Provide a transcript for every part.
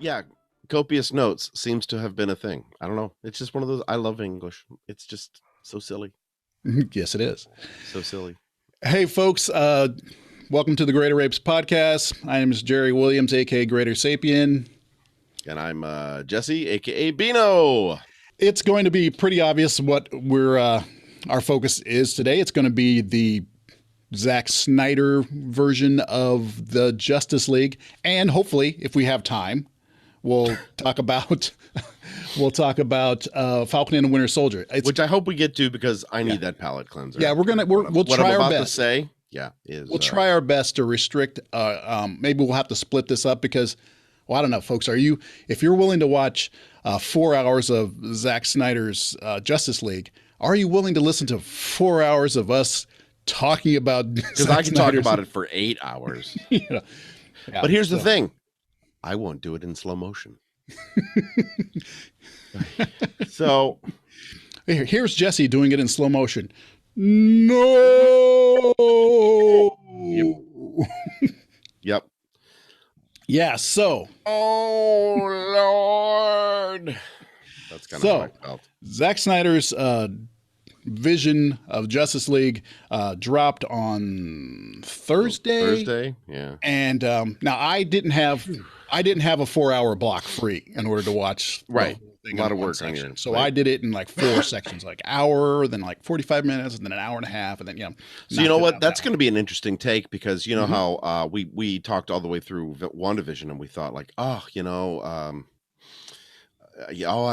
yeah, copious notes seems to have been a thing. I don't know. It's just one of those. I love English. It's just so silly. Yes, it is. So silly. Hey, folks. Welcome to the Greater Rapes podcast. My name is Jerry Williams, aka Greater Sapien. And I'm Jesse, aka Bino. It's going to be pretty obvious what our focus is today. It's going to be the Zack Snyder version of the Justice League, and hopefully, if we have time, we'll talk about Falcon and the Winter Soldier, which I hope we get to because I need that palate cleanser. Yeah, we'll try our best. To say, we'll try our best to restrict. Maybe we'll have to split this up because, well, I don't know, folks. If you're willing to watch 4 hours of Zack Snyder's Justice League, are you willing to listen to 4 hours of us talking about? Because I can talk about it for 8 hours. Yeah, but here's the thing: I won't do it in slow motion. So here's Jesse doing it in slow motion. No. Yep. Yeah. So. Oh Lord. That's kind of how I felt. Zack Snyder's vision of Justice League dropped on Thursday. Yeah. And now I didn't have a 4 hour block free in order to watch. Right. A lot of work on your So I did it in like 4 sections, like hour, then like 45 minutes, and then an hour and a half, and then So you know what? That's going to be an interesting take because you know how we talked all the way through WandaVision and we thought like, I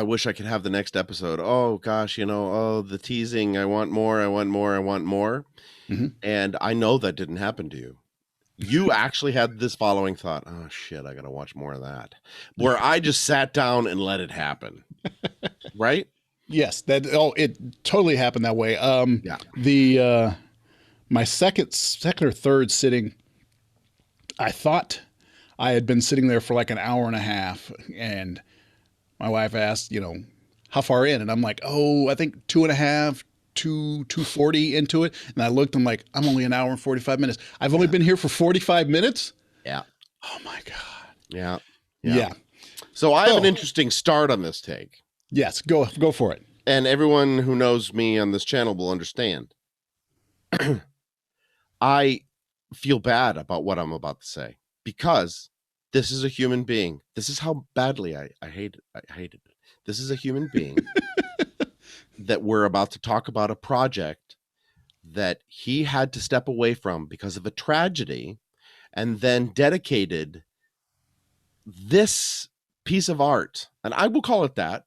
wish I could have the next episode. Oh gosh, the teasing. I want more. Mm-hmm. And I know that didn't happen to you. You actually had this following thought. Oh shit, I got to watch more of that. Where I just sat down and let it happen. Right? Yes, it totally happened that way. My second or third sitting, I thought I had been sitting there for like an hour and a half, and my wife asked, how far in? And I'm like, I think 2.5, 240 into it. And I looked, I'm like, I'm only an hour and 45 minutes. I've only been here for 45 minutes? Yeah. Oh my God. Yeah. So I have an interesting start on this take. Yes, go for it. And everyone who knows me on this channel will understand. I feel bad about what I'm about to say because this is a human being. This is how badly I hated it. This is a human being that we're about to talk about a project that he had to step away from because of a tragedy and then dedicated this piece of art. And I will call it that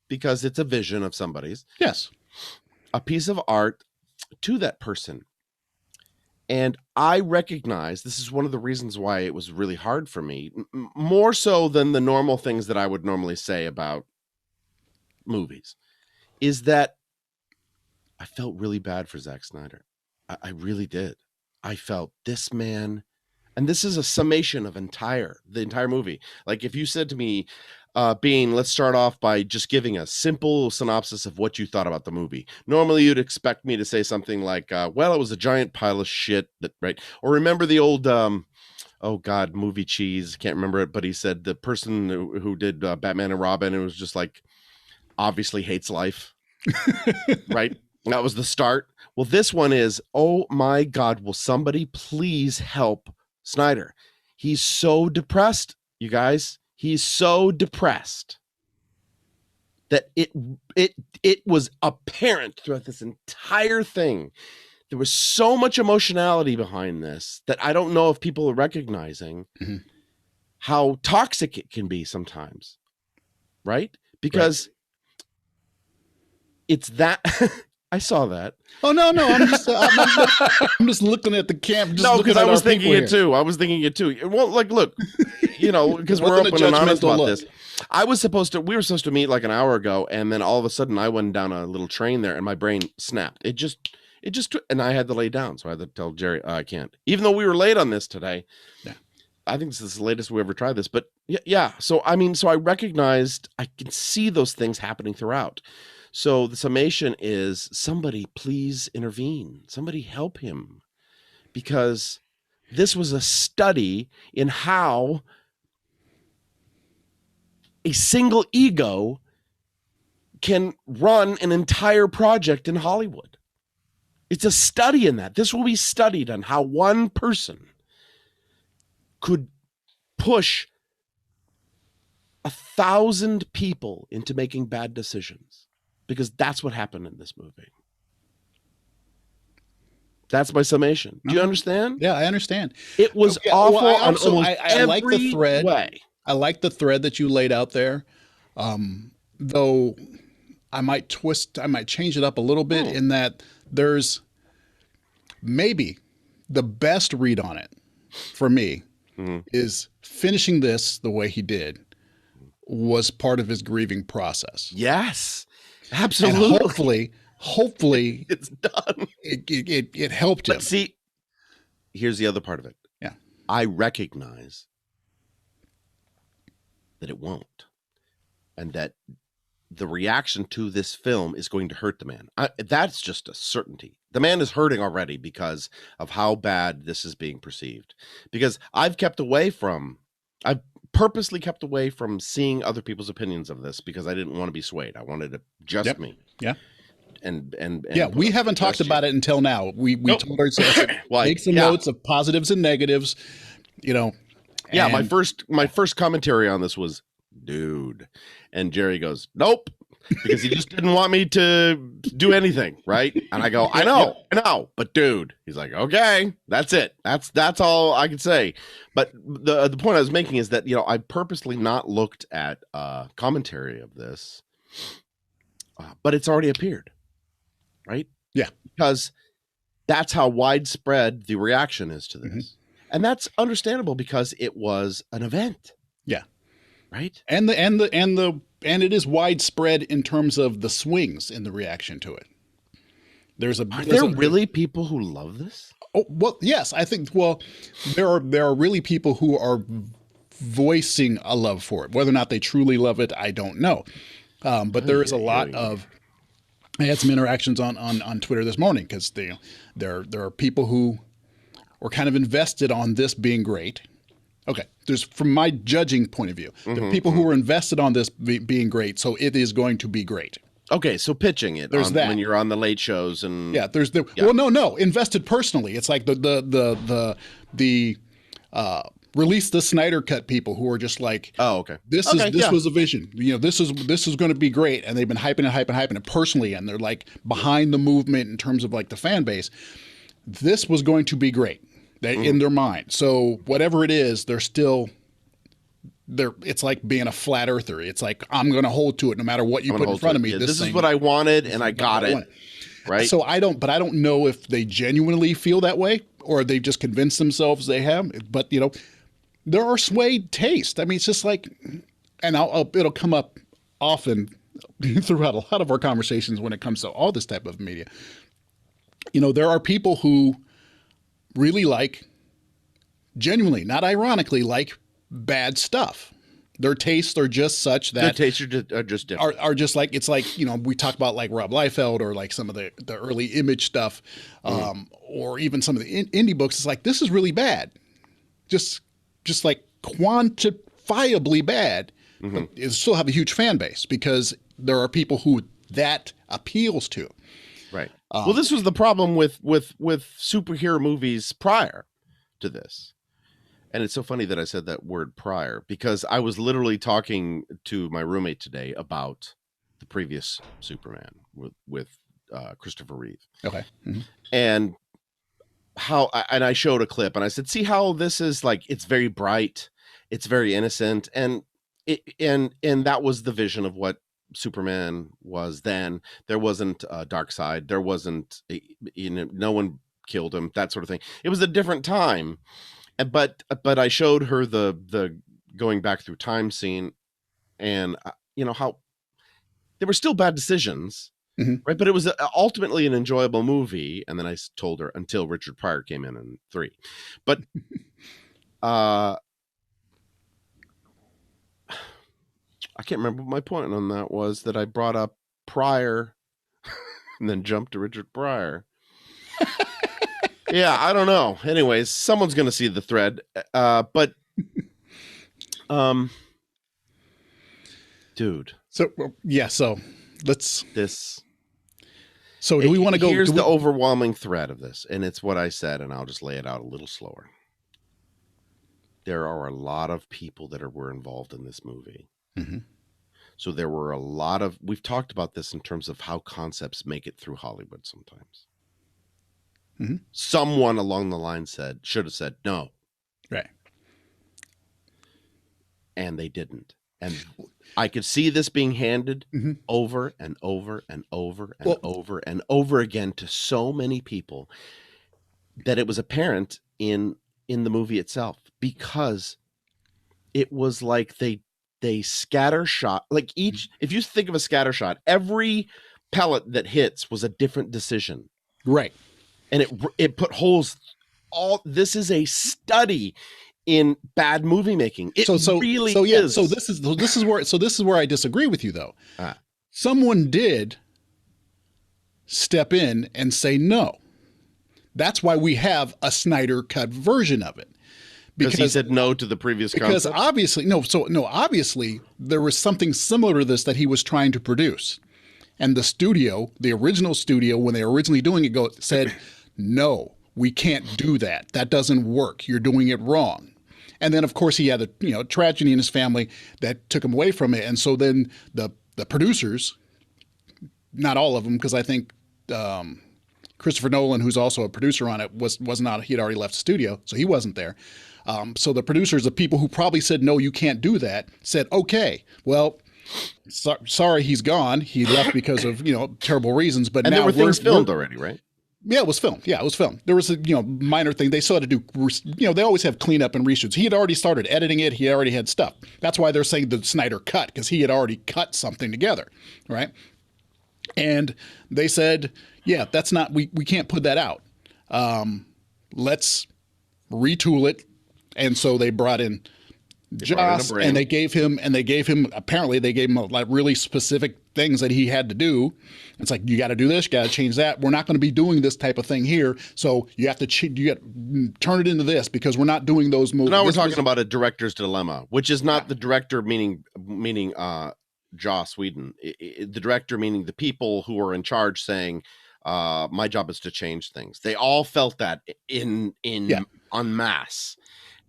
because it's a vision of somebody's. Yes. A piece of art to that person. And I recognize this is one of the reasons why it was really hard for me, more so than the normal things that I would normally say about movies, is that I felt really bad for Zack Snyder. I really did. I felt this man, and this is a summation of the entire movie. Like if you said to me, Bean, let's start off by just giving a simple synopsis of what you thought about the movie. Normally you'd expect me to say something like, well, it was a giant pile of shit, right? Or remember the old, movie cheese. Can't remember it, but he said the person who did Batman and Robin, it was just like, obviously hates life, right? That was the start. Well, this one is, oh my God, will somebody please help Snyder? He's so depressed, you guys. He's so depressed that it was apparent throughout this entire thing. There was so much emotionality behind this that I don't know if people are recognizing how toxic it can be sometimes, right? Because it's that I saw that. Oh no! I'm just looking at the camp. No, because I was thinking it too. Well, like, look, because we're open and honest about this. We were supposed to meet like an hour ago, and then all of a sudden I went down a little train there, and my brain snapped. It just, and I had to lay down, so I had to tell Jerry I can't. Even though we were late on this today, I think this is the latest we ever tried this. But yeah. So I recognized I can see those things happening throughout. So the summation is somebody please intervene. Somebody help him. Because this was a study in how a single ego can run an entire project in Hollywood. It's a study in that. This will be studied on how one person could push 1,000 people into making bad decisions, because that's what happened in this movie. That's my summation. Do you understand? Yeah, I understand. It was Okay, awful well, on almost I like the every thread. way. I like the thread that you laid out there. Though I might change it up a little bit in that there's maybe the best read on it for me is finishing this the way he did was part of his grieving process. Yes, And absolutely. hopefully It's done. it helped him. But see, here's the other part of it. Yeah. I recognize that it won't, and that the reaction to this film is going to hurt the man. That's just a certainty. The man is hurting already because of how bad this is being perceived. Because I've purposely kept away from seeing other people's opinions of this, because I didn't want to be swayed. I wanted it just me. Yeah. And yeah, we haven't talked about it until now. We told ourselves make some notes of positives and negatives, Yeah, and my first commentary on this was, dude. And Jerry goes, nope, because he just didn't want me to do anything, right? And I go, I know, but dude. He's like, okay, that's it. That's all I can say. But the point I was making is that, I purposely not looked at commentary of this, but it's already appeared, right? Yeah. Because that's how widespread the reaction is to this. And that's understandable, because it was an event. Yeah. Right. And it is widespread in terms of the swings in the reaction to it. Are there really people who love this? Oh, well, yes, I think. Well, there are really people who are voicing a love for it. Whether or not they truly love it, I don't know. But there is a lot of. I had some interactions on Twitter this morning, because there are people who were kind of invested on this being great. Okay, there's, from my judging point of view, there are people who are invested on this being great, so it is going to be great. Okay, so pitching it when you're on the late shows and well, no, invested personally. It's like the release the Snyder cut people who are just like, oh, okay, this was a vision. This is going to be great, and they've been hyping it personally, and they're like behind the movement in terms of like the fan base. This was going to be great. In their mind. So whatever it is, they're still there. It's like being a flat earther. It's like, I'm going to hold to it no matter what you put in front of me. Yeah, this is what I wanted, and I got it. Right. So I don't know if they genuinely feel that way, or they just convince themselves they have. But there are swayed tastes. I mean, it's just like, and it'll come up often throughout a lot of our conversations when it comes to all this type of media. There are people who really genuinely, not ironically, like bad stuff. Their tastes are just such that their tastes are just different. Are just like, it's like, we talk about like Rob Liefeld, or like some of the early Image stuff, or even some of the indie books. It's like, this is really bad, just like quantifiably bad. But it still have a huge fan base, because there are people who that appeals to. Right. Well, this was the problem with superhero movies prior to this. And it's so funny that I said that word prior, because I was literally talking to my roommate today about the previous Superman with Christopher Reeve. Okay. And I showed a clip, and I said, see how this is like, it's very bright, it's very innocent. And that was the vision of what Superman was then. There wasn't a dark side. There wasn't, no one killed him, that sort of thing. It was a different time. But I showed her the going back through time scene, and how there were still bad decisions, right? But it was ultimately an enjoyable movie. And then I told her, until Richard Pryor came in 3. But I can't remember what my point on that was, that I brought up Pryor and then jumped to Richard Pryor. Yeah, I don't know. Anyways, someone's going to see the thread. But dude. So yeah, so let's. This. So do we want to go? Here's the overwhelming thread of this, and it's what I said, and I'll just lay it out a little slower. There are a lot of people that were involved in this movie. Mm-hmm. So there were a lot of, we've talked about this in terms of how concepts make it through Hollywood sometimes. Mm-hmm. Someone along the line should have said no. Right. And they didn't. And I could see this being handed over and over and over and over and over again to so many people that it was apparent in the movie itself, because it was like they scatter shot, like if you think of a scatter shot, every pellet that hits was a different decision. Right. And it put holes. This is a study in bad movie making. It really is. So this is where I disagree with you, though. Someone did step in and say no. That's why we have a Snyder cut version of it. Because he said no to the previous concept? Because obviously there was something similar to this that he was trying to produce. And the studio, the original studio, when they were originally doing it, said, no, we can't do that. That doesn't work. You're doing it wrong. And then, of course, he had a tragedy in his family that took him away from it. And so then the producers, not all of them, because I think Christopher Nolan, who's also a producer on it, was not. He had already left the studio, so he wasn't there. So the producers, the people who probably said, no, you can't do that, said, okay, well, sorry, he's gone. He left because of, terrible reasons. But and now there were things filmed already, right? Yeah, it was filmed. There was a minor thing. They still had to do, they always have cleanup and reshoots. He had already started editing it. He already had stuff. That's why they're saying the Snyder cut, because he had already cut something together, right? And they said, yeah, that's not, we can't put that out. Let's retool it. And so they brought in Joss, and they gave him apparently they gave him like really specific things that he had to do. It's like, you got to do this, you got to change that. We're not going to be doing this type of thing here. So you have to turn it into this, because we're not doing those movies. So now we're talking about a director's dilemma, which is not the director meaning Joss Whedon. The director meaning the people who are in charge saying, my job is to change things. They all felt that en masse.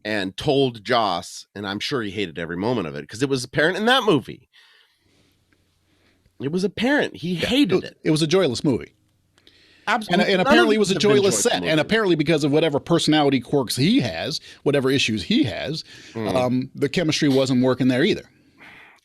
And told Joss, and I'm sure he hated every moment of it, because it was apparent in that movie. It was apparent he hated it. It was a joyless movie. Absolutely. And apparently it was a joyless set. And apparently because of whatever personality quirks he has, whatever issues he has, the chemistry wasn't working there either.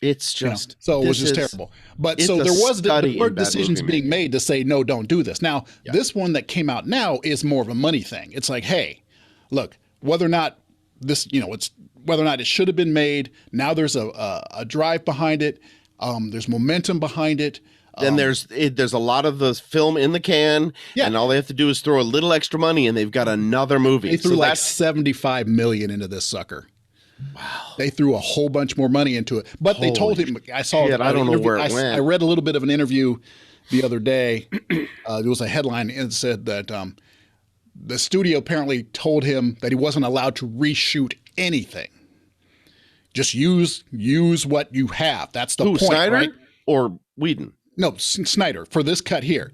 It's just so it was just terrible. But so there were decisions being made to say, no, don't do this. Now, this one that came out now is more of a money thing. It's like, hey, look, whether or not this, it's whether or not it should have been made. Now there's a drive behind it. There's momentum behind it. Then there's a lot of the film in the can, and all they have to do is throw a little extra money, and they've got another movie. They threw like $75 million into this sucker. Wow! They threw a whole bunch more money into it, but they told him. I saw. Shit, I don't know where it went. I read a little bit of an interview the other day. There was a headline and it said that the studio apparently told him that he wasn't allowed to reshoot anything. Just use what you have. That's the point, Snyder, right? Or Whedon? No, Snyder for this cut here,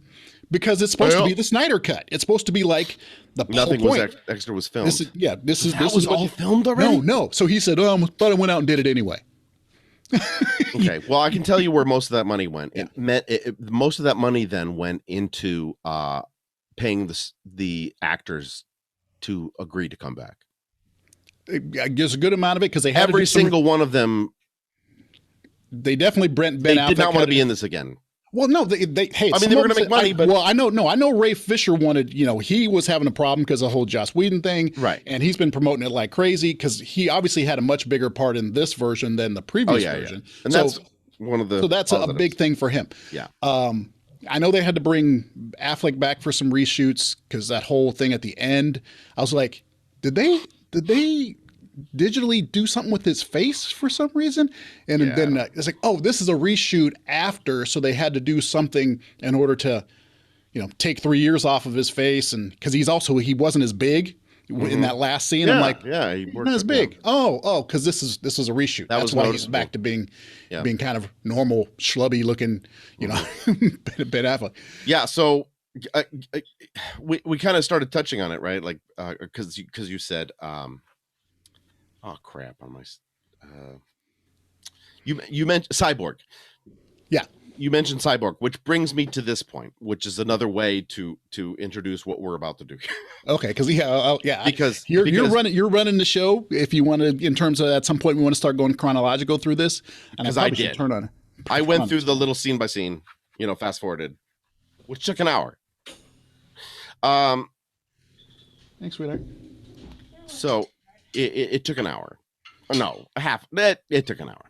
because it's supposed to be the Snyder cut. It's supposed to be like the nothing whole point. Extra was filmed. This was all filmed already. No. So he said, but I went out and did it anyway. Okay. Well, I can tell you where most of that money went. Most of that money then went into paying the actors to agree to come back. I guess a good amount of it, because they had every single one of them. They definitely Ben Affleck did not want to be in this again. Well, no, hey, I mean, they were going to make money, but I know Ray Fisher wanted, he was having a problem because of the whole Joss Whedon thing, right? And he's been promoting it like crazy because he obviously had a much bigger part in this version than the previous version. Yeah. And that's one of the. So that's a big thing for him. Yeah. I know they had to bring Affleck back for some reshoots because that whole thing at the end, I was like, did they digitally do something with his face for some reason? And then it's like, oh, this is a reshoot after, so they had to do something in order to, take 3 years off of his face, and because he wasn't as big in that last scene. I'm Yeah, like, yeah, he he's worked not as it, big. yeah. Oh, because this is a reshoot. That That's was why he's noticeable. back to Yeah. being kind of normal, schlubby looking, Ben Affleck. Yeah, so uh, uh, we kind of started touching on it, right? Like because you said oh crap on my you mentioned Cyborg. Yeah. You mentioned Cyborg, which brings me to this point, which is another way to introduce what we're about to do. Okay, because yeah, because you're running the show. If you want to, in terms of at some point we want to start going chronological through this, and I because I probably should did. turn on. I went through the little scene by scene, fast forwarded, which took an hour. Thanks, sweetheart. So it took an hour. No, a half. It took an hour.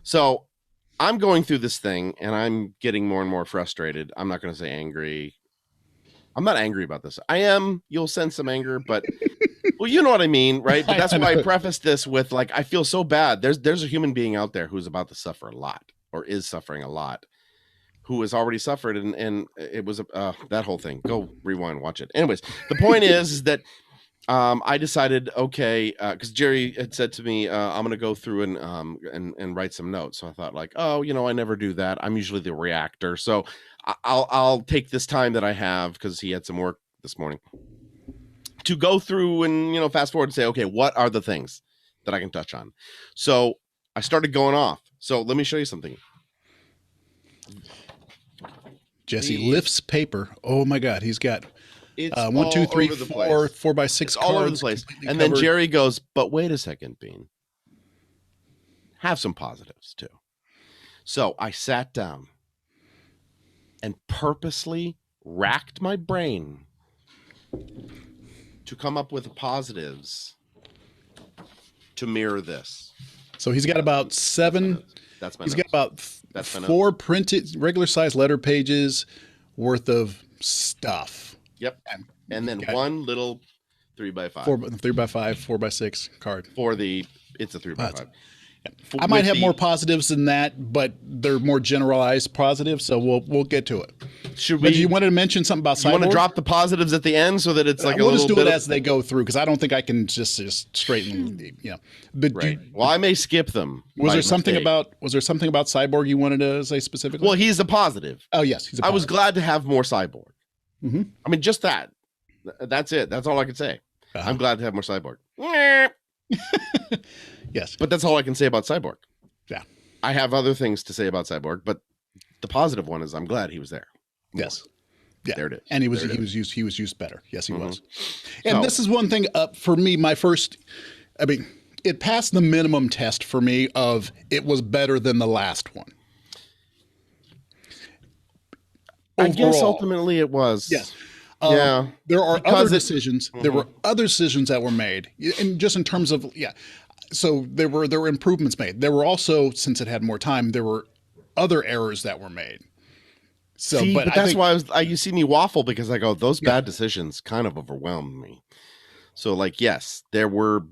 So I'm going through this thing and I'm getting more and more frustrated. I'm not going to say angry. I'm not angry about this. I am. You'll sense some anger, but well, you know what I mean, right? But that's why I prefaced this with like, I feel so bad. There's a human being out there who's about to suffer a lot or is suffering a lot, who has already suffered. And it was that whole thing. Go rewind, watch it. Anyways, the point is that I decided, okay, because Jerry had said to me, I'm going to go through and write some notes. So I thought like, oh, I never do that. I'm usually the reactor. So I'll take this time that I have, because he had some work this morning, to go through and, fast forward and say, okay, what are the things that I can touch on? So I started going off. So let me show you something. Jesse lifts paper. Oh my God, he's got it's 1, 2, 3, 4, 4x6 it's cards all over the place. And then Jerry goes, but wait a second, Bean. Have some positives too. So I sat down and purposely racked my brain to come up with positives to mirror this. So he's got about 7. That's my he's notes. got about 4 printed regular size letter pages worth of stuff. Yep. And then one little 3x5. 3x5, 4x6 card. It's a 3x5. I might have more positives than that, but they're more generalized positives, so we'll get to it. Should But we? do you want to mention something about Cyborg? You want to drop the positives at the end so that it's like we'll just do it as they go through, because I don't think I can just straighten. But right. Well, I may skip them. Was there something about Cyborg you wanted to say specifically? Well, he's a positive. Oh yes, he's a positive. I was glad to have more Cyborg. Mm-hmm. I mean, just that. That's it. That's all I can say. Uh-huh. I'm glad to have more Cyborg. Yes. But that's all I can say about Cyborg. Yeah. I have other things to say about Cyborg, but the positive one is I'm glad he was there. Yes. Yeah. There it is. And he was used better. Yes, he was. And this is one thing for me, it passed the minimum test for me of it was better than the last one. Overall, I guess ultimately it was. Yes. Yeah. There are other decisions. Mm-hmm. There were other decisions that were made, and just in terms of So there were improvements made. There were also, since it had more time, there were other errors that were made. So, see, but that's why you see me waffle, because I go, those bad decisions kind of overwhelmed me. So like, yes, there were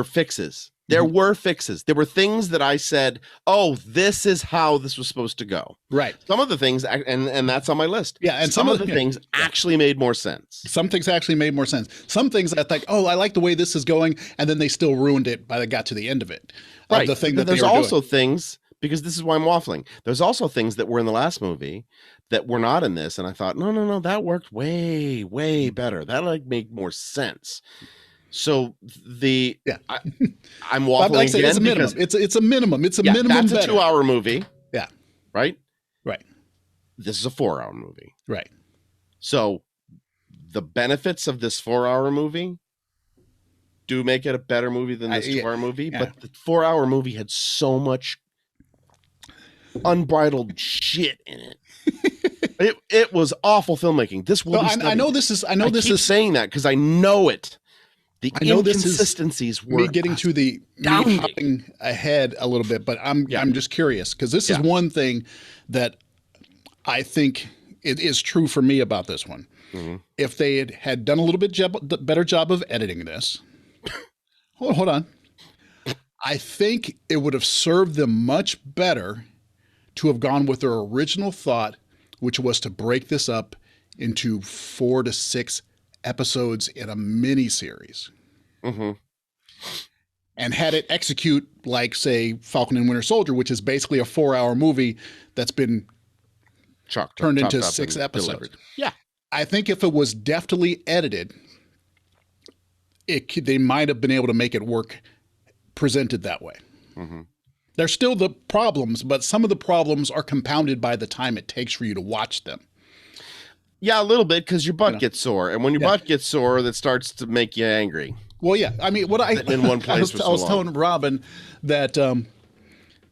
fixes. There were fixes. There were things that I said, oh, this is how this was supposed to go. Right. Some of the things, and that's on my list. Yeah. And some of the things actually made more sense. Some things actually made more sense. Some things I think, oh, I like the way this is going. And then they still ruined it by the got to the end of it. Right. The thing that there's also things, because this is why I'm waffling. There's also things that were in the last movie that were not in this. And I thought, no, that worked way, way better. That make more sense. So I'm waffling again. It's a minimum. It's a minimum. It's a minimum. That's a 2-hour movie. Yeah. Right. Right. This is a 4-hour movie. Right. So the benefits of this 4-hour movie do make it a better movie than this 2-hour movie. Yeah. But the 4-hour movie had so much unbridled shit in it. It was awful filmmaking. This will. I know this is. I keep saying that because I know it. The inconsistencies were me getting to me hopping ahead a little bit, but I'm just curious, because this is one thing that I think it is true for me about this one. Mm-hmm. If they had done a little bit better job of editing this, hold on, I think it would have served them much better to have gone with their original thought, which was to break this up into 4 to 6 episodes in a mini series Mm-hmm. and had it execute like, say, Falcon and Winter Soldier, which is basically a 4-hour movie that's been turned into Chopped up 6 and episodes. delivered. Yeah. I think if it was deftly edited, they might have been able to make it work presented that way. Mm-hmm. There's still the problems, but some of the problems are compounded by the time it takes for you to watch them. Yeah, a little bit, because your butt You know? gets sore, and when your butt gets sore, that starts to make you angry. Well, yeah. I mean, what In one place I was telling Robin that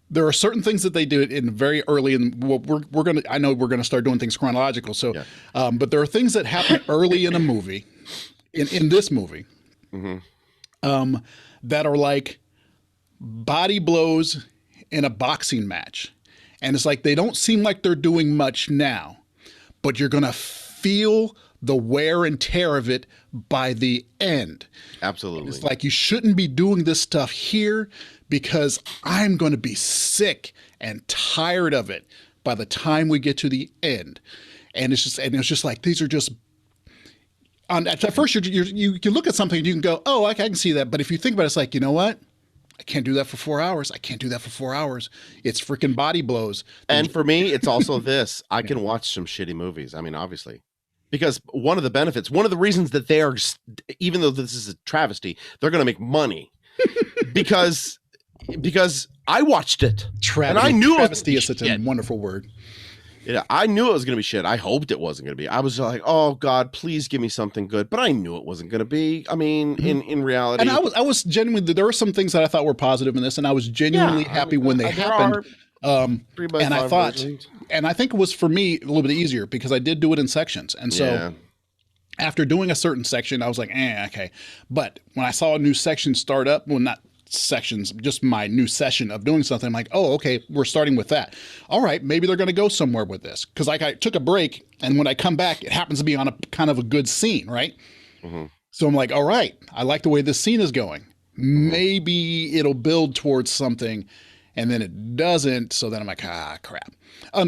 there are certain things that they do in very early, and we're gonna. I know we're gonna start doing things chronological. So, Yeah. but there are things that happen early in a movie, in this movie, that are like body blows in a boxing match, and it's like they don't seem like they're doing much now, but you're gonna feel the wear and tear of it by the end. Absolutely. It's like, you shouldn't be doing this stuff here because I'm going to be sick and tired of it by the time we get to the end. And it's just like, these are just, at first you can look at something and you can go, oh, I can see that. But if you think about it, it's like, you know what? I can't do that for 4 hours. I can't do that for 4 hours. It's freaking body blows. And for me, it's also this. I can watch some shitty movies. I mean, obviously. Because one of the benefits, one of the reasons that they are, even though this is a travesty, they're going to make money. because I watched it. Travesty. And I knew travesty is such a wonderful word. Yeah, I knew it was going to be shit. I hoped it wasn't going to be. I was like, oh God, please give me something good. But I knew it wasn't going to be. I mean, in reality. And I was genuinely, there were some things that I thought were positive in this, and I was genuinely happy when they happened. And I thought, versions. And I think it was for me a little bit easier because I did do it in sections. And so after doing a certain section, I was like, okay. But when I saw a new section start up, well, not sections, just my new session of doing something, I'm like, oh, okay, we're starting with that. All right, maybe they're going to go somewhere with this. Because like I took a break, and when I come back, it happens to be on a kind of a good scene, right? Mm-hmm. So I'm like, all right, I like the way this scene is going. Maybe it'll build towards something. And then it doesn't, so then I'm like, crap.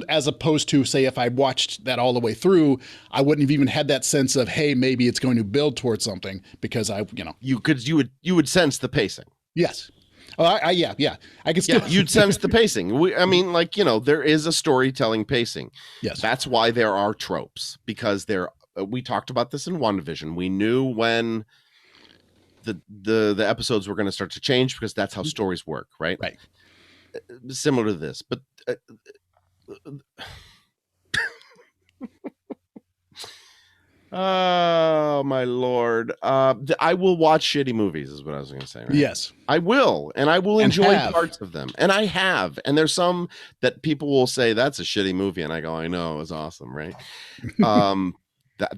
As opposed to, say, if I watched that all the way through, I wouldn't have even had that sense of, hey, maybe it's going to build towards something because you would sense the pacing. Yes. Yeah. I could still. Yeah, you'd sense the pacing. I mean, like, there is a storytelling pacing. Yes. That's why there are tropes, because we talked about this in WandaVision. We knew when the episodes were going to start to change because that's how stories work, right? Right. Similar to this, but oh my Lord, I will watch shitty movies is what I was going to say, right? Yes, I will, and I will enjoy parts of them, and I have, and there's some that people will say that's a shitty movie, and I go, I know, it's awesome, right?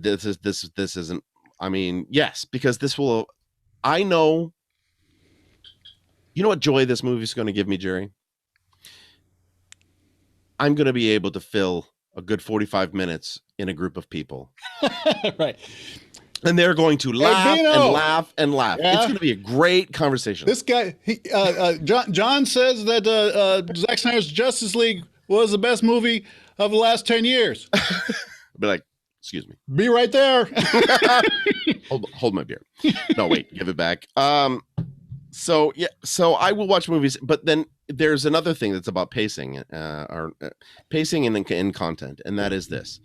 This isn't, I mean, yes, because this will, I know, you know what joy this movie is going to give me, Jerry? I'm going to be able to fill a good 45 minutes in a group of people. Right. And they're going to laugh and laugh and laugh. Yeah. It's going to be a great conversation. This guy, John says that Zack Snyder's Justice League was the best movie of the last 10 years. Be like, excuse me. Be right there. hold my beer. No, wait, give it back. So I will watch movies, but then there's another thing that's about pacing, pacing in content, and that is this.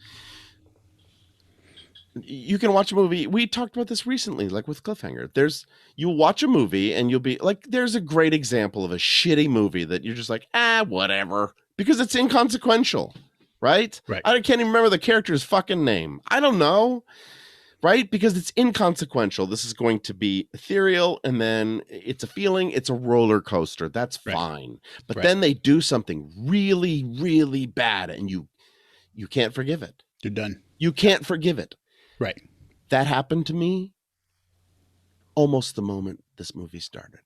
You can watch a movie. We talked about this recently, like with Cliffhanger. You'll watch a movie and you'll be like, there's a great example of a shitty movie that you're just like, whatever, because it's inconsequential, right? Right. I can't even remember the character's fucking name. I don't know. Right? Because it's inconsequential. This is going to be ethereal, and then it's a feeling, it's a roller coaster. That's fine. But then they do something really, really bad, and you can't forgive it. You're done. You can't forgive it. Right. That happened to me almost the moment this movie started.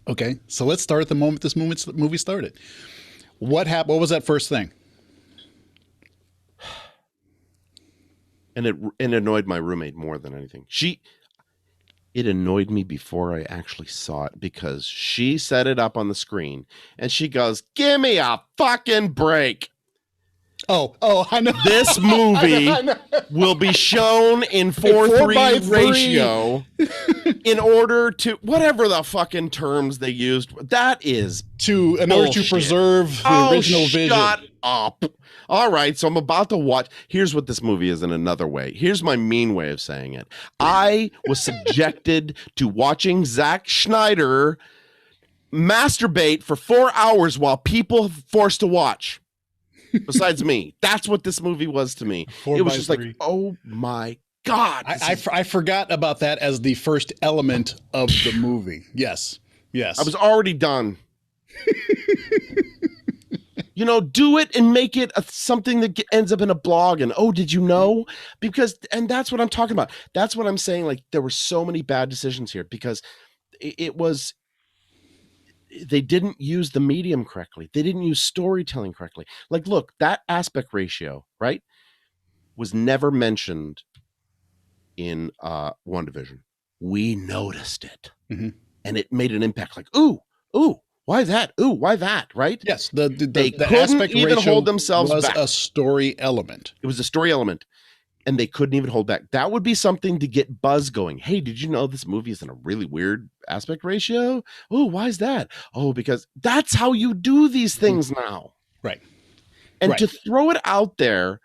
Okay. So let's start at the moment this movie started. What happened? What was that first thing? And it annoyed my roommate more than anything. It annoyed me before I actually saw it because she set it up on the screen and she goes, "Give me a fucking break." Oh, I know. This movie I know. will be shown in Four 4:3 by three. ratio in order to whatever the fucking terms they used. That is In order to bullshit. preserve the original vision. Shut up. All right, so I'm about to watch. Here's what this movie is in another way. Here's my mean way of saying it. I was subjected to watching Zack Snyder masturbate for 4 hours while people forced to watch. Besides me. That's what this movie was to me. It was just 4:3. like, oh my God. I forgot about that as the first element of the movie. Yes. I was already done. Do it and make it something that ends up in a blog. And, oh, did you know? And that's what I'm talking about. That's what I'm saying. Like, there were so many bad decisions here because they didn't use the medium correctly. They didn't use storytelling correctly. Like, look, that aspect ratio, right, was never mentioned in WandaVision. We noticed it. Mm-hmm. And it made an impact. Like, ooh, why that? Ooh, why that? Right? Yes. The couldn't aspect even ratio hold themselves was back. a story element. It was a story element. And they couldn't even hold back. That would be something to get buzz going. Hey, did you know this movie is in a really weird aspect ratio? Oh, why is that? Oh, because that's how you do these things now. Right. And to throw it out there,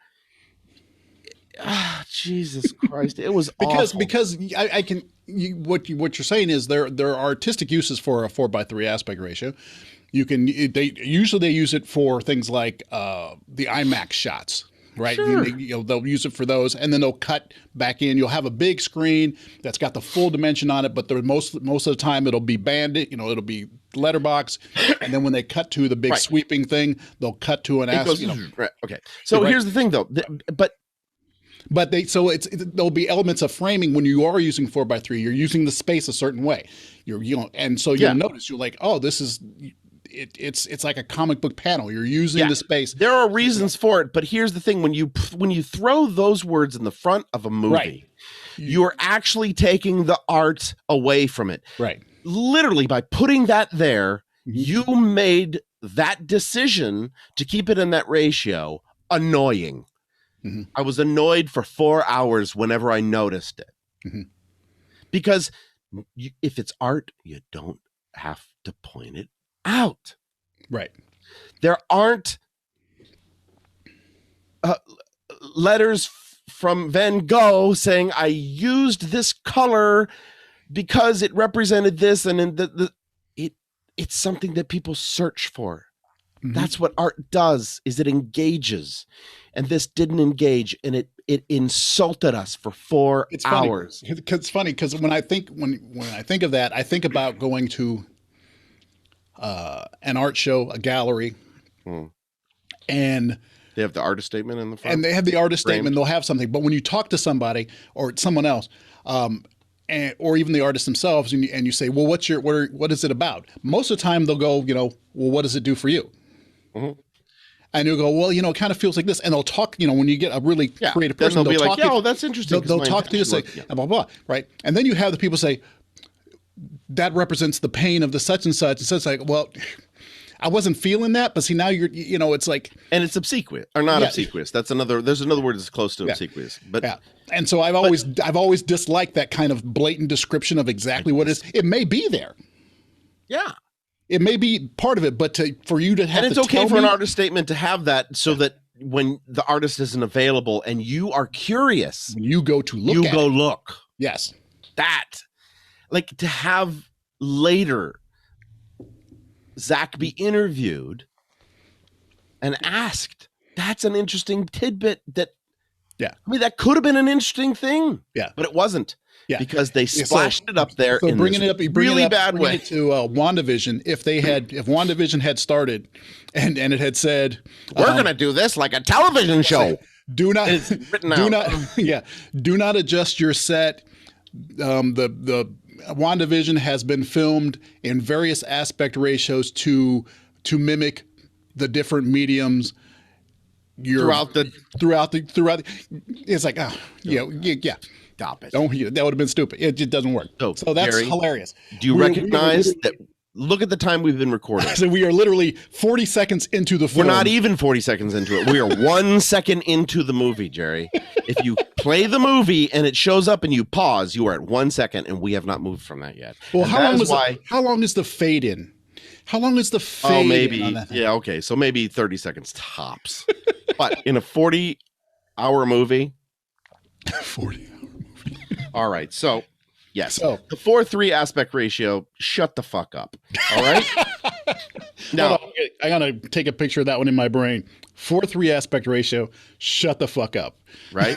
Jesus Christ, it was awful. Because I can. What you're saying is there are artistic uses for a 4:3 aspect ratio. They usually use it for things like the IMAX shots. Right. Sure. They'll use it for those and then they'll cut back in. You'll have a big screen that's got the full dimension on it, but most of the time it'll be banded, it'll be letterbox. And then when they cut to the big sweeping thing, they'll cut to an aspect. Right. Okay. So here's the thing though. There'll be elements of framing when you are using 4:3. You're using the space a certain way. And so you'll notice you're like, oh, this is. It's like a comic book panel. You're using the space. There are reasons for it, but here's the thing: when you throw those words in the front of a movie, you're actually taking the art away from it. Right. Literally, by putting that there, you made that decision to keep it in that ratio annoying. Mm-hmm. I was annoyed for 4 hours whenever I noticed it. Mm-hmm. Because if it's art, you don't have to point it out. Right. There aren't letters from Van Gogh saying I used this color because it represented this, and in it's something that people search for. Mm-hmm. That's what art does, is it engages. And this didn't engage, and it insulted us for 4 hours. It's funny because when I think of that, I think about going to an art show, a gallery, and they have the artist statement in the front. And they have the artist statement. They'll have something, but when you talk to somebody or someone else, or even the artist themselves, and you say, "Well, what is it about?" Most of the time, they'll go, "Well, what does it do for you?" Mm-hmm. And you'll go, "Well, it kind of feels like this." And they'll talk. When you get a really creative person, they'll be like, "Yeah, that's interesting." They'll talk to you, say, blah blah, right? And then you have the people say, that represents the pain of the such and such. And so it's like, well, I wasn't feeling that, but see, now it's like, and it's obsequious or not obsequious. There's another word that's close to obsequious, but And so I've always disliked that kind of blatant description of exactly what it is. It may be there. Yeah. It may be part of it, but for you to have and it's okay for an artist statement to have that so that when the artist isn't available and you are curious, when you go to look, look. Yes. That. Like to have later Zack be interviewed and asked, that's an interesting tidbit that, that could have been an interesting thing. Yeah. But it wasn't. Yeah. Because they splashed it up there in bringing this really bad way. It to WandaVision, if WandaVision had started and it had said, we're going to do this like a television show. Do not adjust your set. The WandaVision has been filmed in various aspect ratios to mimic the different mediums throughout the it's like stop it. That would have been stupid. It just doesn't work. So that's Gary, hilarious. Do you recognize that Look at the time we've been recording. So we are literally 40 seconds into the film. We're not even 40 seconds into it. We are 1 second into the movie, Jerry. If you play the movie and it shows up and you pause, you are at 1 second, and we have not moved from that yet. Well, and how long is the fade in? How long is the fade? Oh, maybe. On that thing? Yeah, okay. So maybe 30 seconds tops. But in a 40-hour movie. 40-hour movie. All right. So, yes. So, the 4:3 aspect ratio, shut the fuck up. All right? Now, I got to take a picture of that one in my brain. 4:3 aspect ratio, shut the fuck up. Right?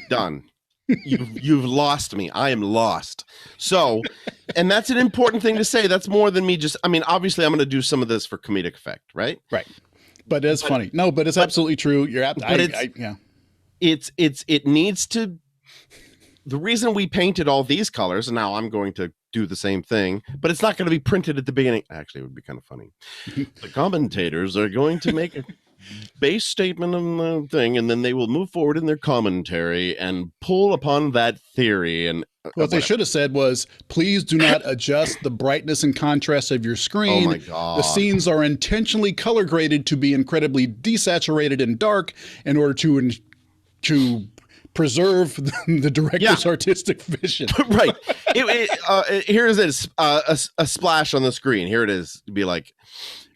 Done. You've lost me. I am lost. So, and that's an important thing to say. That's more than me just, I mean, obviously I'm going to do some of this for comedic effect, right? Right. But it's funny. No, but it's absolutely true. You're yeah. It needs to, the reason we painted all these colors, and now I'm going to do the same thing, but it's not going to be printed at the beginning. Actually, it would be kind of funny. The commentators are going to make a base statement on the thing, and then they will move forward in their commentary and pull upon that theory. And what they should have said was, please do not adjust the brightness and contrast of your screen. Oh my God. The scenes are intentionally color graded to be incredibly desaturated and dark in order to preserve the director's artistic vision. Right. Here it is, a splash on the screen. Here it is. It'd be like,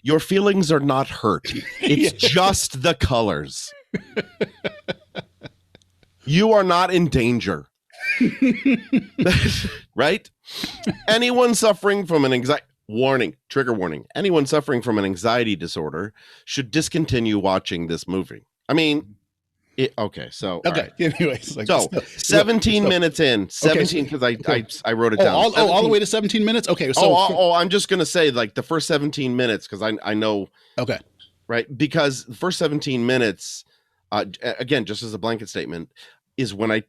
your feelings are not hurt. It's just the colors. You are not in danger. Right? Anyone suffering from an anxiety, trigger warning. Anyone suffering from an anxiety disorder should discontinue watching this movie. I mean, okay. Right. Anyways, like, so 17 minutes in, 17 because I wrote it down. All the way to 17 minutes. Okay. So I'm just gonna say like the first 17 minutes because I know. Okay. Right, because the first 17 minutes, again, just as a blanket statement, is when I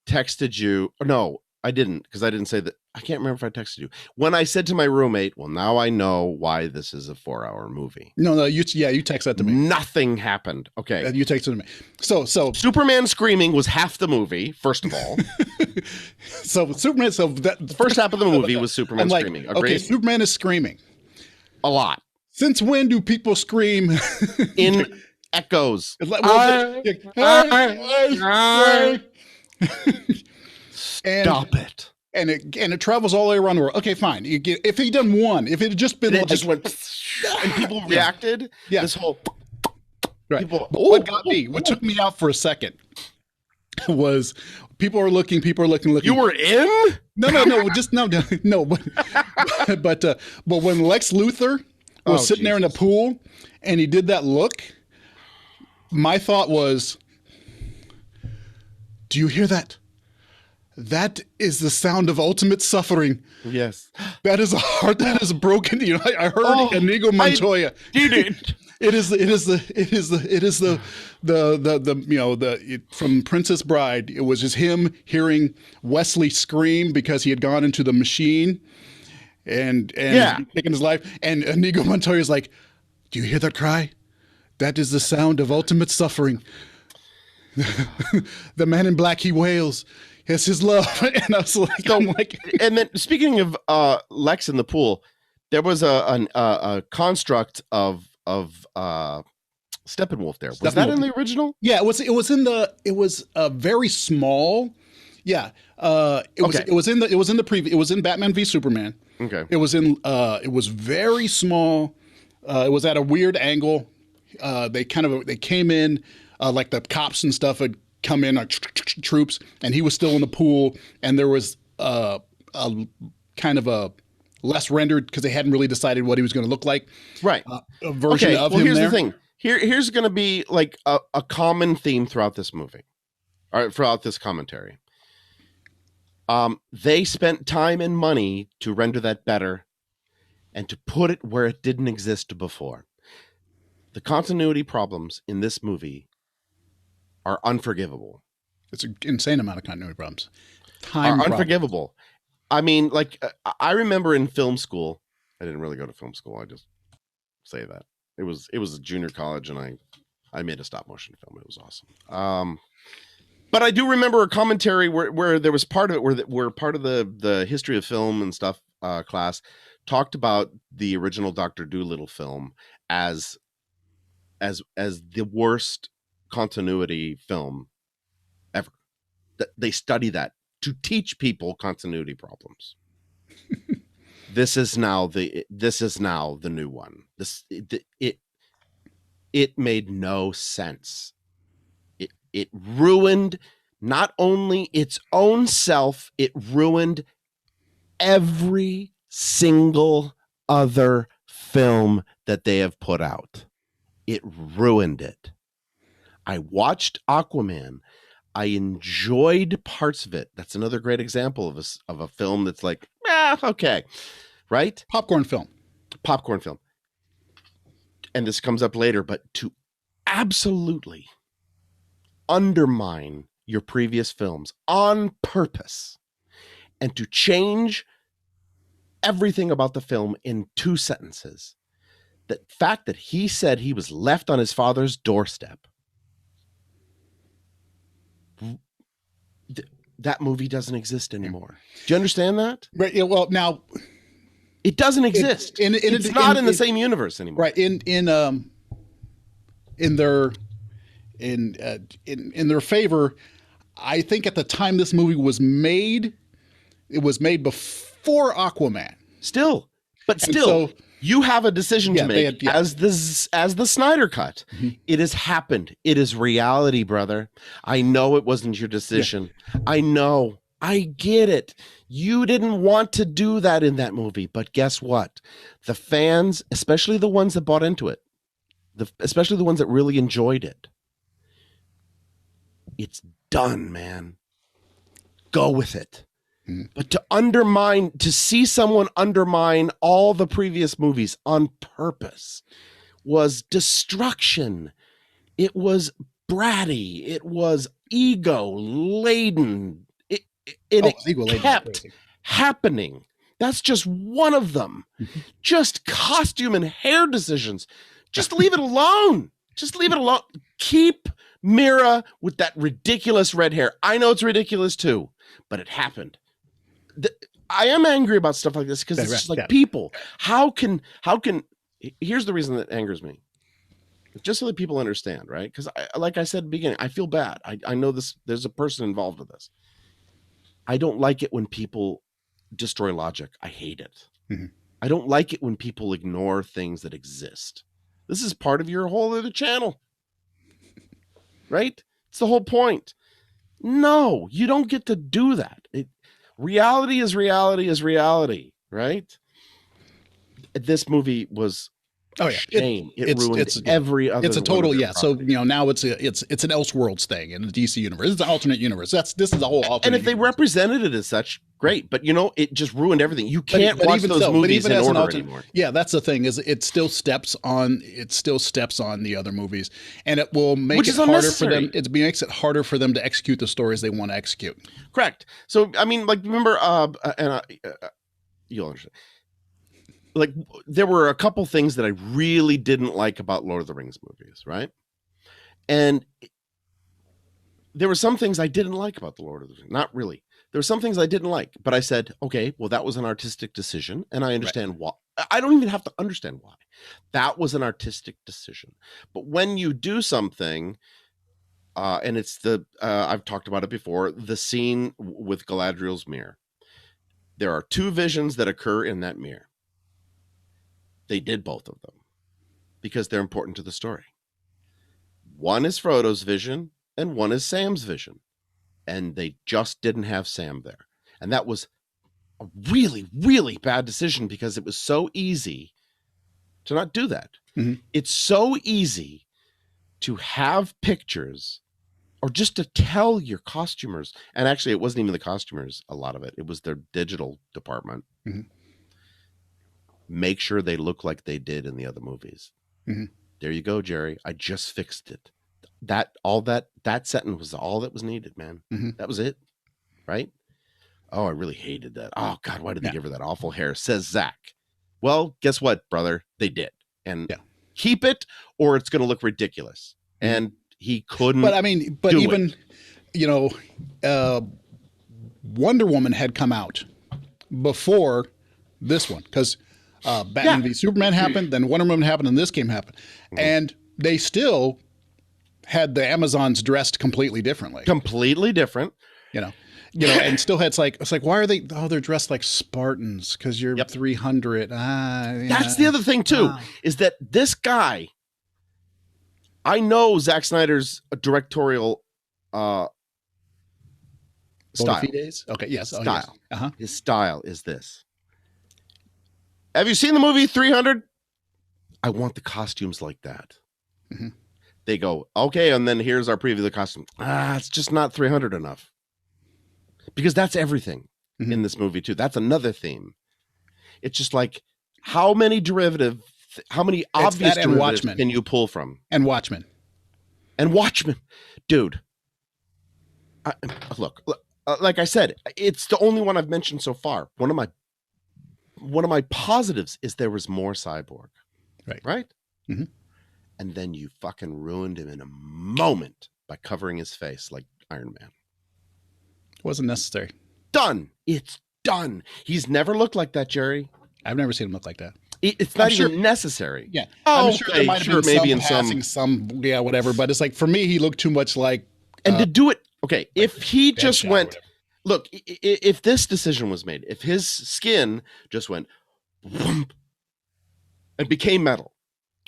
texted you. No, I didn't, because I didn't say that. I can't remember if I texted you. When I said to my roommate, well, now I know why this is a 4-hour movie. No, you text that to me. Nothing happened. Okay. You texted to me. So Superman screaming was half the movie, first of all. So Superman, the first half of the movie was Superman screaming. Agreed? Okay, Superman is screaming. A lot. Since when do people scream? In echoes. Stop it. And it travels all the way around the world. Okay, fine. If he'd done one, if it had just been and it just went and people reacted. Yeah. This whole right. What took me out for a second was people are looking. You were in? No. But when Lex Luthor was sitting there in the pool and he did that look, my thought was, do you hear that? That is the sound of ultimate suffering. Yes. That is a heart that is broken. You know, I heard Inigo Montoya. It is from Princess Bride. It was just him hearing Wesley scream because he had gone into the machine and taken his life. And Inigo Montoya is like, do you hear that cry? That is the sound of ultimate suffering. The man in black, he wails. It's his love. And I was like, and then speaking of Lex in the pool, there was a construct of Steppenwolf there. Was that in the original? Yeah, it was very small. Yeah. It was in the preview. It was in Batman v Superman. Okay. It was very small. It was at a weird angle. They came in like the cops and stuff had come in, like troops, and he was still in the pool, and there was a kind of a less rendered because they hadn't really decided what he was going to look like. Right. A version of him. Here's there. the thing. Here's going to be like a common theme throughout this movie, or throughout this commentary. They spent time and money to render that better and to put it where it didn't exist before. The continuity problems in this movie are unforgivable. It's an insane amount of continuity problems. Unforgivable. I mean, like, I remember in film school, I didn't really go to film school. I just say that. It was a junior college, and I made a stop motion film. It was awesome. But I do remember a commentary where there was part of it where part of the history of film and stuff class talked about the original Doctor Dolittle film as the worst continuity film ever. They study that to teach people continuity problems. This is now the new one. It made no sense. It ruined not only its own self, it ruined every single other film that they have put out. It ruined it. I watched Aquaman. I enjoyed parts of it. That's another great example of a film that's like, okay, right? Popcorn film. Popcorn film. And this comes up later, but to absolutely undermine your previous films on purpose and to change everything about the film in 2 sentences. The fact that he said he was left on his father's doorstep. That movie doesn't exist anymore. Do you understand that? Right. Yeah, well, now it doesn't exist. It's not in the same universe anymore. Right. In their favor, I think at the time this movie was made, it was made before Aquaman. Still, you have a decision to make as the Snyder cut. Mm-hmm. It has happened. It is reality, brother. I know it wasn't your decision. Yeah. I know. I get it. You didn't want to do that in that movie, but guess what? The fans, especially the ones that bought into it, especially the ones that really enjoyed it, it's done, man. Go with it. But to see someone undermine all the previous movies on purpose was destruction. It was bratty. It was ego laden. It kept happening. That's just one of them. Just costume and hair decisions. Just leave it alone. Just leave it alone. Keep Mira with that ridiculous red hair. I know it's ridiculous too, but it happened. I am angry about stuff like this because it's just like people. How can? Here's the reason that angers me. Just so that people understand, right? Because, like I said at the beginning, I feel bad. I know this. There's a person involved with this. I don't like it when people destroy logic. I hate it. Mm-hmm. I don't like it when people ignore things that exist. This is part of your whole other channel, right? It's the whole point. No, you don't get to do that. Reality is reality, right? This movie was shame. It ruined every other. It's a total So now it's an Elseworlds thing in the DC universe. It's an alternate universe. This is a whole alternate. And if they represented it as such, great. But it just ruined everything. You can't watch those movies in order anymore. Yeah, that's the thing. Is it still steps on the other movies, and it will make it harder for them. It makes it harder for them to execute the stories they want to execute. Correct. So I mean, like remember, you'll understand. Like there were a couple things that I really didn't like about Lord of the Rings movies, right? And there were some things I didn't like about the Lord of the Rings. Not really. There were some things I didn't like, but I said, okay, well, that was an artistic decision, and I understand why. I don't even have to understand why. That was an artistic decision. But when you do something, and it's I've talked about it before, the scene with Galadriel's mirror. There are 2 visions that occur in that mirror. They did both of them because they're important to the story. One is Frodo's vision and one is Sam's vision. And they just didn't have Sam there. And that was a really, really bad decision because it was so easy to not do that. Mm-hmm. It's so easy to have pictures or just to tell your costumers. And actually, it wasn't even the costumers, a lot of it. It was their digital department. Mm-hmm. Make sure they look like they did in the other movies. Mm-hmm. There you go, Jerry. I just fixed it. That sentence was all that was needed, man. Mm-hmm. That was it, right? Oh, I really hated that. Oh God, why did they give her that awful hair? Says Zack. Well, guess what, brother? They did, and keep it, or it's going to look ridiculous. Mm-hmm. And he couldn't. But I mean, even Wonder Woman had come out before this one because Batman v Superman happened, then Wonder Woman happened, and this game happened, and they still had the Amazons dressed completely differently. Completely different. And still had it's like why are they? Oh, they're dressed like Spartans because you're 300. That's the other thing too, is that this guy. I know Zack Snyder's directorial style. Okay, yes, style. Yes. His style is this. Have you seen the movie 300? I want the costumes like that. Mm-hmm. They go, okay, and then here's our preview of the costume. It's just not 300 enough. Because that's everything in this movie too. That's another theme. It's just like, how many obvious derivatives can you pull from? And Watchmen. Dude. Look, like I said, it's the only one I've mentioned so far. One of my positives is there was more Cyborg. Right? Mm-hmm. And then you fucking ruined him in a moment by covering his face like Iron Man. Wasn't necessary. Done. It's done. He's never looked like that, Jerry. I've never seen him look like that. It's not even necessary. Yeah. Oh, I'm sure there might have been maybe in some whatever. But it's like, for me, he looked too much like. And to do it, okay, if he just went, look, if this decision was made, if his skin just went whoomp, and became metal,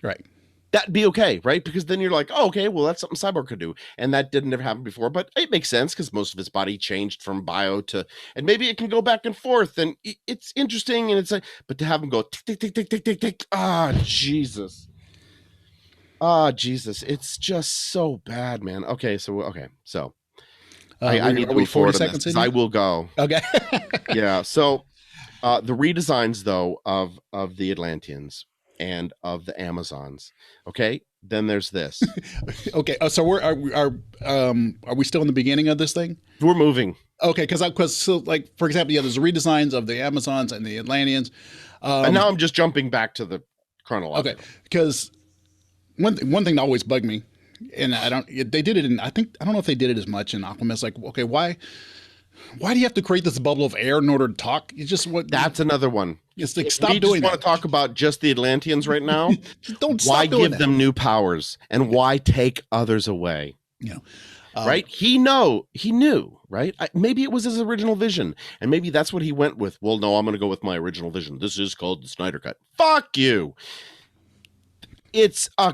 right, that'd be okay, right? Because then you're like, oh, okay, well, that's something Cyborg could do. And that didn't ever happen before, but it makes sense because most of his body changed from bio to, and maybe it can go back and forth, and it's interesting, and it's like, but to have him go tick, tick, tick, tick, tick, tick, Jesus. Jesus, it's just so bad, man. Okay, so I need to move forward on this. I will go. Okay. Yeah, so the redesigns, though, of the Atlanteans and of the Amazons. Okay, then there's this. Okay, so are we still in the beginning of this thing? We're moving. Okay, because so like for example, there's the redesigns of the Amazons and the Atlanteans. And now I'm just jumping back to the chronological. Okay, because one thing that always bugged me, and they did it in, I don't know if they did it as much in Aquaman. It's like, okay, why do you have to create this bubble of air in order to talk? That's another one. It's like, stop doing that. Want to talk about just the Atlanteans right now? Don't why stop doing give that. them new powers and why take others away? Right? He knew, right? Maybe it was his original vision, and maybe that's what he went with. Well, no, I'm going to go with my original vision. This is called the Snyder Cut. Fuck you. It's a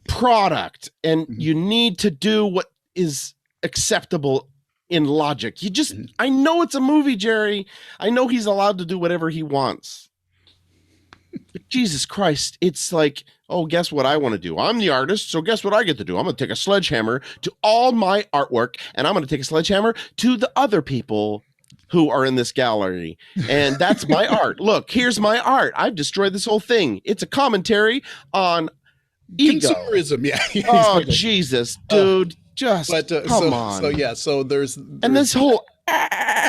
product, and you need to do what is acceptable in logic. I know it's a movie, Jerry. I know he's allowed to do whatever he wants. But Jesus Christ, it's like, oh, guess what I want to do? I'm the artist, so guess what I get to do? I'm going to take a sledgehammer to all my artwork, and I'm going to take a sledgehammer to the other people who are in this gallery. And that's my art. Look, here's my art. I've destroyed this whole thing. It's a commentary on ego. Consumerism, yeah. Oh, Jesus, dude. Come on. So there's and this whole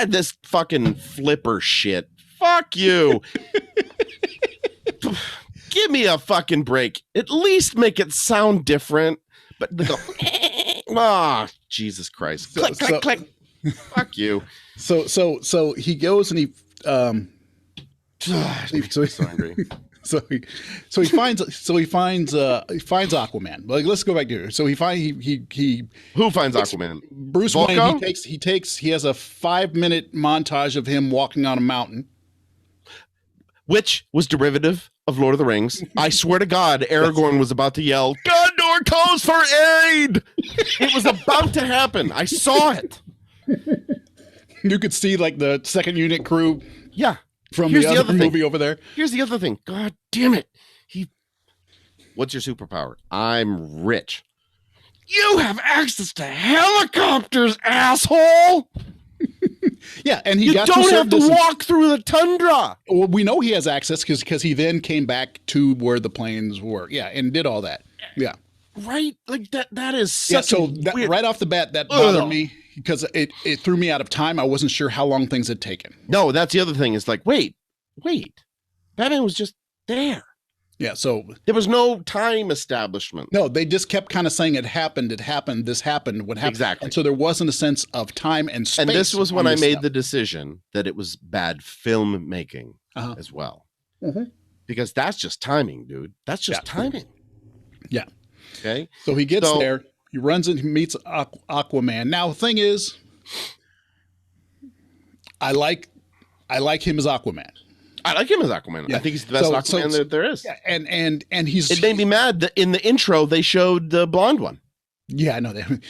this fucking flipper shit. Fuck you. Give me a fucking break. At least make it sound different. But they go, Jesus Christ. Click, click, click. Fuck you. So he goes and he so angry. So he finds Aquaman. Like, let's go back to it. So he who finds Aquaman? Bruce Volko? Wayne. He has a 5-minute montage of him walking on a mountain, which was derivative of Lord of the Rings. I swear to God, Aragorn was about to yell, "Gondor calls for aid!" It was about to happen. I saw it. You could see like the second unit crew. Yeah. From the other movie over there. Here's the other thing. God damn it. What's your superpower? I'm rich. You have access to helicopters, asshole. Yeah, and you don't have to walk through the tundra. Well, we know he has access because he then came back to where the planes were. Yeah, and did all that. Yeah. Right? Like that is such weird... right off the bat, that bothered me because it threw me out of time. I wasn't sure how long things had taken. No, that's the other thing. It's like, wait. Batman was just there. Yeah, so there was no time establishment. No, they just kept kind of saying it happened, this happened, what happened. Exactly. And so there wasn't a sense of time and space. And this was when I made the decision that it was bad filmmaking as well. Mm-hmm. because that's just timing, dude. That's Yeah. just timing. Yeah. Okay. So he gets So there. He runs and he meets Aquaman. Now the thing is, I like him as Aquaman. I like him as Aquaman. Yeah. I think he's the best Aquaman that there is. Yeah, and he's It made me mad that in the intro they showed the blonde one. Yeah, I know that.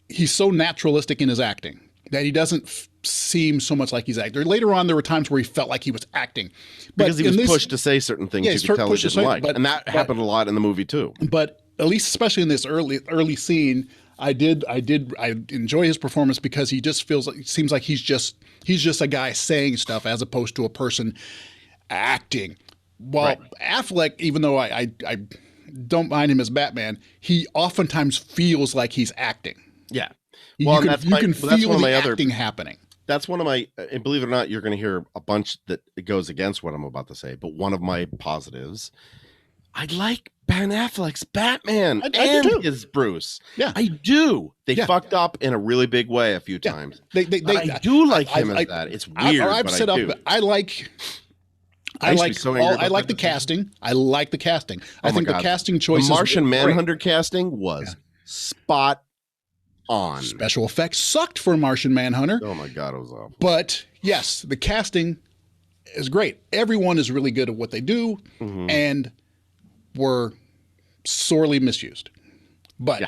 He's so naturalistic in his acting that he doesn't seem so much like he's acting. Later on, there were times where he felt like he was acting, because he was pushed to say certain things you could tell he didn't like, and that happened a lot in the movie too. But at least, especially in this early scene, I enjoy his performance because he just seems like he's just a guy saying stuff as opposed to a person acting. While Affleck, even though I don't mind him as Batman, he oftentimes feels like he's acting. Yeah. Well, you can feel the acting happening. That's one of my, and believe it or not, you're going to hear a bunch that goes against what I'm about to say, but one of my positives, I like Ben Affleck's Batman and his Bruce. Yeah. I do. They fucked up in a really big way a few times. I do like him as that. It's weird, but I do. I like the casting. I like the casting. I think the casting choices. The Martian Manhunter casting was spot on. Special effects sucked for Martian Manhunter. Oh my God, it was awful. But yes, the casting is great. Everyone is really good at what they do, and were sorely misused. But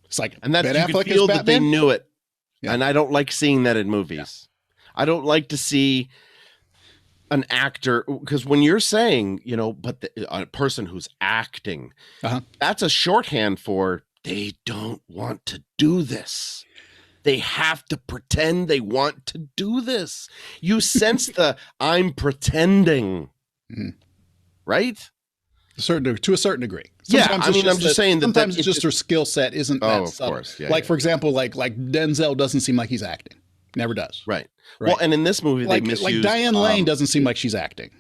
it's like, and that Ben Affleck feel that they knew it, and I don't like seeing that in movies. I don't like to see an actor, because when you're saying, but a person who's acting, that's a shorthand for they don't want to do this. They have to pretend they want to do this. You sense the I'm pretending, right? To a certain degree. Sometimes I'm just saying that sometimes it's just their skill set isn't that subtle. Course. Yeah, like for example, like Denzel doesn't seem like he's acting. Never does. Right. Well, and in this movie, they misused. Like Diane Lane doesn't seem like she's acting.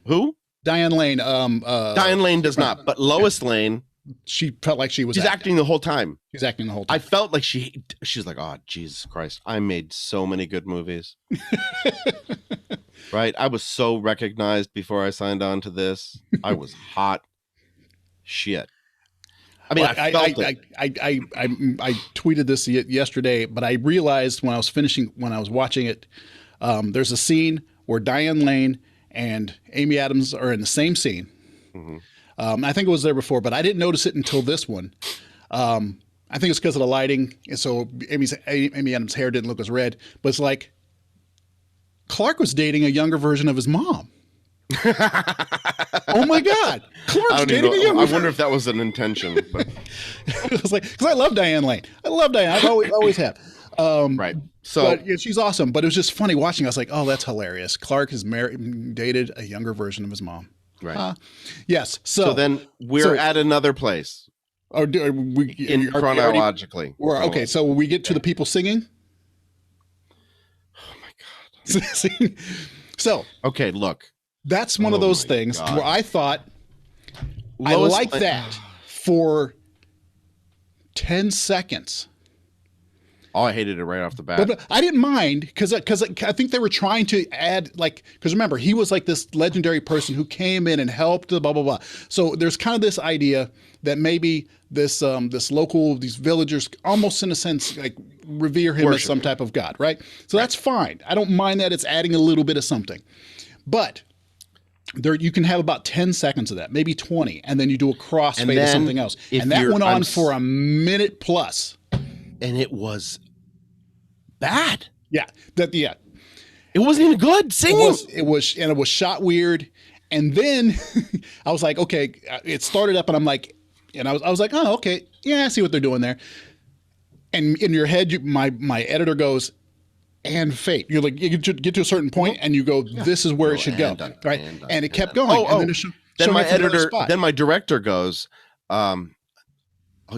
Who? Diane Lane. Diane Lane does not, but Lois Lane. She felt like she was. She's acting the whole time. She's acting the whole time. I felt like she's like, oh, Jesus Christ. I made so many good movies. Right? I was so recognized before I signed on to this. I was hot shit. I mean, I tweeted this yesterday, but I realized when I was watching it, there's a scene where Diane Lane and Amy Adams are in the same scene. I think it was there before, but I didn't notice it until this one. I think it's because of the lighting, and so Amy Adams' hair didn't look as red. But it's like Clark was dating a younger version of his mom. Oh my God, Clark's dating a younger. I wonder if that was an intention. But it was like, because I love Diane Lane. I love Diane. I've always have. Right. So, but yeah, she's awesome. But it was just funny watching. I was like, oh, that's hilarious. Clark has dated a younger version of his mom. Right. Yes. So then we're at another place. Are we chronologically? Okay. So we get to the people singing. Oh my God. So okay, look. That's one of those things where I thought I like that for 10 seconds. Oh, I hated it right off the bat. But I didn't mind because I think they were trying to add, like, because remember, he was like this legendary person who came in and helped, blah, blah, blah. So there's kind of this idea that maybe these villagers almost in a sense like revere him as some type of god, right? So that's fine. I don't mind that it's adding a little bit of something. But there, you can have about 10 seconds of that, maybe 20, and then you do a crossfade to something else. And that went on for a minute plus. And it was bad. Yeah. It wasn't even good singing. It was shot weird. And then I was like, okay, it started up and I'm like, and I was like, oh, okay. Yeah, I see what they're doing there. And in your head, my editor goes, and fate. You're like, you get to a certain point and you go, this is where it should go. Right. And it kept going. And then my director goes, oh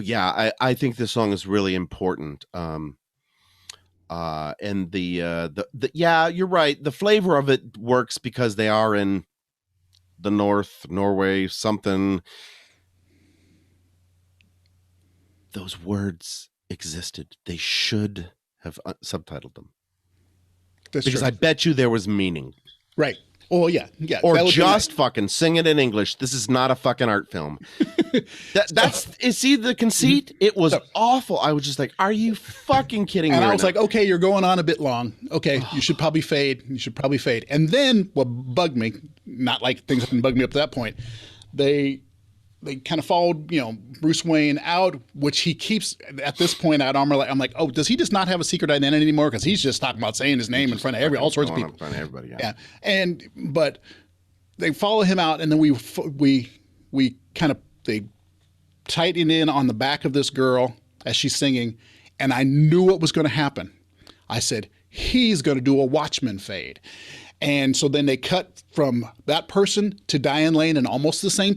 yeah, I think this song is really important. And yeah, you're right. The flavor of it works because they are in the North, Norway, something. Those words existed. They should have subtitled them. Because I bet you there was meaning. Right. Oh yeah, yeah. Or That would just fucking sing it in English. This is not a fucking art film. That's see the conceit. It was So- awful. I was just like, "Are you fucking kidding me?" and I right was now? like, okay, you're going on a bit long. Okay, you should probably fade. You should probably fade. And then what bugged me, not like things hadn't bugged me up to that point, they kind of followed, Bruce Wayne out, which he keeps at this point out armor. I'm like, oh, does he just not have a secret identity anymore? Because he's just talking about saying his name in front of all sorts of people. In front of everybody. Yeah, but they follow him out, and then we kind of they tighten in on the back of this girl as she's singing, and I knew what was going to happen. I said, he's going to do a Watchmen fade. And so then they cut from that person to Diane Lane in almost the same,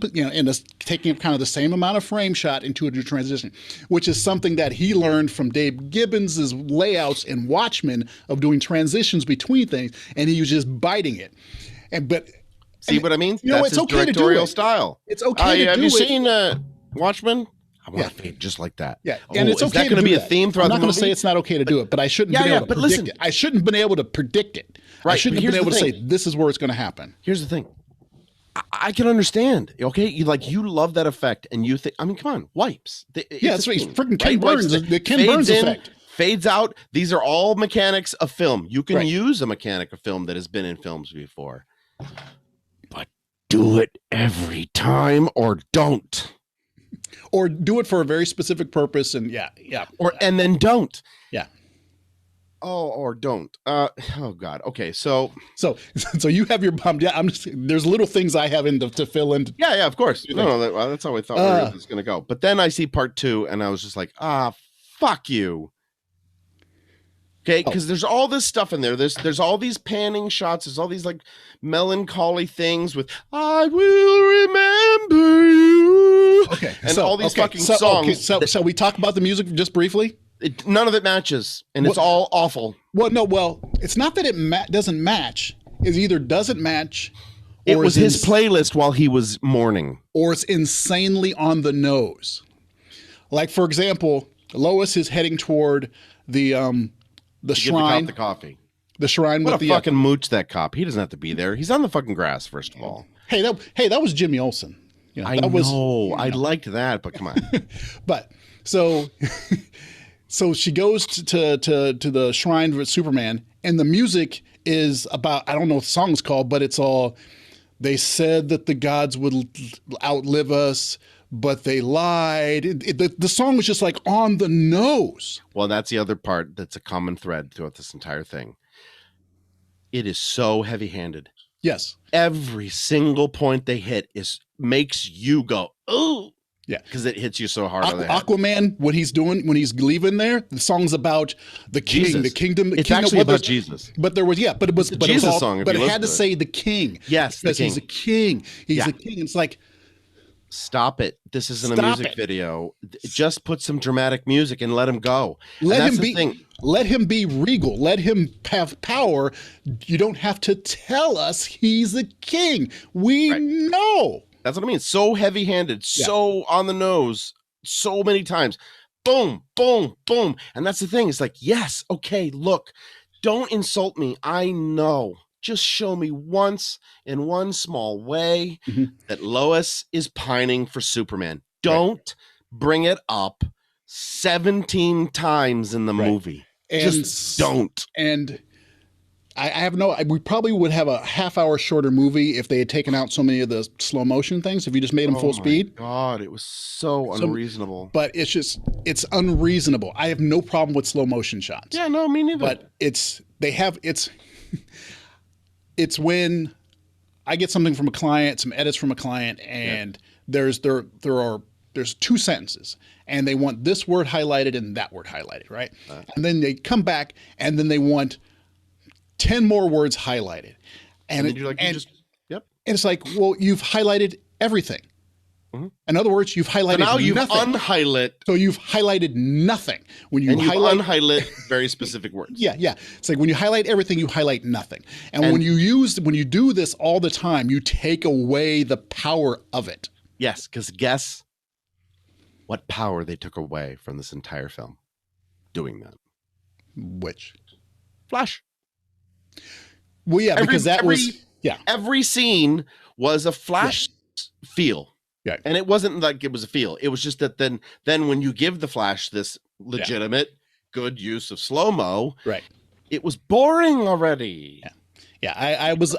taking kind of the same amount of frame shot into a new transition, which is something that he learned from Dave Gibbons' layouts in Watchmen of doing transitions between things, and he was just biting it. See what I mean? You know, That's it's his okay to do directorial it. style. It's okay to do it. Have you seen Watchmen? I want to fade just like that. Yeah, Oh, and it's is okay that going to be a theme throughout the movie? I'm not going to say it's not okay to do it, but I shouldn't have been able to predict it. I shouldn't have been able to predict it. Right, I shouldn't but have been able here's to the say thing. this is where it's going to happen. Here's the thing. I can understand. Okay, you love that effect, and you think. I mean, come on, wipes. That's right. Theme, Freaking Ken right? Burns, Wipes, the Ken fades Burns in, effect. Fades out. These are all mechanics of film. You can Right. use a mechanic of film that has been in films before, but do it every time or don't. Or do it for a very specific purpose, and And then don't. Yeah. Oh, or don't. Oh God. Okay, so you have your bomb. Yeah, there's little things I have to fill in. yeah, of course. No, that's how I thought it was going to go. But then I see part 2, and I was just like, fuck you. Okay, because there's all this stuff in there. There's all these panning shots. There's all these like melancholy things with "I will remember you." Okay, and all these fucking songs. So we talk about the music just briefly. None of it matches, and it's all awful. Well, it's not that it doesn't match. It either doesn't match. It was his playlist while he was mourning, or it's insanely on the nose. Like for example, Lois is heading toward the shrine. the coffee. The shrine What with a the fucking mooch that cop. He doesn't have to be there. He's on the fucking grass. First of all, hey, that was Jimmy Olsen. I know. I liked that, but come on. But so she goes to the shrine with Superman, and the music is about, I don't know what the song's called, but it's all, they said that the gods would outlive us, but they lied. The song was just like on the nose. Well, that's the other part that's a common thread throughout this entire thing. It is so heavy-handed. Yes. Every single point they hit makes you go, oh. Yeah. Because it hits you so hard on the head. Aquaman, what he's doing when he's leaving there, the song's about the king, Jesus. the kingdom. It's actually about Jesus. But there was, but it was, it's a Jesus song. But it had to say the king. Yes, because he's a king. He's a king. It's like, stop it. This isn't a music video. Just put some dramatic music and let him go. Let him be regal. Let him have power. You don't have to tell us he's a king. We know. That's what I mean. So heavy-handed, so on the nose, so many times. Boom, boom, boom. And that's the thing. It's like, yes, okay, look, don't insult me. I know. Just show me once in one small way that Lois is pining for Superman. Don't bring it up 17 times in the movie. And just don't. And we probably would have a half-hour shorter movie if they had taken out so many of the slow motion things, if you just made them full speed. God, it was so unreasonable. But it's unreasonable. I have no problem with slow motion shots. Yeah, no, me neither. But it's when I get something from a client, some edits from a client, and there's 2 sentences, and they want this word highlighted and that word highlighted, right? And then they come back, and then they want 10 more words highlighted, and you're like, and it's like, well, you've highlighted everything. In other words, you've highlighted now you've nothing. unhighlight. So you've highlighted nothing. When you unhighlight very specific words. Yeah. It's like when you highlight everything, you highlight nothing. And when you do this all the time, you take away the power of it. Yes, because guess what power they took away from this entire film doing that? Which? Flash. Well, yeah, because that was Yeah. Every scene was a Flash feel. Yeah. And it wasn't like it was a feel. It was just that then when you give the Flash this legitimate good use of slow-mo, Right. it was boring already. Yeah. Yeah, I was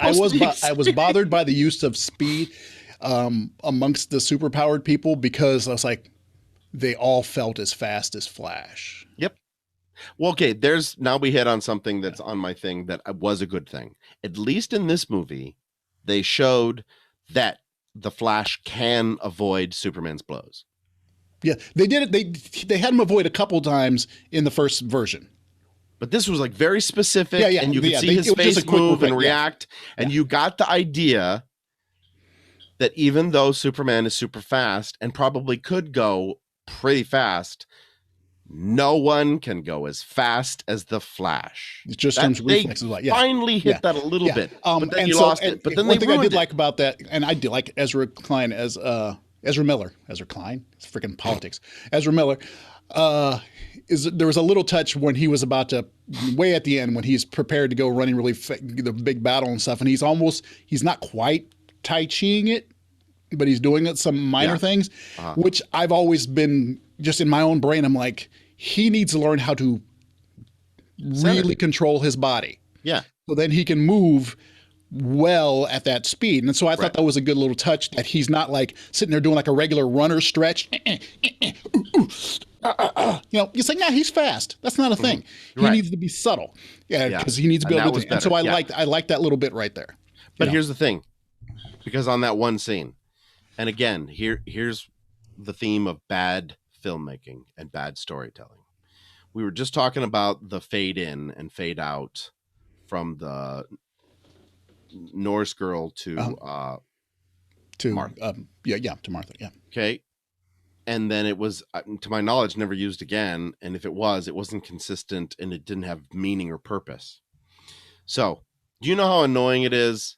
bothered by the use of speed amongst the superpowered people, because I was like, they all felt as fast as Flash. Yep. Well, okay, now we hit on something that's on my thing that was a good thing. At least in this movie, they showed that the Flash can avoid Superman's blows. Yeah, they did it. They had him avoid a couple times in the first version. But this was like very specific, and you could see his it was just face a quick move and effect, react, and you got the idea that even though Superman is super fast and probably could go pretty fast, no one can go as fast as the Flash. It's just terms of reflexes. Finally hit that a little bit, but then you lost it. But then one they thing I did it. like about that, and I did like Ezra Klein as Ezra Miller. Ezra Klein? It's freaking politics. Ezra Miller. There was a little touch when he was about to, way at the end, when he's prepared to go running the big battle and stuff, and he's not quite Tai Chiing it, but he's doing it some minor things, which I've always been just in my own brain. I'm like, he needs to learn how to really control his body. Yeah. So then he can move well at that speed. And so I thought that was a good little touch, that he's not like sitting there doing like a regular runner stretch. It's like, nah, he's fast. That's not a thing. He needs to be subtle. Yeah, because he needs to be able to. And so I liked that little bit right there. But here's the thing, because on that one scene, and again, here's the theme of bad filmmaking and bad storytelling. We were just talking about the fade in and fade out from the Norse girl to Martha. To Martha. Yeah. Okay. And then it was, to my knowledge, never used again. And if it wasn't consistent, and it didn't have meaning or purpose. So, do you know how annoying it is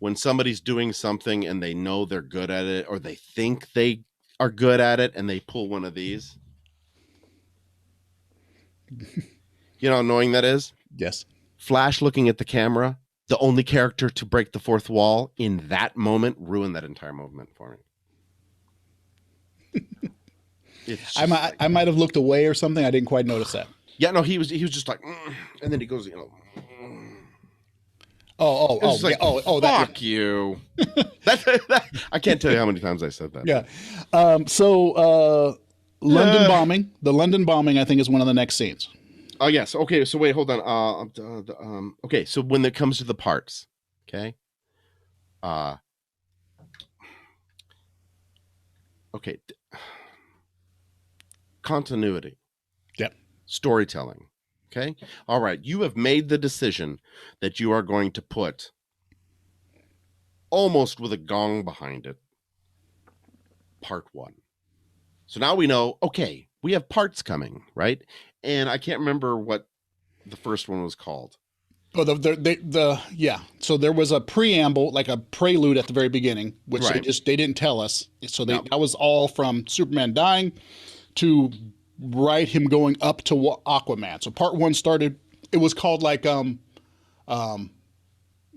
when somebody's doing something and they know they're good at it, or they think they are good at it, and they pull one of these? You know how annoying that is? Yes. Flash looking at the camera, the only character to break the fourth wall in that moment, ruined that entire moment for me. I might have looked away or something. I didn't quite notice that. Yeah, no, he was just like, and then he goes, fuck you. I can't tell you how many times I said that. Yeah. London bombing. The London bombing, I think, is one of the next scenes. Oh yes. Okay. So wait, hold on. Okay. So when it comes to the parts, okay. Okay. Continuity. Yep. Storytelling. Okay. All right. You have made the decision that you are going to put, almost with a gong behind it, part one. So now we know, okay, we have parts coming, right? And I can't remember what the first one was called. Oh, So there was a preamble, like a prelude at the very beginning, which they didn't tell us. So that was all from Superman dying to him going up to Aquaman. So part one started. It was called like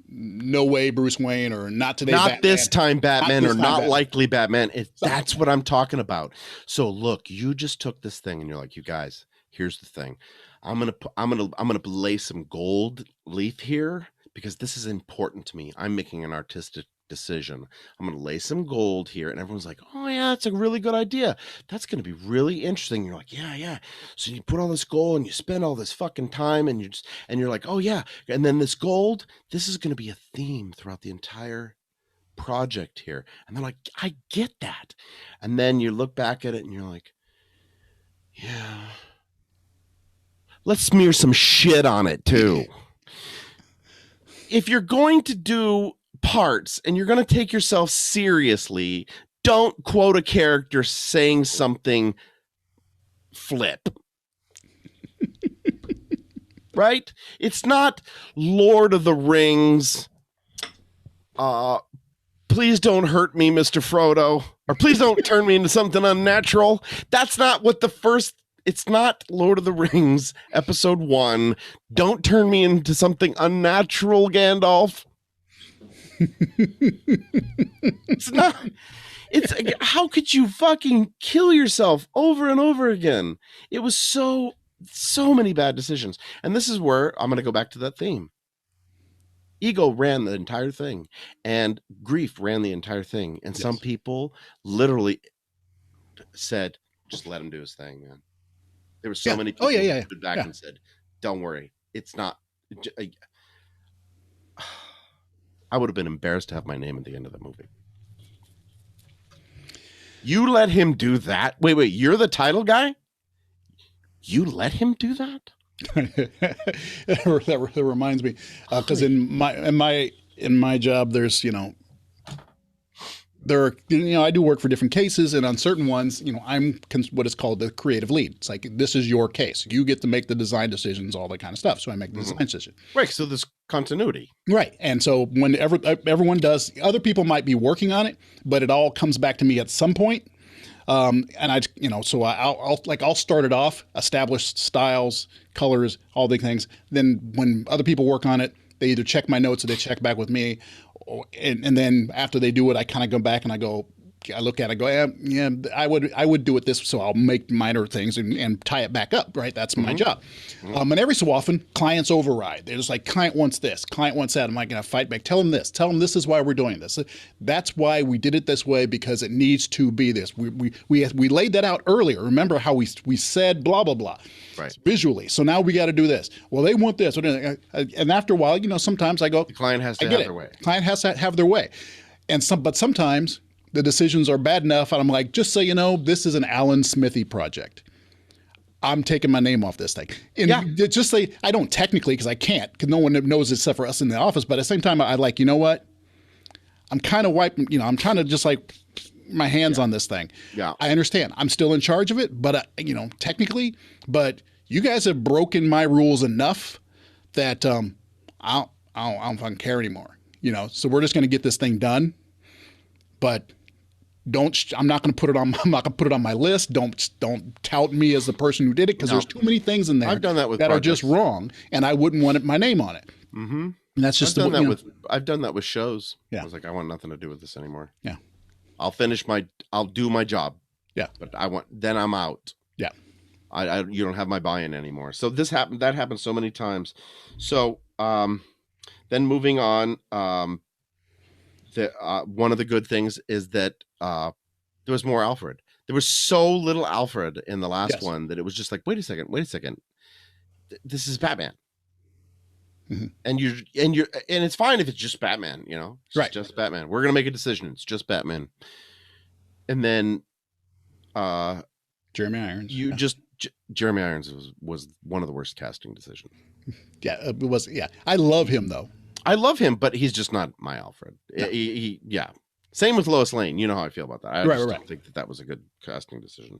No Way Bruce Wayne, or Not Today, Not Batman. This Time Batman, or Not Batman. Likely Batman. That's what I'm talking about. So look, you just took this thing and you're like, you guys, here's the thing. I'm gonna lay some gold leaf here because this is important to me. I'm making an artistic decision. I'm gonna lay some gold here, and everyone's like, "Oh yeah, that's a really good idea. That's gonna be really interesting." And you're like, "Yeah." So you put all this gold and you spend all this fucking time, and you're like, "Oh yeah." And then this gold, this is gonna be a theme throughout the entire project here. And they're like, "I get that." And then you look back at it and you're like, "Yeah. Let's smear some shit on it too." If you're going to do parts and you're going to take yourself seriously, don't quote a character saying something flip. Right? It's not Lord of the Rings. Please don't hurt me, Mr. Frodo. Or please don't turn me into something unnatural. That's not what it's not Lord of the Rings, episode 1. Don't turn me into something unnatural, Gandalf. It's not. It's how could you fucking kill yourself over and over again? It was so many bad decisions. And this is where I'm going to go back to that theme. Ego ran the entire thing, and grief ran the entire thing. And some people literally said, just let him do his thing, man. There were so many people who stood back and said, don't worry. It's not. I would have been embarrassed to have my name at the end of the movie. You let him do that? Wait, you're the title guy? You let him do that? That reminds me, because in my job, there's I do work for different cases, and on certain ones, I'm what is called the creative lead. It's like, this is your case. You get to make the design decisions, all that kind of stuff. So I make the design decision. Right. So there's continuity. Right. And so whenever everyone does, other people might be working on it, but it all comes back to me at some point. And so I'll start it off, establish styles, colors, all the things. Then when other people work on it, they either check my notes or they check back with me. And then after they do it, I kind of go back and I look at it, yeah, I would do it this, so I'll make minor things and tie it back up, right? That's my job. And every so often, clients override. They're just like, client wants this, client wants that. I'm like, going to fight back. Tell them this is why we're doing this. That's why we did it this way, because it needs to be this. We laid that out earlier. Remember how we said blah, blah, blah. Right. Visually. So now we got to do this. Well, they want this. And after a while, sometimes I go, the client has to have their way. Client has to have their way. But sometimes the decisions are bad enough, and I'm like, just so you know, this is an Alan Smithy project. I'm taking my name off this thing. And just say, I don't technically, because I can't, because no one knows except for us in the office. But at the same time, I like, you know what? I'm kind of wiping, I'm trying to just like my hands on this thing. Yeah. I understand. I'm still in charge of it, but technically, but you guys have broken my rules enough that I don't fucking care anymore. So we're just going to get this thing done. But I'm not going to put it on my list. Don't tout me as the person who did it, because there's too many things in there I've done that with that projects. are just wrong, and I wouldn't want my name on it. Mm-hmm. And that's just I've done that with shows. Yeah. I was like, I want nothing to do with this anymore. Yeah. I'll do my job. Yeah. But then I'm out. Yeah. You don't have my buy-in anymore. So that happened so many times. So, then moving on, one of the good things is that there was more Alfred. There was so little Alfred in the last one that it was just like, wait a second. This is Batman. Mm-hmm. And it's fine if it's just Batman, it's right? Just Batman. We're gonna make a decision. It's just Batman. And then, Jeremy Irons. Jeremy Irons was one of the worst casting decisions. Yeah, it was. Yeah, I love him though. I love him, but he's just not my Alfred. No. Yeah. Same with Lois Lane. You know how I feel about that. I don't think that was a good casting decision.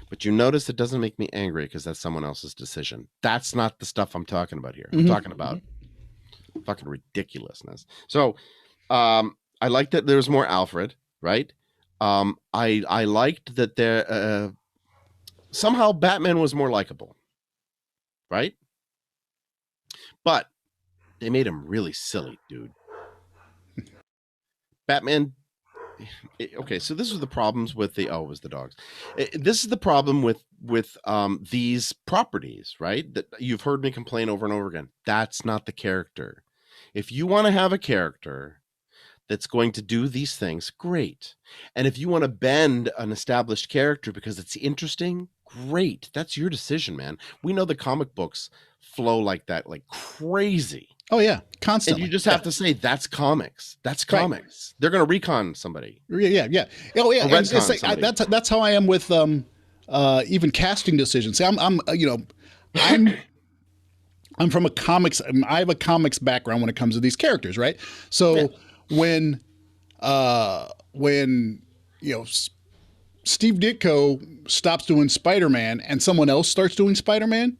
But you notice it doesn't make me angry because that's someone else's decision. That's not the stuff I'm talking about here. I'm talking about fucking ridiculousness. So I liked that there was more Alfred, right? I liked that there somehow Batman was more likable, right? But they made him really silly, dude. Batman. Okay, so this was the problems with it was the dogs. This is the problem with these properties, right? That you've heard me complain over and over again. That's not the character. If you want to have a character that's going to do these things, great. And if you want to bend an established character because it's interesting, great. That's your decision, man. We know the comic books flow like that, like crazy. Oh yeah, constantly. And you just have to say that's comics. That's comics. Right. They're going to recon somebody. Yeah. Oh yeah. That's how I am with even casting decisions. See, I'm from a comics. I have a comics background when it comes to these characters, right? So when Steve Ditko stops doing Spider-Man and someone else starts doing Spider-Man,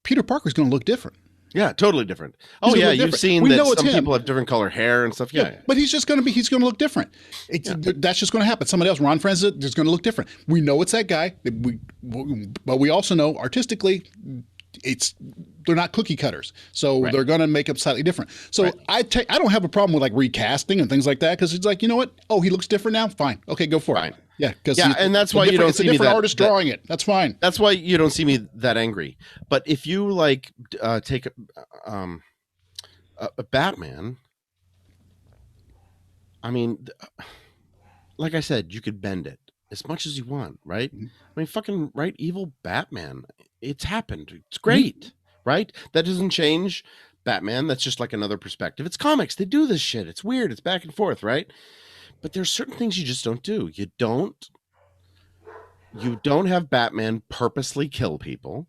Peter Parker's going to look different. Yeah, totally different. Oh yeah, you've seen that some people have different color hair and stuff. Yeah. But he's going to look different. That's just going to happen. Somebody else, Ron Francis, is going to look different. We know it's that guy. But we also know artistically, they're not cookie cutters, so Right. they're going to make it slightly different. So Right. I don't have a problem with like recasting and things like that, because it's like, you know what? Oh, he looks different now. Fine, okay, go for it. Fine. Yeah, because Yeah, and that's why you don't it's a see me different that artist that drawing it. That's fine. that's why you don't see me that angry. But if you like take a Batman, I mean, like I said, you could bend it as much as you want, right? Mhm. I mean, fucking write evil Batman. It's happened. It's Mhm. great, right? That doesn't change Batman. That's just like another perspective. It's comics. They do this shit. It's weird. It's back and forth, right? But there's certain things you just don't do. You don't have Batman purposely kill people.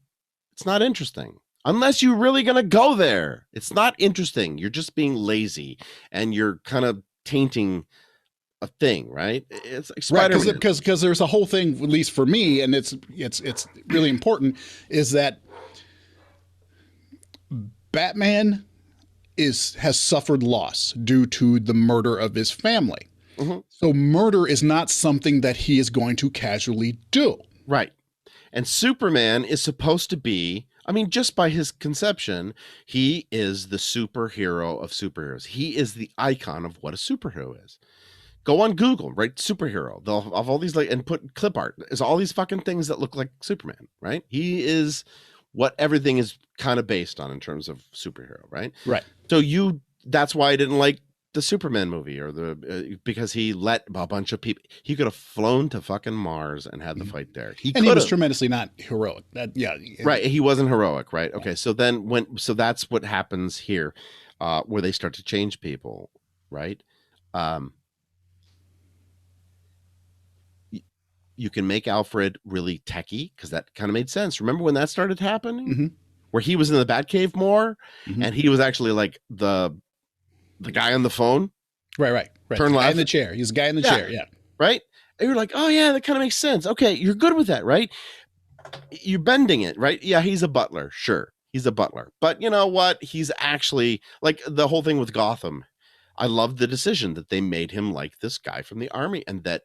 It's not interesting. Unless you're really going to go there. It's not interesting. You're just being lazy and you're kind of tainting a thing, right? It's like Right, Spider-Man. because there's a whole thing, at least for me, and it's really important, is that Batman has suffered loss due to the murder of his family. Mhm. So murder is not something that he is going to casually do. Right. And Superman is supposed to be, I mean, just by his conception, he is the superhero of superheroes. He is the icon of what a superhero is. Go on Google, write superhero. They'll have all these like and put clip art. There's all these fucking things that look like Superman, right? He is what everything is kind of based on in terms of superhero, right? Right. So that's why I didn't like the Superman movie or because he let a bunch of people. He could have flown to fucking Mars and had the fight there. And could he was have. tremendously not heroic. Right. He wasn't heroic, right? Okay. So that's what happens here, where they start to change people, right? You can make Alfred really techie because that kind of made sense. Remember when that started happening? Mhm. Where he was in the Batcave more, Mhm. and he was actually like the guy on the phone, Right. Turn The guy left. in the chair. He's the guy in the chair. Yeah. right? And you're like, oh yeah, that kind of makes sense. Okay, you're good with that, right? You're bending it, right? Yeah, he's a butler, sure, he's a butler, but you know what? He's actually like the whole thing with Gotham. I love the decision that they made him like this guy from the army, and that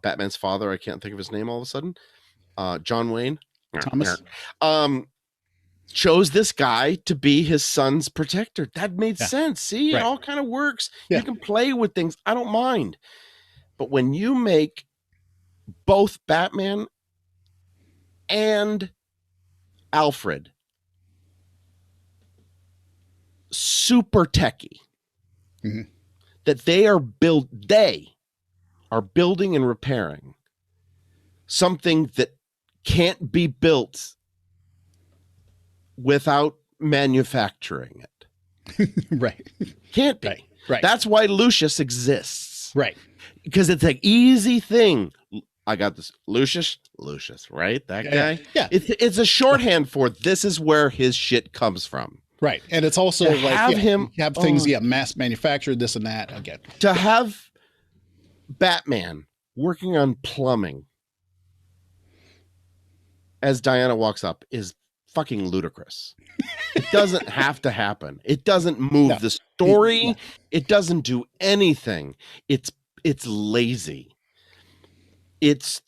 Batman's father, I can't think of his name all of a sudden, John Wayne, Thomas. chose this guy to be his son's protector. That made Yeah. sense. See, Right. it all kind of works. Yeah. You can play with things. I don't mind. But when you make both Batman and Alfred super techie, Mhm. that they are building and repairing something that can't be built without manufacturing it. Right. Can't be. Right. That's why Lucius exists. Right. Because it's an easy thing. I got this. Lucius, right? That guy? Yeah. It's a shorthand for this is where his shit comes from. Right. And it's also To like have him- you have things, mass manufactured, this and that. Again. To have Batman working on plumbing as Diana walks up is fucking ludicrous. It doesn't have to happen. It doesn't move the story. Yeah. It doesn't do anything. It's lazy. It's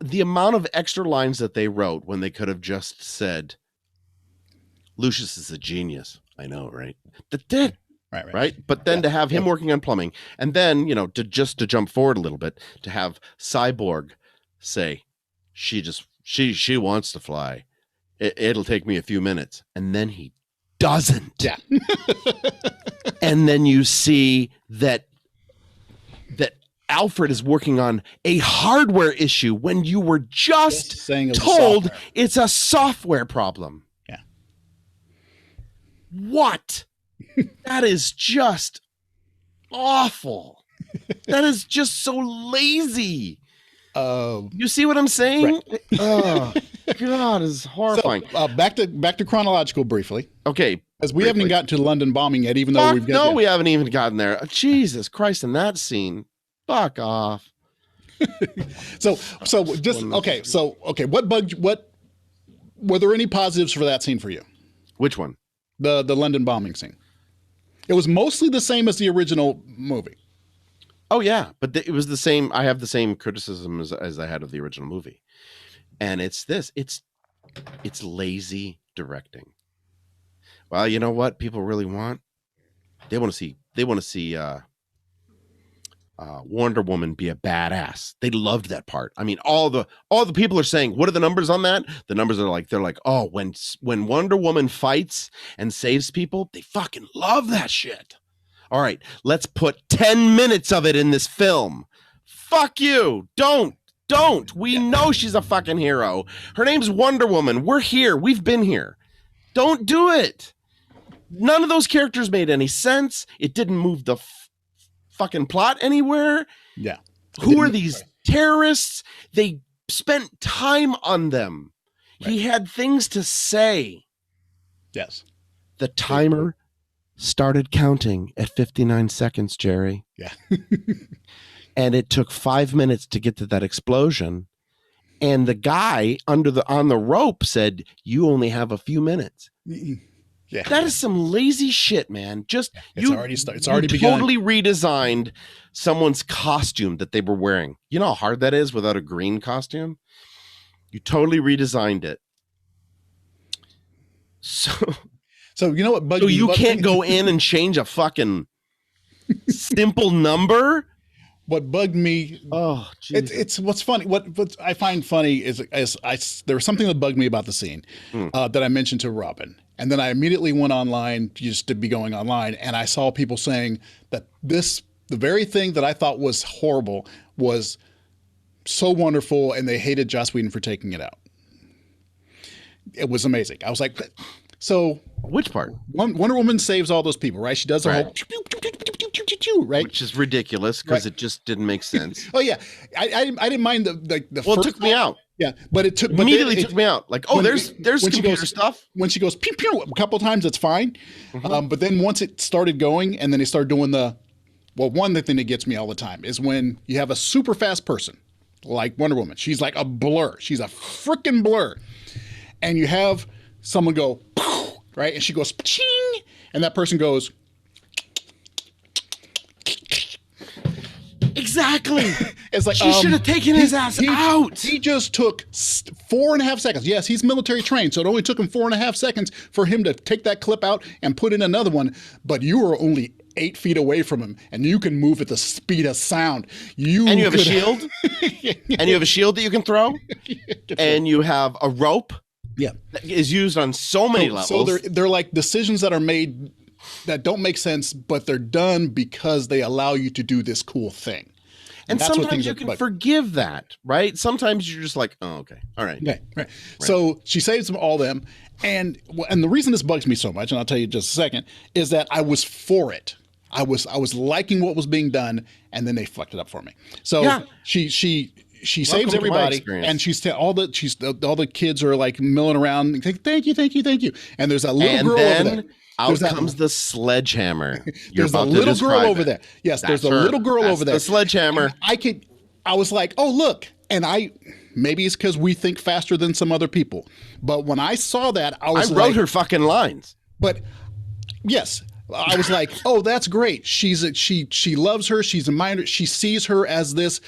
the amount of extra lines that they wrote when they could have just said, Lucius is a genius. I know, right? That's it. Right. But then to have him working on plumbing, and then, to jump forward a little bit, to have Cyborg say, she wants to fly. It'll take me a few minutes. And then he doesn't. Yeah. And then you see that Alfred is working on a hardware issue when you were just saying it was told software. it's a software problem. Yeah. What? That is just awful. That is just so lazy. You see what I'm saying? Right. Oh, God, it's horrifying. So, back to chronological briefly, Okay. because we haven't even gotten to the London bombing yet, even though we've got. No, we haven't even gotten there. Jesus Christ, in that scene. Fuck off. So just okay. So okay, what were there any positives for that scene for you? Which one? The London bombing scene. It was mostly the same as the original movie. Oh yeah, but it was the same. I have the same criticism as I had of the original movie, and it's this. It's It's lazy directing. Well, you know what people really want? They want to see Wonder Woman be a badass. They loved that part. I mean, all the people are saying, what are the numbers on that? The numbers are like, they're like, oh, when Wonder Woman fights and saves people, they fucking love that shit. All right, let's put 10 minutes of it in this film. Fuck you. Don't. We know she's a fucking hero. Her name's Wonder Woman. We're here. We've been here. Don't do it. None of those characters made any sense. It didn't move the fucking plot anywhere. Yeah. Who are these terrorists? They spent time on them. Right. He had things to say. Yes. The timer started counting at 59 seconds, Jerry. Yeah. And it took 5 minutes to get to that explosion. And the guy on the rope said, you only have a few minutes. Yeah. That is some lazy shit, man. Just it's already begun. Totally redesigned someone's costume that they were wearing. You know how hard that is without a green costume? You totally redesigned it. So you know what bugged me? So you can't go in and change a fucking simple number? What bugged me? Oh, Jesus. It's what's funny. What I find funny is there was something that bugged me about the scene that I mentioned to Robin, and then I immediately went online just to be going online, and I saw people saying that the very thing that I thought was horrible was so wonderful, and they hated Joss Whedon for taking it out. It was amazing. I was like, so which part? Wonder Woman saves all those people, right? She does the whole. Right, which is ridiculous because it just didn't make sense. Oh yeah, I didn't mind the well, first it took me out. Yeah, but it took immediately took me out. Like, oh, there's computer stuff. When she goes pew pew a couple times, it's fine. But then once it started going, and then they started doing one thing that gets me all the time is when you have a super fast person like Wonder Woman. She's like a blur. She's a freaking blur, and you have someone go right, and she goes ching, and that person goes. Exactly. It's like she should have taken his ass out. He just took 4.5 seconds. Yes, he's military trained, so it only took him 4.5 seconds for him to take that clip out and put in another one. But you were only 8 feet away from him, and you can move at the speed of sound. And you have a shield. And you have a shield that you can throw. And you have a rope. Yeah, that is used on so many levels. So they're like decisions that are made that don't make sense, but they're done because they allow you to do this cool thing. And sometimes you can forgive that, right? Sometimes you're just like, oh, okay, all right. Okay, right. So she saves them all them, and the reason this bugs me so much, and I'll tell you in just a second, is that I was for it. I was liking what was being done, and then they fucked it up for me. So yeah. She saves everybody, and all the kids are like milling around. Thank you, and there's a little girl over there. Out comes the sledgehammer. There's a little girl over there. Yes, there's a little girl over there. The sledgehammer. I was like, oh look, and maybe it's because we think faster than some other people, but when I saw that, I wrote her fucking lines. But yes, I was like, oh, that's great. She loves her. She's a minor. She sees her as this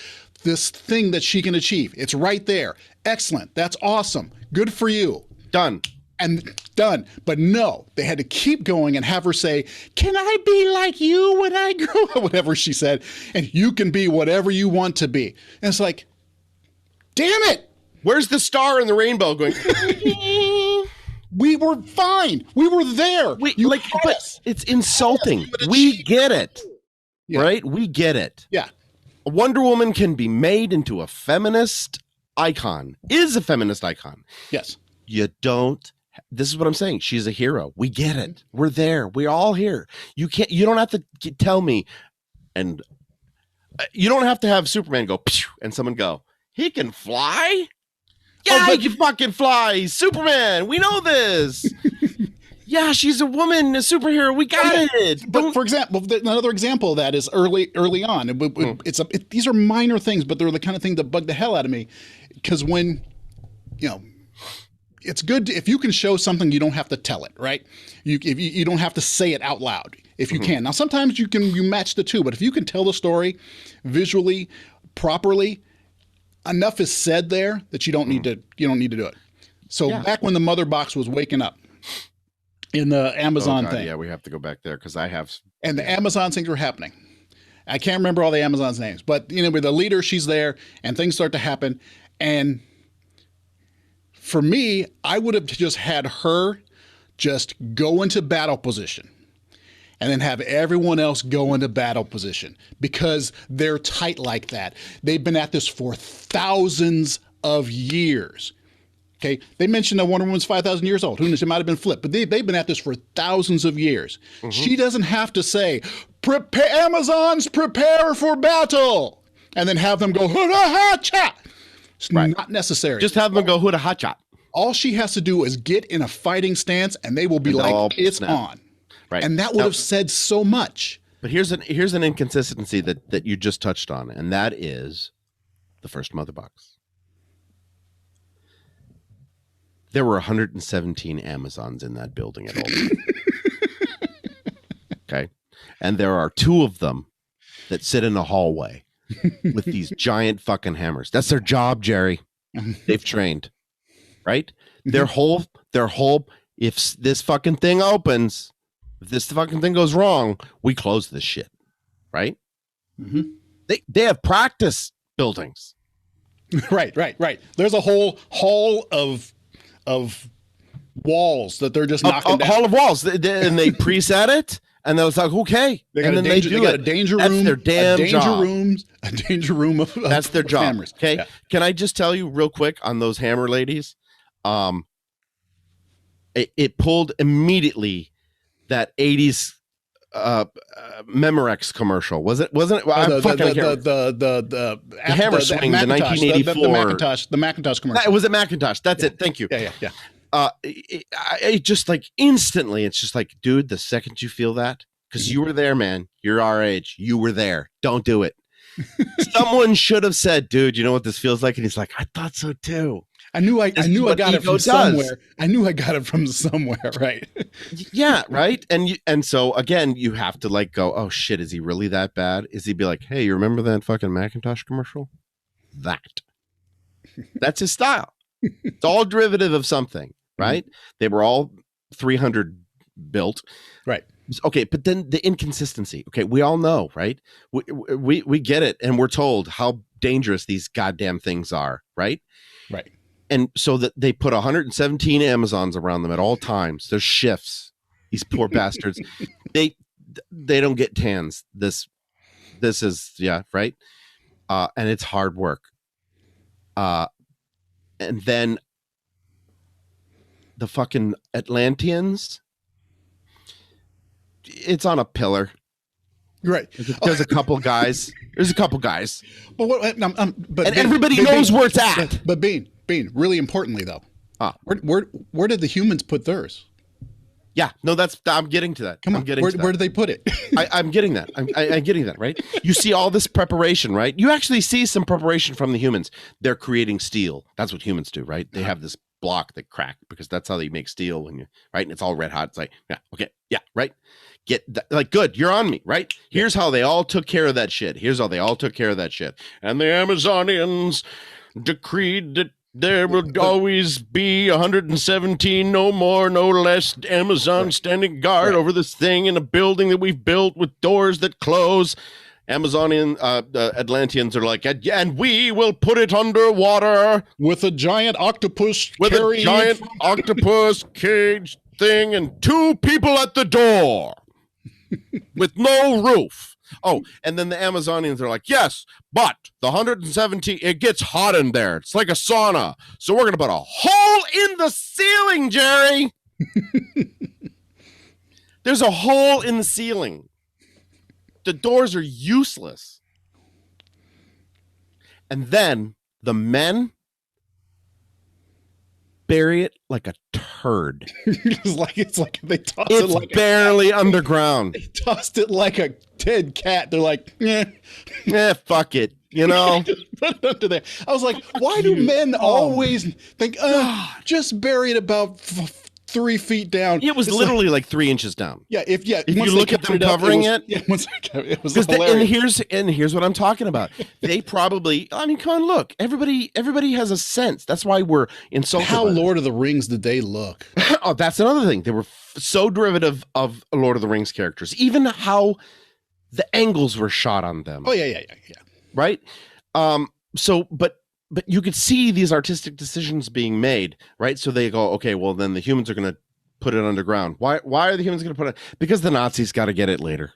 thing that she can achieve. It's right there. Excellent. That's awesome. Good for you. Done. And done. But no, they had to keep going and have her say, can I be like you when I grow up? Whatever she said. And you can be whatever you want to be. And it's like, damn it. Where's the star in the rainbow going? We were fine. We were there. But it's insulting. We get it. Yeah. Right? We get it. Yeah. Wonder Woman can be made into a feminist icon. Is a feminist icon. Yes. You don't. This is what I'm saying. She's a hero. We get it. We're there. We're all here. You don't have to tell me. And you don't have to have Superman go and someone go, he can fly? Yeah, he can fucking fly. He's Superman. We know this. Yeah, she's a woman, a superhero. We got it. But for example, another example of that is early on. These are minor things, but they're the kind of thing that bug the hell out of me. Because when, it's good if you can show something, you don't have to tell it, right? You don't have to say it out loud if you can. Now, sometimes you match the two, but if you can tell the story visually, properly, enough is said there that you don't need to do it. So Yeah. back when the mother box was waking up in the Amazon thing. Yeah, we have to go back there because I have. And the Amazon things were happening. I can't remember all the Amazon's names, but with the leader, she's there, and things start to happen. And for me, I would have just had her just go into battle position and then have everyone else go into battle position because they're tight like that. They've been at this for thousands of years. Okay, they mentioned that Wonder Woman's 5,000 years old. Who knows? It might have been flipped, but they've been at this for thousands of years. Mm-hmm. She doesn't have to say, Amazons, prepare for battle, and then have them go, huda-ha-cha. It's not necessary. Just have them go, huda-ha-cha. All she has to do is get in a fighting stance, and they will be like, it's on. Right. And that would have said so much. But here's an inconsistency that you just touched on, and that is the first mother box. There were 117 Amazons in that building at all. Okay. And there are 2 of them that sit in a hallway with these giant fucking hammers. That's their job, Jerry. They've trained. Right? Their whole, if this fucking thing opens, if this fucking thing goes wrong, we close this shit. Right? Mm-hmm. They have practice buildings. Right. There's a whole hall of walls that they're just knocking down. Hall of walls, and they preset it, and then it's like, okay, they got, and they got a danger room. That's their damn job. A danger room of that's their job. Hammers. Okay, yeah. Can I just tell you real quick on those hammer ladies? It pulled immediately that 80s Memorex commercial. Wasn't it? The hammer swing, the 1984, the Macintosh commercial. Was it Macintosh? That's it. Thank you. Yeah. It just like instantly, it's just like, dude, the second you feel that, because you were there, man, you're our age, you were there. Don't do it. Someone should have said, dude, you know what this feels like? And he's like, I thought so too. I knew I got it from somewhere. I knew I got it from somewhere, right? Yeah, right. And so again, you have to like go, oh shit, is he really that bad? Is he be like, hey, you remember that fucking Macintosh commercial? That's his style. It's all derivative of something, right? They were all 300 built, right? Okay, but then the inconsistency. Okay, we all know, right? We get it, and we're told how dangerous these goddamn things are, right? Right. And so that they put 117 Amazons around them at all times. There's shifts. These poor bastards. They don't get tans. This is right. And it's hard work. And then the fucking Atlanteans. It's on a pillar. Right. There's a couple guys. But what? But and everybody knows where it's at. But Bean, really importantly though, where did the humans put theirs? Yeah, no, I'm getting to that. Come on, where did they put it? I'm getting that. I'm getting that, right? You see all this preparation, right? You actually see some preparation from the humans. They're creating steel. That's what humans do, right? They have this block that crack because that's how they make steel when right? And it's all red hot. It's like, yeah, okay, yeah, right. Like, good, you're on me, right? Here's how they all took care of that shit. And the Amazonians decreed that there will always be 117, no more, no less, Amazon standing guard over this thing in a building that we've built with doors that close. Amazonian Atlanteans are like, and we will put it underwater with a giant octopus cage thing and 2 people at the door with no roof. Oh, and then the Amazonians are like, yes, but the 117, it gets hot in there. It's like a sauna. So we're going to put a hole in the ceiling, Jerry. There's a hole in the ceiling. The doors are useless. And then the men bury it like a turd. it's like they tossed it like barely underground. They tossed it like a dead cat. They're like, fuck it. You know, put it under there. I was like, why do men always think, just bury it about 3 feet down. It was It's literally like 3 inches down. if you look at them covering it, yeah, once it was and hilarious. here's what I'm talking about. They probably, I mean, come on, look, everybody has a sense. That's why we're insulted. How by Lord of the Rings did they look? Oh, that's another thing. They were so derivative of Lord of the Rings characters. Even how the angles were shot on them. Oh yeah. Right. So, but you could see these artistic decisions being made, right? So they go, okay, well then the humans are going to put it underground. Why are the humans going to put it? Because the Nazis got to get it later.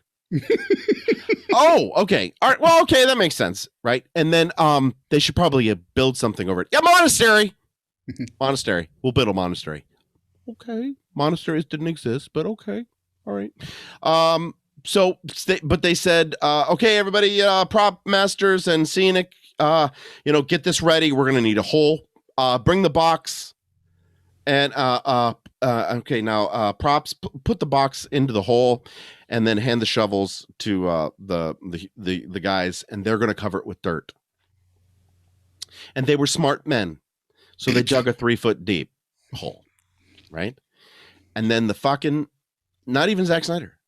Oh, okay. All right. Well, okay, that makes sense, right? And then they should probably build something over it. Yeah, monastery. Monastery. We'll build a monastery. Okay. Monasteries didn't exist, but okay. All right. So, but they said, okay, everybody, prop masters and scenic, get this ready. We're going to need a hole. Bring the box. And, okay, now, props, put the box into the hole and then hand the shovels to the guys, and they're going to cover it with dirt. And they were smart men. So they dug a 3-foot deep hole, right? And then not even Zack Snyder,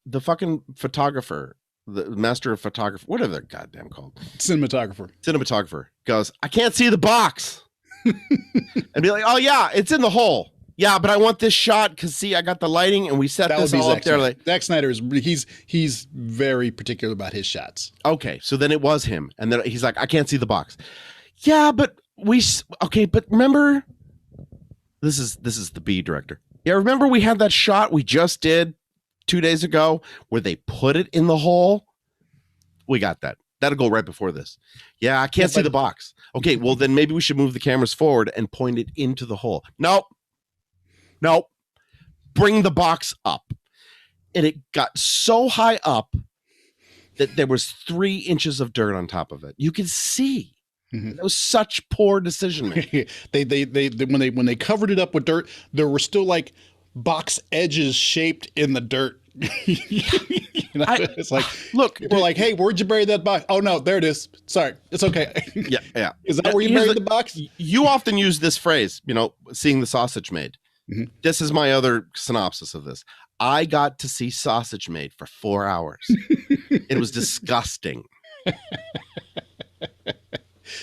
the fucking photographer, the master of photography, whatever they're goddamn called. Cinematographer goes, I can't see the box. And be like, oh yeah, it's in the hole. Yeah, but I want this shot because see, I got the lighting and we set this all up there. Like Zack Snyder he's very particular about his shots. Okay, so then it was him, and then he's like, I can't see the box. Yeah, but but remember, this is the B director. Yeah, remember we had that shot we just did 2 days ago where they put it in the hole? We got that. That'll go right before this. Yeah, I can't see the box. Okay, well then maybe we should move the cameras forward and point it into the hole. Nope. Bring the box up. And it got so high up that there was 3 inches of dirt on top of it. You could see. That was such poor decision making. when they covered it up with dirt, there were still like box edges shaped in the dirt. It's like, look, we're like, hey, where'd you bury that box? Oh no, there it is. Sorry, it's okay. Yeah. Is that where you buried the box? You often use this phrase, seeing the sausage made. This is my other synopsis of this. I got to see sausage made for 4 hours. It was disgusting.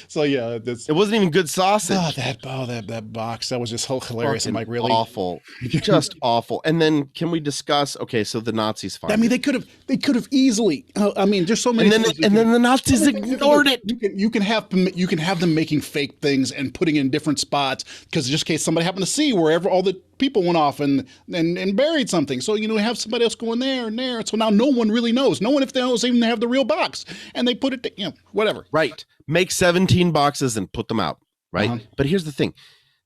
So yeah, it wasn't even good sausage. That box, that was just so hilarious. I'm like, really awful, just awful. And then can we discuss? Okay, so the Nazis find. I mean, they could have easily. I mean, there's so many. And then the Nazis ignored it. You can have them making fake things and putting in different spots because just in case somebody happened to see wherever all the people went off and buried something. So have somebody else going there and there. So now no one really knows. No one, if they knows, even have the real box, and they put it. Whatever. Right. Make 17 boxes and put them out. Right. But here's the thing.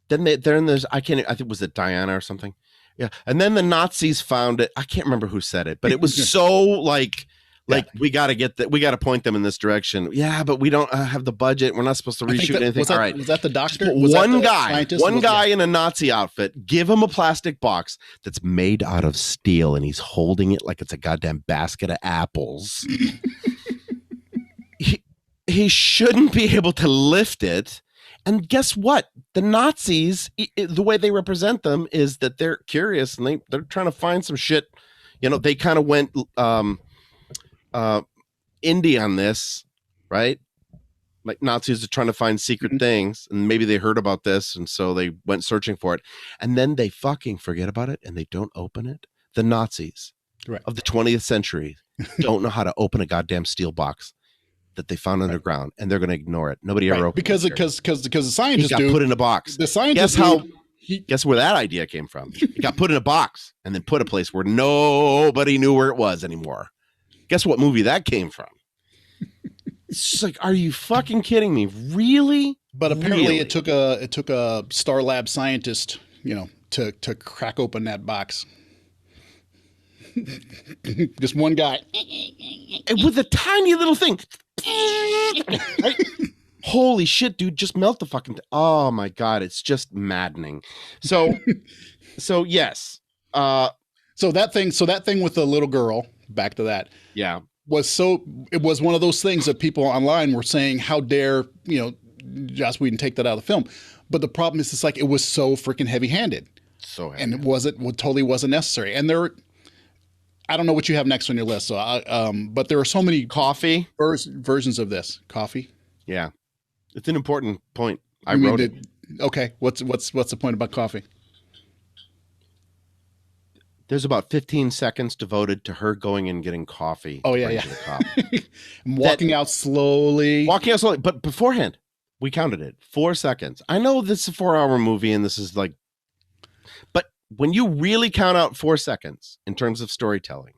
Then they're in this. I think was it Diana or something. Yeah. And then the Nazis found it. I can't remember who said it, but it was so like we got to get that. We got to point them in this direction. Yeah, but we don't have the budget. We're not supposed to reshoot anything. All right. Was that the doctor? One guy in a Nazi outfit. Give him a plastic box that's made out of steel, and he's holding it like it's a goddamn basket of apples. He shouldn't be able to lift it. And guess what? The Nazis, the way they represent them is that they're curious and they're trying to find some shit. They kind of went indie on this, right? Like Nazis are trying to find secret things, and maybe they heard about this, and so they went searching for it. And then they fucking forget about it, and they don't open it. The Nazis of the 20th century don't know how to open a goddamn steel box that they found underground, and they're going to ignore it. Nobody ever opened because the scientists got put in a box. The scientists guess where that idea came from? It got put in a box and then put a place where nobody knew where it was anymore. Guess what movie that came from? It's just like, are you fucking kidding me? Really? But apparently it took a Star Lab scientist, to crack open that box. Just one guy. With a tiny little thing. Right? Holy shit, dude, just melt the fucking oh my god, it's just maddening. So yes. So that thing with the little girl, back to that. Yeah. It was one of those things that people online were saying, how dare, Joss Whedon take that out of the film. But the problem is, it's like, it was so freaking heavy-handed. So and heavy. totally wasn't necessary. And I don't know what you have next on your list. So, but there are so many Coffee. versions of this coffee. Yeah, it's an important point. I You mean wrote it. Okay. What's the point about coffee? There's about 15 seconds devoted to her going and getting coffee Oh to yeah, bring yeah. to the cop. Walking out slowly. Walking out slowly, but beforehand, we counted it 4 seconds. I know this is a 4-hour movie, and this is like, but when you really count out 4 seconds in terms of storytelling,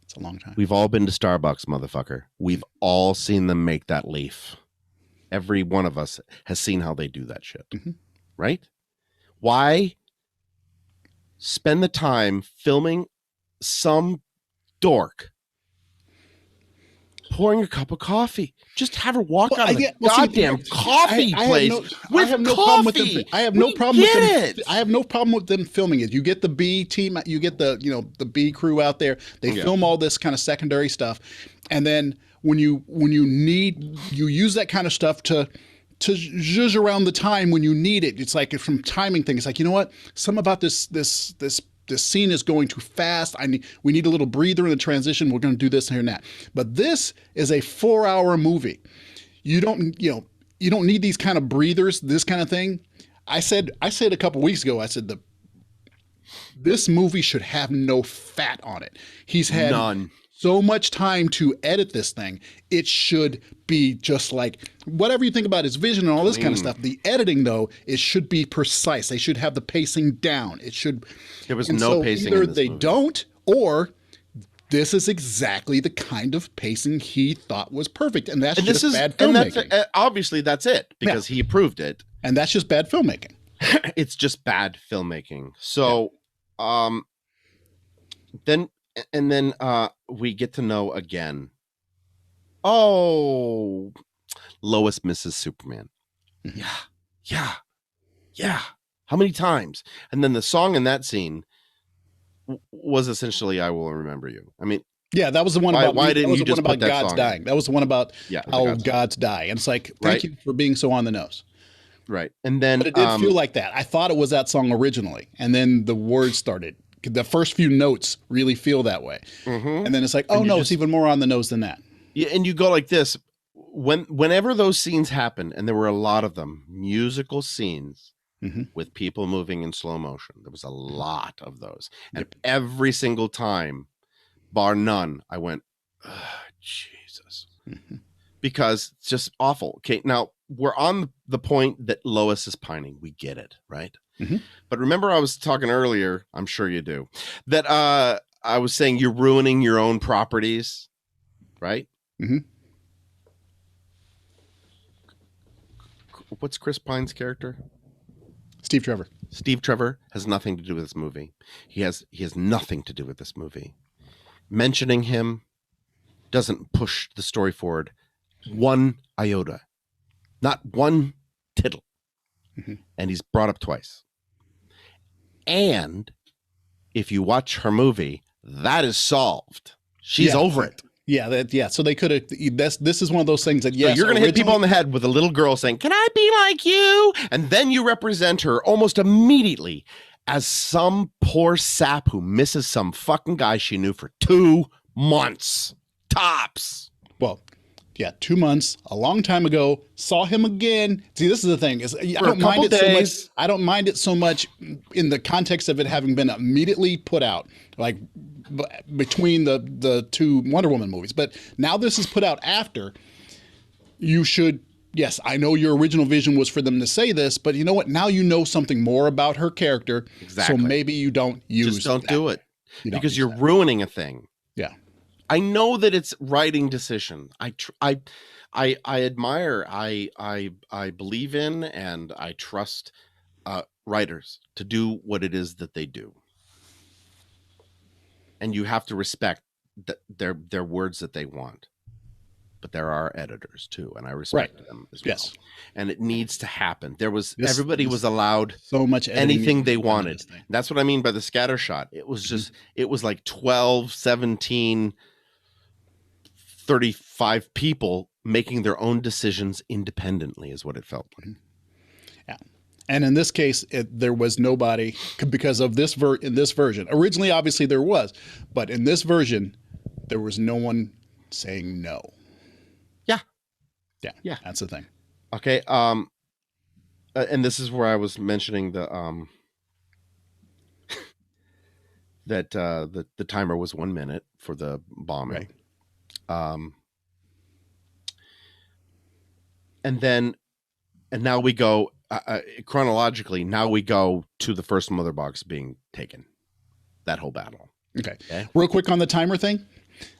it's a long time. we've all been to Starbucks, motherfucker. We've all seen them make that leaf. Every one of us has seen how they do that shit, right? Why spend the time filming some dork pouring a cup of coffee? Just have her walk out of the goddamn coffee place with coffee. I have no problem with them. I have no problem with them filming it. You get the B team, you get the B crew out there. They film all this kind of secondary stuff, and then when you use that kind of stuff to zhuzh around the time when you need it. It's like from timing thing. It's like, you know what? Some about this scene is going too fast. We need a little breather in the transition. We're going to do this here and that. But this is a 4-hour movie. You don't need these kind of breathers, this kind of thing. I said a couple weeks ago, I said this movie should have no fat on it. He's had none. So much time to edit this thing. It should be just like whatever you think about his vision and all this kind of stuff. The editing, though, it should be precise. They should have the pacing down. It should. There was no pacing. Either in this they movie. don't, or this is exactly the kind of pacing he thought was perfect, and that's just bad filmmaking. And obviously, that's it because he approved it, and that's just bad filmmaking. It's just bad filmmaking. So, then we get to know again. Oh, Lois misses Superman. Yeah. How many times? And then the song in that scene was essentially "I Will Remember You." I mean, yeah, that was the one. Why didn't you just put that God's song dying? That was the one about how God's die, and it's like, thank you for being so on the nose. Right, and then but it did feel like that. I thought it was that song originally, and then the words started. The first few notes really feel that way, and then it's like, oh no, it's even more on the nose than that. Yeah, and you go like this whenever those scenes happen, and there were a lot of them, musical scenes with people moving in slow motion. There was a lot of those, and every single time, bar none, I went, oh, Jesus, because it's just awful. Okay, now we're on the point that Lois is pining. We get it, right? But remember, I was talking earlier, I'm sure you do, that I was saying you're ruining your own properties, right? What's Chris Pine's character? Steve Trevor. Steve Trevor has nothing to do with this movie. He has nothing to do with this movie. Mentioning him doesn't push the story forward one iota, not one tittle. And he's brought up twice. And if you watch her movie, that is solved. She's over it. Yeah, so they could have. This is one of those things that so you're going to hit people on the head with a little girl saying, "Can I be like you?" And then you represent her almost immediately as some poor sap who misses some fucking guy she knew for 2 months tops. Well, yeah, 2 months, a long time ago. Saw him again. See, this is the thing: is I don't mind it so much. I don't mind it so much in the context of it having been immediately put out, like between the two Wonder Woman movies. But now this is put out after. You should. Yes, I know your original vision was for them to say this, but you know what? Now you know something more about her character. Exactly. So maybe you don't use. Just don't do it because you're ruining a thing. Yeah. I know that it's writing decision. I admire, I believe in, and I trust writers to do what it is that they do. And you have to respect their words that they want. But there are editors too, and I respect them as well. Yes. And it needs to happen. Everybody was allowed so much anything they wanted. That's what I mean by the scatter shot. It was just it was like 12, 17, 35 people making their own decisions independently is what it felt like. Yeah. And in this case, there was nobody because of this in this version. Originally, obviously there was, but in this version, there was no one saying no. Yeah. Yeah, Yeah. that's the thing. Okay. And this is where I was mentioning the that the timer was 1 minute for the bombing. Right. And now we go chronologically. Now we go to the first mother box being taken. That whole battle. Okay. Real quick on the timer thing.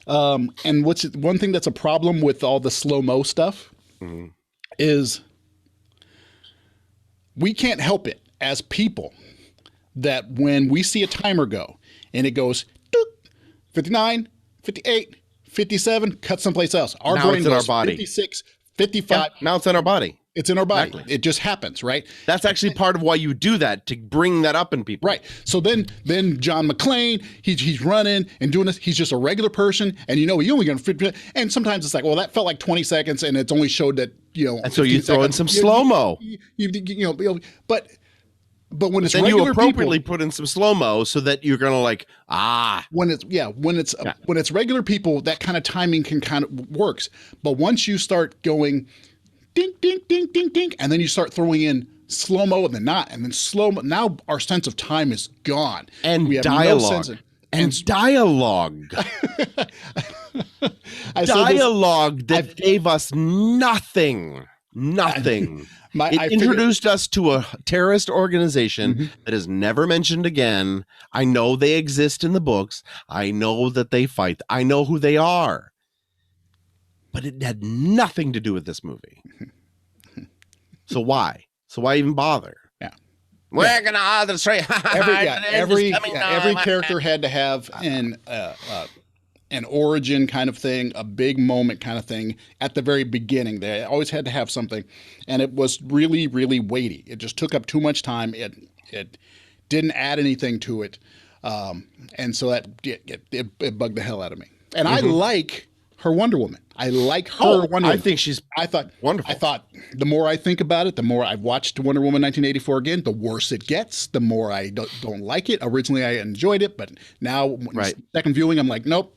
And what's one thing that's a problem with all the slow-mo stuff is we can't help it as people that when we see a timer go and it goes 59, 58, 57, cut someplace else. Our now brain it's in goes our body. 56, 55. Yeah, now it's in our body. It's in our body. Exactly. It just happens, right? That's actually part of why you do that, to bring that up in people. Right. So then John McClane, he's running and doing this. He's just a regular person, and you only going to fit. And sometimes it's like, well, that felt like 20 seconds, and it's only showed that And so you throw in some slow mo. But when it's then regular you appropriately people, put in some slow mo so that you're gonna when it's regular people, that kind of timing can kind of works. But once you start going ding ding ding ding ding, and then you start throwing in slow mo and then slow mo, now our sense of time is gone. And we have dialogue no sense of, and dialogue. Dialogue that gave us nothing. Nothing. It introduced us to a terrorist organization that is never mentioned again. I know they exist in the books. I know that they fight. I know who they are. But it had nothing to do with this movie. So why? So why even bother? Yeah. We're going to illustrate. Every character had to have an origin kind of thing, a big moment kind of thing at the very beginning. They always had to have something, and it was really, really weighty. It just took up too much time. It didn't add anything to it, and so that it bugged the hell out of me. And I like her Wonder Woman. I like her Wonder Woman. I think she's wonderful. I thought the more I think about it, the more I've watched Wonder Woman 1984 again, the worse it gets, the more I don't like it. Originally, I enjoyed it, but now, second viewing, I'm like, nope,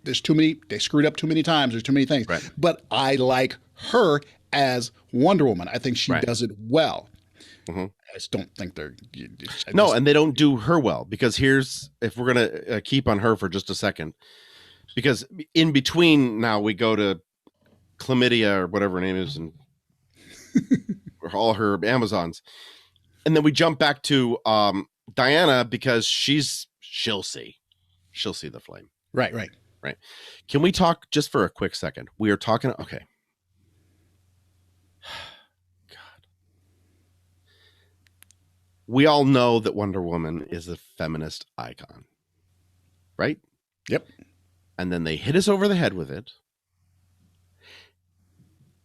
there's too many, they screwed up too many times, there's too many things. Right. But I like her as Wonder Woman. I think she does it well. I just don't think they're... and they don't do her well, because if we're going to keep on her for just a second, because in between now we go to Chlamydia or whatever her name is and all her Amazons. And then we jump back to Diana because she'll see the flame. Right. Can we talk just for a quick second? We are talking. Okay. God. We all know that Wonder Woman is a feminist icon, right? Yep. And then they hit us over the head with it.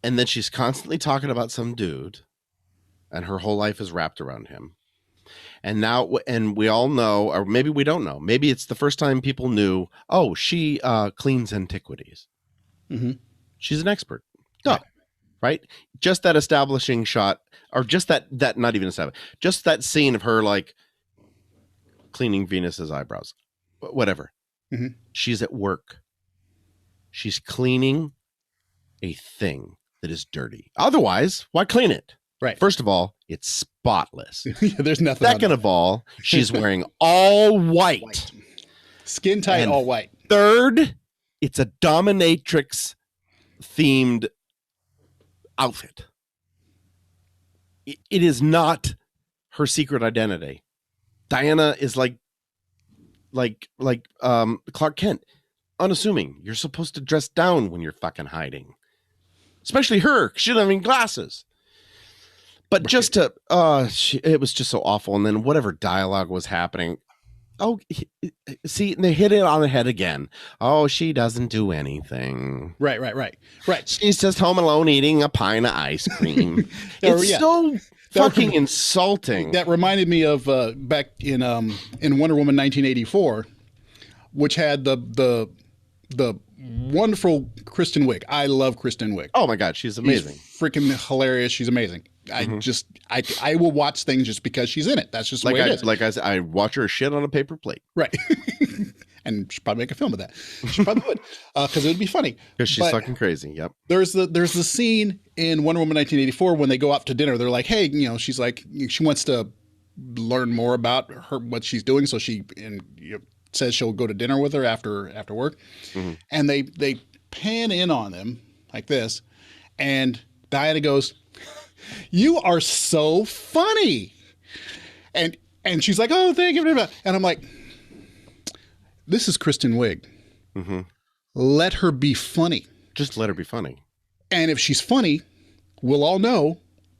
And then she's constantly talking about some dude, and her whole life is wrapped around him. And we all know, or maybe we don't know, maybe it's the first time people knew, she cleans antiquities. She's an expert. Right? Just that establishing shot, or just that not even established, just that scene of her like cleaning Venus's eyebrows, whatever. She's at work. She's cleaning a thing that is dirty. Otherwise, why clean it? Right. First of all, it's spotless. There's nothing. Second of all, she's wearing all white. Skin tight, and all white. Third, it's a dominatrix themed outfit. It is not her secret identity. Diana is like Clark Kent, unassuming. You're supposed to dress down when you're fucking hiding, especially her. She doesn't have any glasses. But just to, it was just so awful. And then whatever dialogue was happening. See, they hit it on the head again. Oh, she doesn't do anything. Right. She's just home alone eating a pint of ice cream. It's so fucking insulting. That reminded me of back in Wonder Woman 1984, which had the wonderful Kristen Wiig. I love Kristen Wiig. Oh my God, she's amazing. She's freaking hilarious. She's amazing. Mm-hmm. I will watch things just because she's in it. That's just the way it is. Like I said, I watch her shit on a paper plate Right. And she'd probably make a film of that. She probably would, because it would be funny. because she's fucking crazy. Yep. There's the scene in Wonder Woman 1984 when they go out to dinner. They're like, hey, she's like, she wants to learn more about what she's doing, so she says she'll go to dinner with her after work. Mm-hmm. And they pan in on them like this, and Diana goes, "You are so funny," and she's like, "Oh, thank you," and I'm like, "This is Kristen Wiig. Mm-hmm. Let her be funny. Just let her be funny." And if she's funny, we'll all know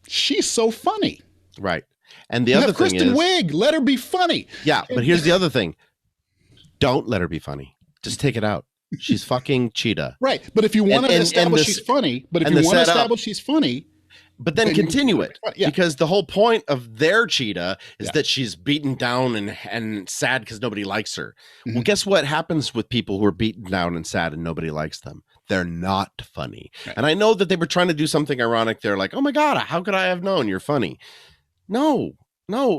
she's so funny. Right. And the other thing Kristen is, Wiig, let her be funny. Yeah, but here's the other thing. Don't let her be funny. Just take it out. She's fucking Cheetah. Right. But if you want to establish she's funny, but continue it. Yeah. Because the whole point of their Cheetah is that she's beaten down and sad because nobody likes her. Mm-hmm. Well, guess what happens with people who are beaten down and sad and nobody likes them? They're not funny. Right. And I know that they were trying to do something ironic. They're like, oh my God, how could I have known you're funny? No,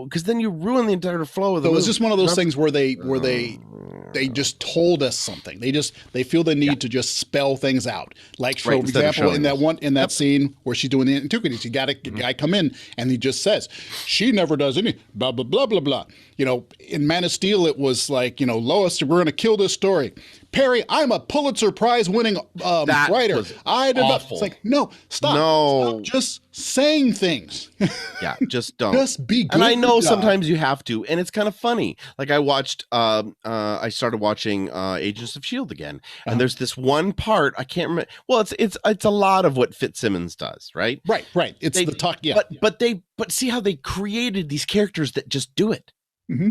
because then you ruin the entire flow of the movie. It was just one of those things where they just told us something. They feel the need to just spell things out. Like, for example, in that scene where she's doing the antiquities, you got a guy come in and he just says, she never does any blah blah blah blah blah. In Man of Steel, it was like, Lois, we're going to kill this story. Perry, I'm a Pulitzer Prize winning writer. I did not. It's like, no, stop. Stop just saying things. Yeah, just don't. Just be good. And I know sometimes you have to, and it's kind of funny. Like I started watching Agents of S.H.I.E.L.D. again, and there's this one part I can't remember. Well, it's a lot of what Fitzsimmons does, right? Right. It's the talk. Yeah. But see how they created these characters that just do it. Mm-hmm.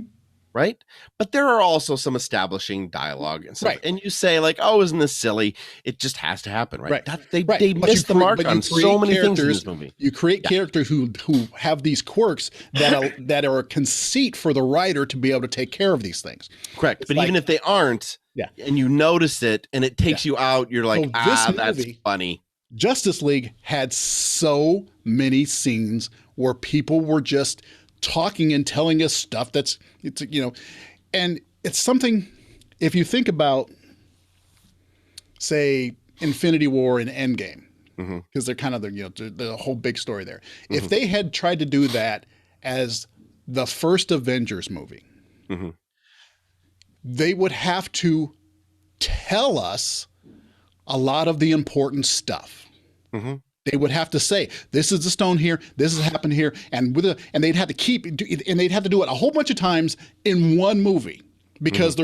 Right. But there are also some establishing dialogue and stuff. Right. And you say like, oh, isn't this silly? It just has to happen. Right. They missed the mark on so many things in this movie. You create characters who have these quirks that are a conceit for the writer to be able to take care of these things. Correct. But even if they aren't, and you notice it and it takes you out, you're like, that's funny. Justice League had so many scenes where people were just talking and telling us stuff and it's something, if you think about, say, Infinity War and Endgame, because they're kind of the whole big story there. Mm-hmm. If they had tried to do that as the first Avengers movie, they would have to tell us a lot of the important stuff. Mm-hmm. They would have to say, this is the stone here, this has happened here, and they'd have to do it a whole bunch of times in one movie because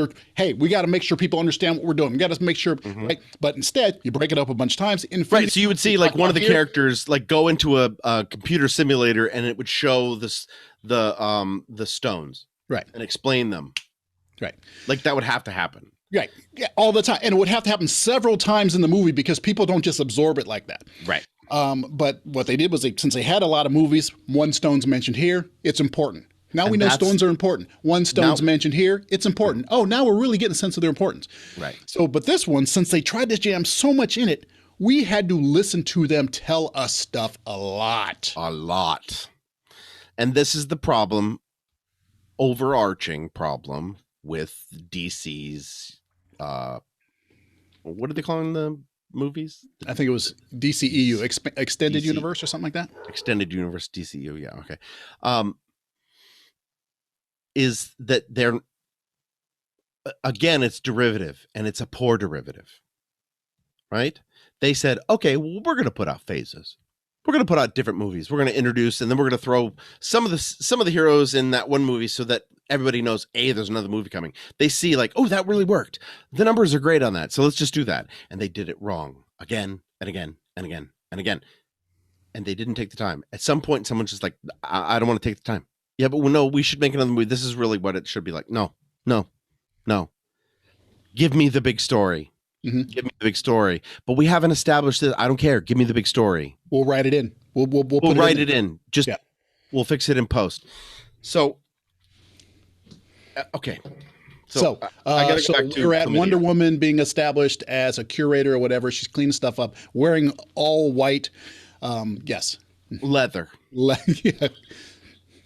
we got to make sure people understand what we're doing. We got to make sure, right? But instead, you break it up a bunch of times. Right, so you would see like one of the characters like go into a computer simulator and it would show the stones, right, and explain them, right. Like that would have to happen. Right, yeah, all the time, and it would have to happen several times in the movie because people don't just absorb it like that. Right. But what they did was since they had a lot of movies, one stone's mentioned here, it's important. Now we know stones are important. One stone's mentioned here, it's important. Oh, now we're really getting a sense of their importance. Right. So, but this one, since they tried to jam so much in it, we had to listen to them tell us stuff a lot. A lot. And this is the problem, overarching problem with DC's, what are they calling the movies? I think it was DCEU, Extended Universe or something like that. Extended Universe, DCEU, yeah, okay. Is that they're, again, it's derivative, and it's a poor derivative, right? They said, okay, well, we're going to put out phases. We're going to put out different movies. We're going to introduce, and then we're going to throw some of the heroes in that one movie so that everybody knows, there's another movie coming. They see like, oh, that really worked. The numbers are great on that. So let's just do that. And they did it wrong again and again and again and again. And they didn't take the time. At some point, someone's just like, I don't want to take the time. Yeah, but no, we should make another movie. This is really what it should be like. No. Give me the big story. Mm-hmm. Give me the big story. But we haven't established this. I don't care. Give me the big story. We'll write it in. We'll write it in. Just we'll fix it in post. So okay. So I gotta go back to we're at Wonder Woman being established as a curator or whatever. She's cleaning stuff up, wearing all white. Yes. leather. Yeah.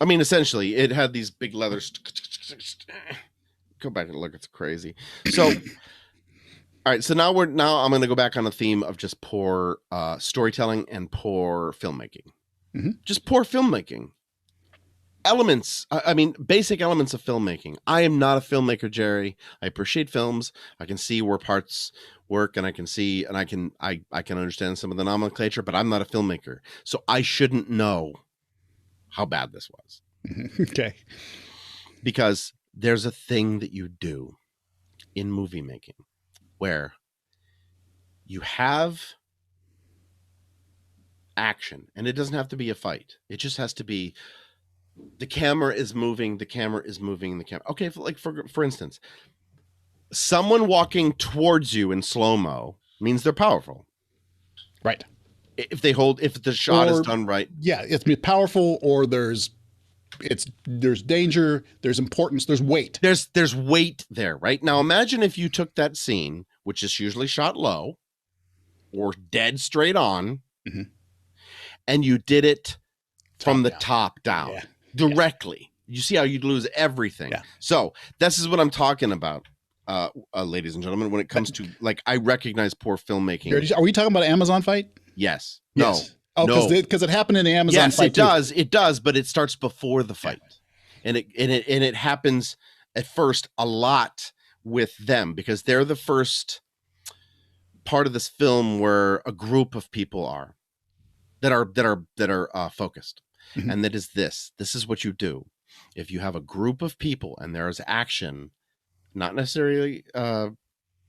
I mean, essentially, it had these big leather. Go back and look; it's crazy. So, all right. So now I'm going to go back on the theme of just poor storytelling and poor filmmaking. Just poor filmmaking. Elements. I mean, basic elements of filmmaking. I am not a filmmaker, Jerry. I appreciate films. I can see where parts work, and I can see, and I can understand some of the nomenclature, but I'm not a filmmaker, so I shouldn't know how bad this was. Okay. Because there's a thing that you do in movie making where you have action, and it doesn't have to be a fight. It just has to be the camera is moving. Okay, for instance, someone walking towards you in slow-mo means they're powerful. Right. If the shot is done right. Yeah, it's powerful, or there's danger, there's importance, there's weight. There's weight there, right? Now imagine if you took that scene, which is usually shot low or dead straight on, and you did it from the top down directly. You see how you'd lose everything. Yeah. So this is what I'm talking about, ladies and gentlemen, when it comes to, like, I recognize poor filmmaking. Are we talking about an Amazon fight? Yes. Yes. No. Oh, because it happened in the Amazon fight. Yes, it does, but it starts before the fight. And it happens at first a lot with them, because they're the first part of this film where a group of people are that are focused. And that is this is what you do. If you have a group of people and there is action, not necessarily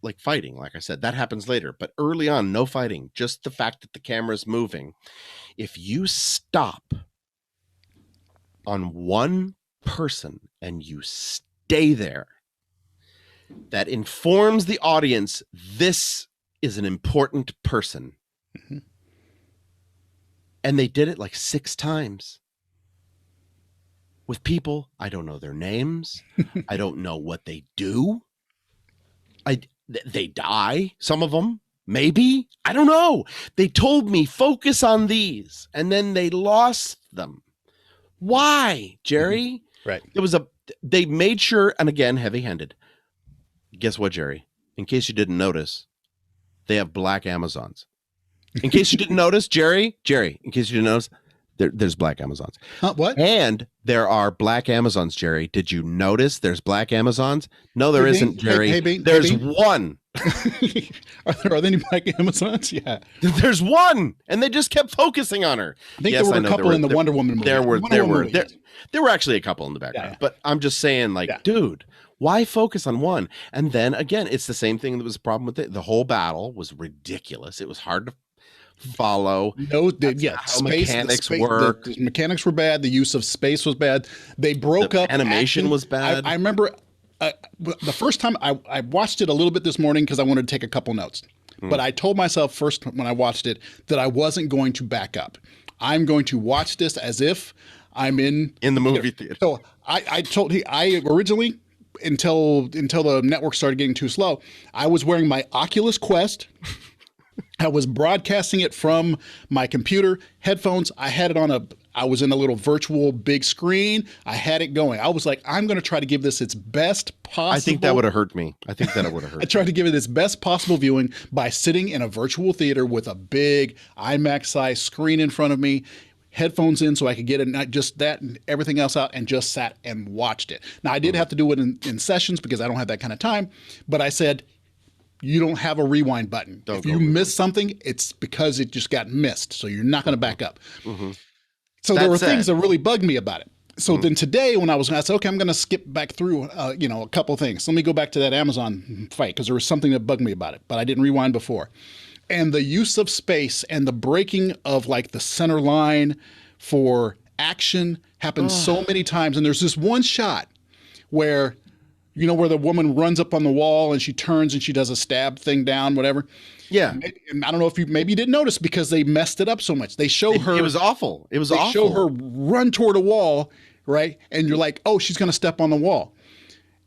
like fighting, like I said, that happens later, but early on, no fighting, just the fact that the camera is moving. If you stop on one person and you stay there, that informs the audience this is an important person. And they did it like 6 times with people. I don't know their names. I don't know what they do. They die, some of them, maybe. I don't know. They told me, focus on these, and then they lost them. Why, Jerry? Right. They made sure, and again, heavy-handed. Guess what, Jerry? In case you didn't notice, they have black Amazons. In case you didn't notice, Jerry, in case you didn't notice, there's black Amazons. What? And there are black Amazons, Jerry. Did you notice there's black Amazons? No, there isn't, Jerry. There's one. Are there any black Amazons? Yeah. There's one. And they just kept focusing on her. I think there were a couple in the Wonder Woman movie. There were actually a couple in the background. Yeah. But I'm just saying, dude, why focus on one? And then again, it's the same thing that was a problem with it. The whole battle was ridiculous. It was hard to follow. Mechanics work. The mechanics were bad. The use of space was bad. They broke up. Animation was bad. I remember the first time I watched it a little bit this morning because I wanted to take a couple notes. But I told myself first when I watched it that I wasn't going to back up. I'm going to watch this as if I'm in the movie theater. So I originally, until the network started getting too slow, I was wearing my Oculus Quest. I was broadcasting it from my computer, headphones. I was in a little virtual big screen. I had it going. I was like, I'm going to try to give this its best possible. I think that would have hurt me. I tried to give it its best possible viewing by sitting in a virtual theater with a big IMAX size screen in front of me, headphones in so I could get it, not just that and everything else out, and just sat and watched it. Now, I did have to do it in sessions because I don't have that kind of time, but I said, you don't have a rewind button. If you miss something, it's because it just got missed. So you're not going to back up. So there were things that really bugged me about it. So then today when I said, okay, I'm going to skip back through, a couple things. Let me go back to that Amazon fight because there was something that bugged me about it, but I didn't rewind before. And the use of space and the breaking of like the center line for action happens so many times. And there's this one shot where the woman runs up on the wall and she turns and she does a stab thing down, whatever. Yeah. And I don't know if you didn't notice because they messed it up so much. They show her. It was awful. They show her run toward a wall, right? And you're like, oh, she's going to step on the wall.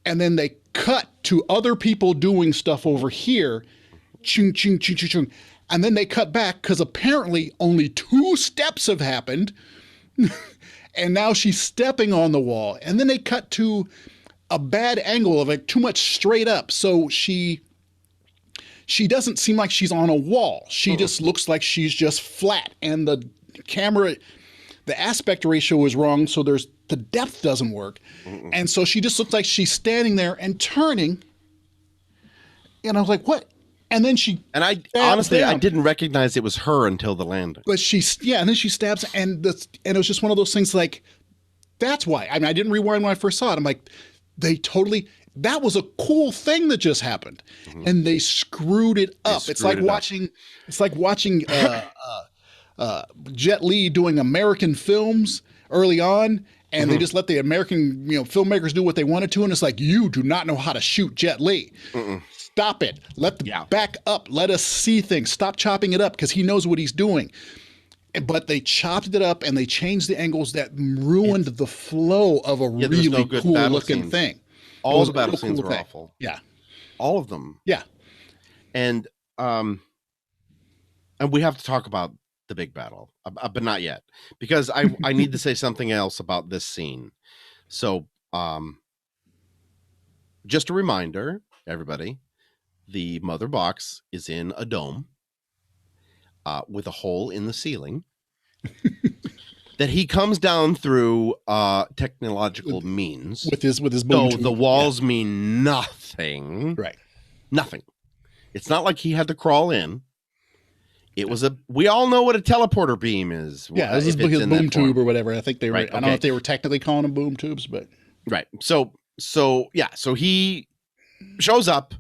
And then they cut to other people doing stuff over here. Chung, chung, chung, chung, chung. And then they cut back because apparently only 2 steps have happened. And now she's stepping on the wall. And then they cut to a bad angle of too much straight up. So she doesn't seem like she's on a wall. She just looks like she's just flat. And the camera, the aspect ratio is wrong. So the depth doesn't work. And so she just looks like she's standing there and turning. And I was like, what? And then and I honestly, I didn't recognize it was her until the landing. But and then she stabs, and it was just one of those things like, that's why. I mean, I didn't rewind when I first saw it. I'm like, that was a cool thing that just happened. And they screwed it up. It's like watching Jet Li doing American films early on. And they just let the American, filmmakers do what they wanted to. And it's like, you do not know how to shoot Jet Li. Stop it. Back up. Let us see things. Stop chopping it up because he knows what he's doing. But they chopped it up and they changed the angles that ruined the flow of a really cool looking thing. All the battle scenes were awful. Yeah. All of them. Yeah. And we have to talk about the big battle, but not yet, because I need to say something else about this scene. So just a reminder, everybody, the mother box is in a dome with a hole in the ceiling that he comes down through technological means with his boom tube. The walls mean nothing. Right. Nothing. It's not like he had to crawl in. It was we all know what a teleporter beam is. Yeah, this is his boom tube or whatever. I think they were, right, okay. I don't know if they were technically calling them boom tubes, but. Right. So he shows up.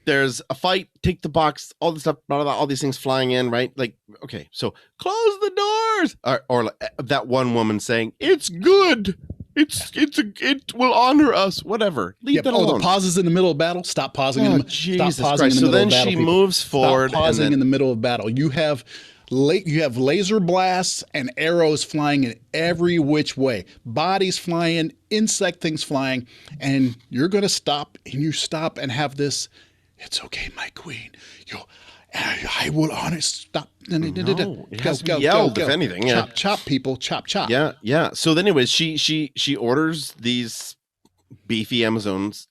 There's a fight, take the box, all this stuff, blah, blah, blah, all these things flying in, right? Like, okay, so close the doors. Or that one woman saying, it's good. It will honor us, whatever. Leave that alone. The pauses in the middle of battle. Stop pausing. Jesus Christ. So then she moves forward. Stop pausing in the middle of battle. You have laser blasts and arrows flying in every which way. Bodies flying, insect things flying. And you're going to stop, and you stop and have this, it's okay, my queen. I will honor. Stop. No, it has to be yelled, if anything. Yeah. Chop, people. Chop. Yeah. So anyways, she orders these beefy Amazons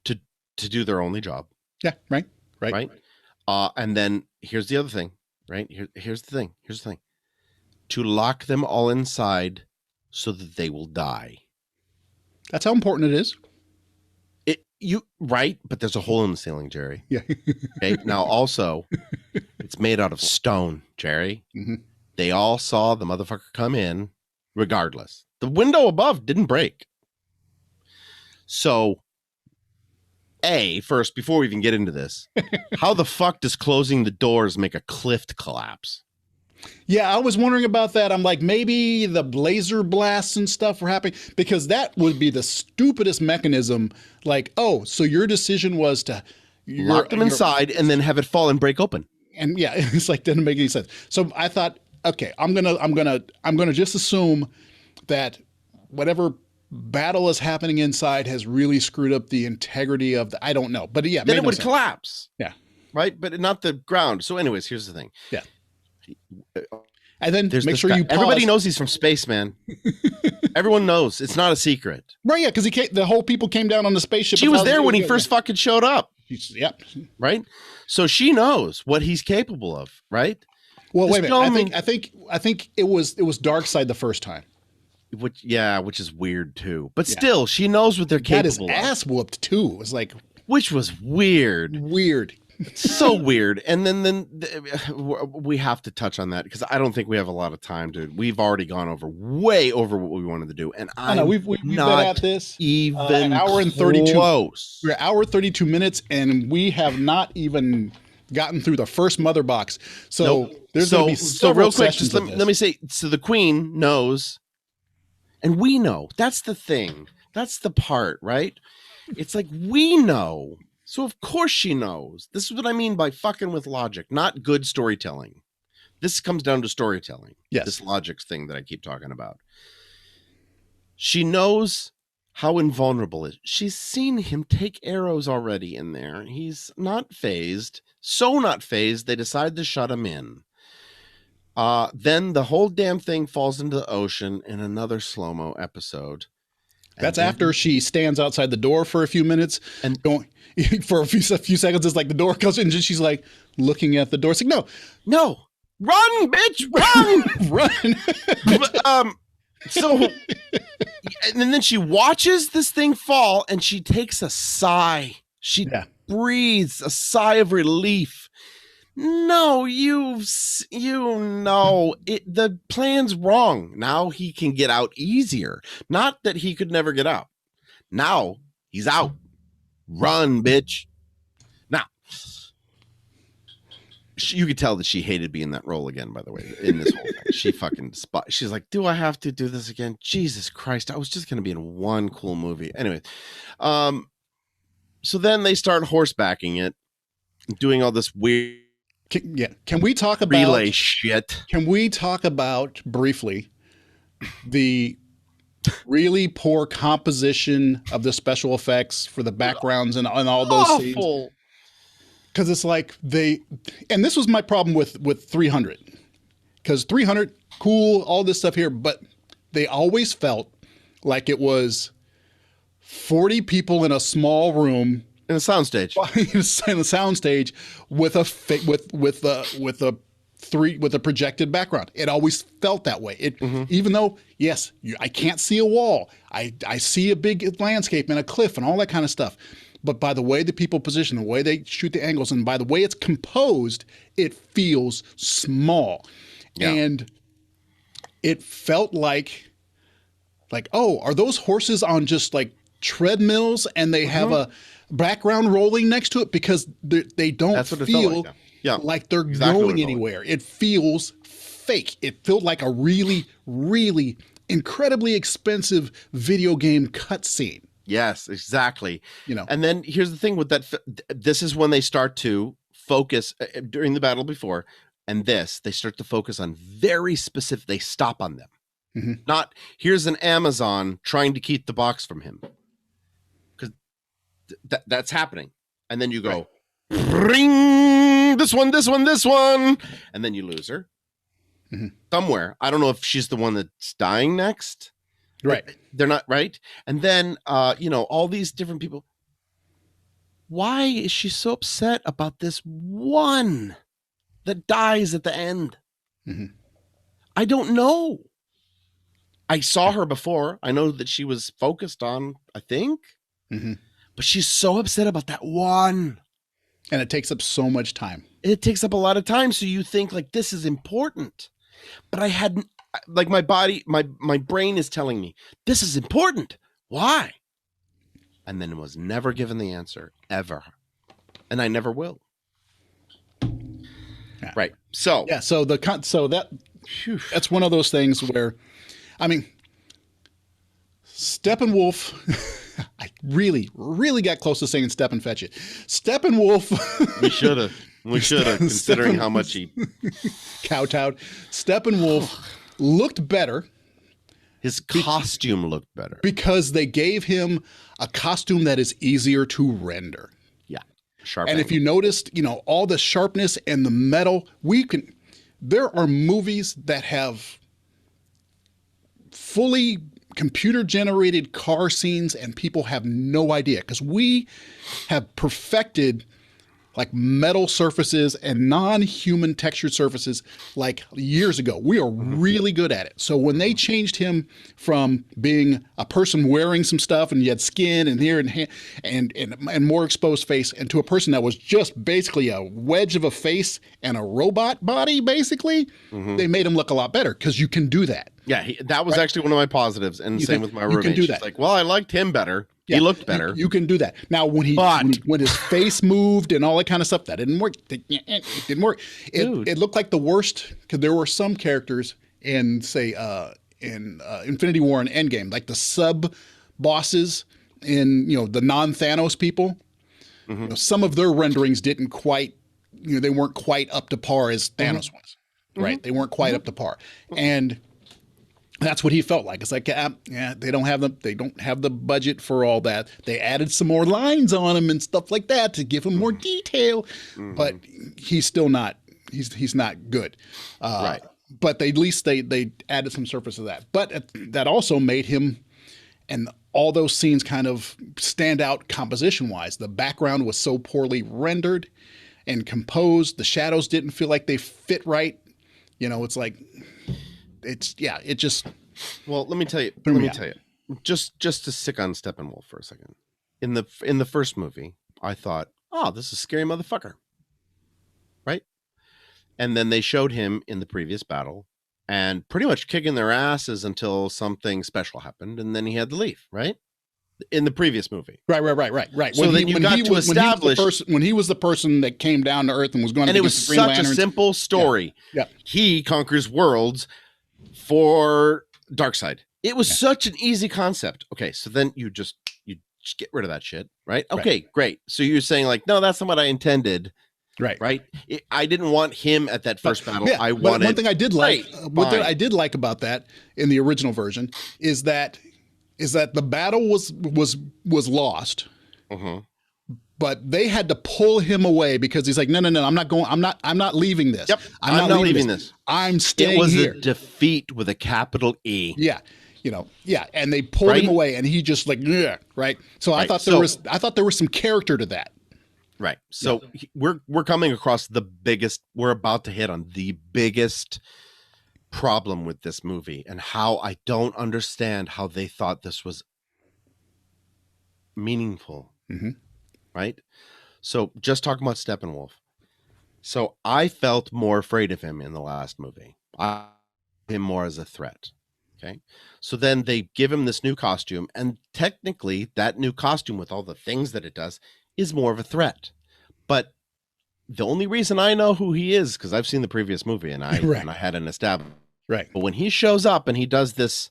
to do their only job. Yeah. Right. And then here's the other thing. Right. Here's the thing. To lock them all inside so that they will die. That's how important it is. Right, but there's a hole in the ceiling, Jerry. Yeah. Okay. Now, also, it's made out of stone, Jerry. Mm-hmm. They all saw the motherfucker come in, regardless. The window above didn't break. So, first, before we even get into this, how the fuck does closing the doors make a cliff collapse? Yeah, I was wondering about that. I'm like, maybe the laser blasts and stuff were happening, because that would be the stupidest mechanism. Like, so your decision was to lock them inside and then have it fall and break open. And yeah, it's like, didn't make any sense. So I thought, okay, I'm gonna just assume that whatever battle is happening inside has really screwed up the integrity of I don't know, but yeah, then it would collapse. Yeah, right, but not the ground. So, anyways, here's the thing. Yeah. And then make sure you pause. Everybody knows he's from space, man. Everyone knows. It's not a secret. Right, yeah, because the whole people came down on the spaceship. She was there when he first fucking showed up. Yep. Right? So she knows what he's capable of, right? Well, wait a minute. I think it was Darkseid the first time. Which is weird too. But still, she knows what they're capable of. Got his ass whooped too. It was like, which was weird. So weird. And then we have to touch on that because I don't think we have a lot of time, dude. We've already gone way over what we wanted to do, and we've been at this even an hour and 32. Close. We're an hour 32 minutes, and we have not even gotten through the first mother box. So there's going to be several real quick. Just let me say. So the queen knows, and we know. That's the thing. That's the part, right? It's like we know. So of course she knows. This is what I mean by fucking with logic, not good storytelling. This comes down to storytelling. Yes. This logic thing that I keep talking about. She knows how invulnerable is. She's seen him take arrows already in there. He's not phased. So not phased, they decide to shut him in. Then the whole damn thing falls into the ocean in another slow-mo episode. That's after she stands outside the door for a few minutes and going for a few seconds. It's like the door comes in and she's like looking at the door. It's like, no, run, bitch, run, run. So, and then she watches this thing fall and she takes a sigh. She breathes a sigh of relief. No, the plan's wrong. Now he can get out easier. Not that he could never get out. Now he's out. Run, bitch. Now, you could tell that she hated being that role again, by the way, in this whole thing. She fucking she's like, do I have to do this again? Jesus Christ. I was just going to be in one cool movie. Anyway. So then they start horsebacking it, doing all this weird. Can we talk about relay shit? Can we talk about briefly the really poor composition of the special effects for the backgrounds and all those scenes? Because it's like and this was my problem with 300, because 300, cool, all this stuff here, but they always felt like it was 40 people in a small room. In a soundstage, in a soundstage with a projected background. It always felt that way. Even though, yes, I can't see a wall, I see a big landscape and a cliff and all that kind of stuff. But by the way the people position, the way they shoot the angles, and by the way it's composed, it feels small. Yeah. And it felt like, oh, are those horses on just like treadmills and they have a background rolling next to it? Because they don't feel like they're going anywhere. It feels fake. It felt like a really, really incredibly expensive video game cutscene. Yes, exactly. And then here's the thing with that. This is when they start to focus during the battle before, and they start to focus on very specific. They stop on them. Not here's an Amazon trying to keep the box from him. That's happening, and then you go, ring, this one, and then you lose her somewhere. I don't know if she's the one that's dying next, right? They're not right, and then all these different people. Why is she so upset about this one that dies at the end? I don't know. I saw her before. I know that she was focused on, I think. But she's so upset about that one. And it takes up so much time. It takes up a lot of time. So you think like this is important. But I hadn't, like my body, my brain is telling me this is important. Why? And then was never given the answer ever. And I never will. Yeah. Right. So. Yeah. So that's one of those things where, I mean, Steppenwolf, I really, really got close to saying Steppenfetch it. Steppenwolf. We should have, considering how much he kowtowed. Steppenwolf looked better. His costume looked better. Because they gave him a costume that is easier to render. Yeah. Sharp. And if you noticed, all the sharpness and the metal, there are movies that have fully computer-generated car scenes and people have no idea, because we have perfected like metal surfaces and non-human textured surfaces like years ago. We are really good at it. So when they changed him from being a person wearing some stuff and you had skin and hair and more exposed face, and to a person that was just basically a wedge of a face and a robot body, basically, they made him look a lot better because you can do that. Yeah, that was actually one of my positives, and same with my roommate. You can do that. She's like, well, I liked him better. Yeah, he looked better. You can do that. Now, when his face moved and all that kind of stuff, that didn't work. It didn't work. It looked like the worst, because there were some characters in, say, Infinity War and Endgame, like the sub bosses in the non-Thanos people. Some of their renderings didn't quite, they weren't quite up to par as Thanos was. Right? They weren't quite up to par, and That's what he felt like. It's like, yeah, they don't have the budget for all that. They added some more lines on him and stuff like that to give him more detail, but he's still not. He's not good. Right. But at least they added some surface of that. But that also made him and all those scenes kind of stand out composition wise. The background was so poorly rendered and composed. The shadows didn't feel like they fit right. It's like. It just. Well, let me tell you. Just to stick on Steppenwolf for a second. In the first movie, I thought, oh, this is a scary motherfucker, right? And then they showed him in the previous battle, and pretty much kicking their asses until something special happened, and then he had to leave, right? In the previous movie, right. So when he was the person that came down to Earth and was going to, and it was such a simple story. Yeah. He conquers worlds for Darkseid. It was such an easy concept. Okay, so then you just get rid of that shit, right? Okay, great. So you're saying like, no, that's not what I intended. Right. I didn't want him at that first battle. Yeah, I wanted. One thing I did like, I did like about that in the original version is that the battle was lost. But they had to pull him away because he's like, no, I'm not leaving this. Yep, I'm not leaving this. I'm staying here. It was a defeat with a capital E. Yeah, and they pulled him away, and he just like, yeah, right. So I thought there was some character to that. Right. So we're coming across we're about to hit on the biggest problem with this movie, and how I don't understand how they thought this was meaningful. Right? So just talking about Steppenwolf. So I felt more afraid of him in the last movie. I him more as a threat. Okay. So then they give him this new costume, and technically that new costume with all the things that it does is more of a threat. But the only reason I know who he is because I've seen the previous movie and I had an established. Right. But when he shows up and he does this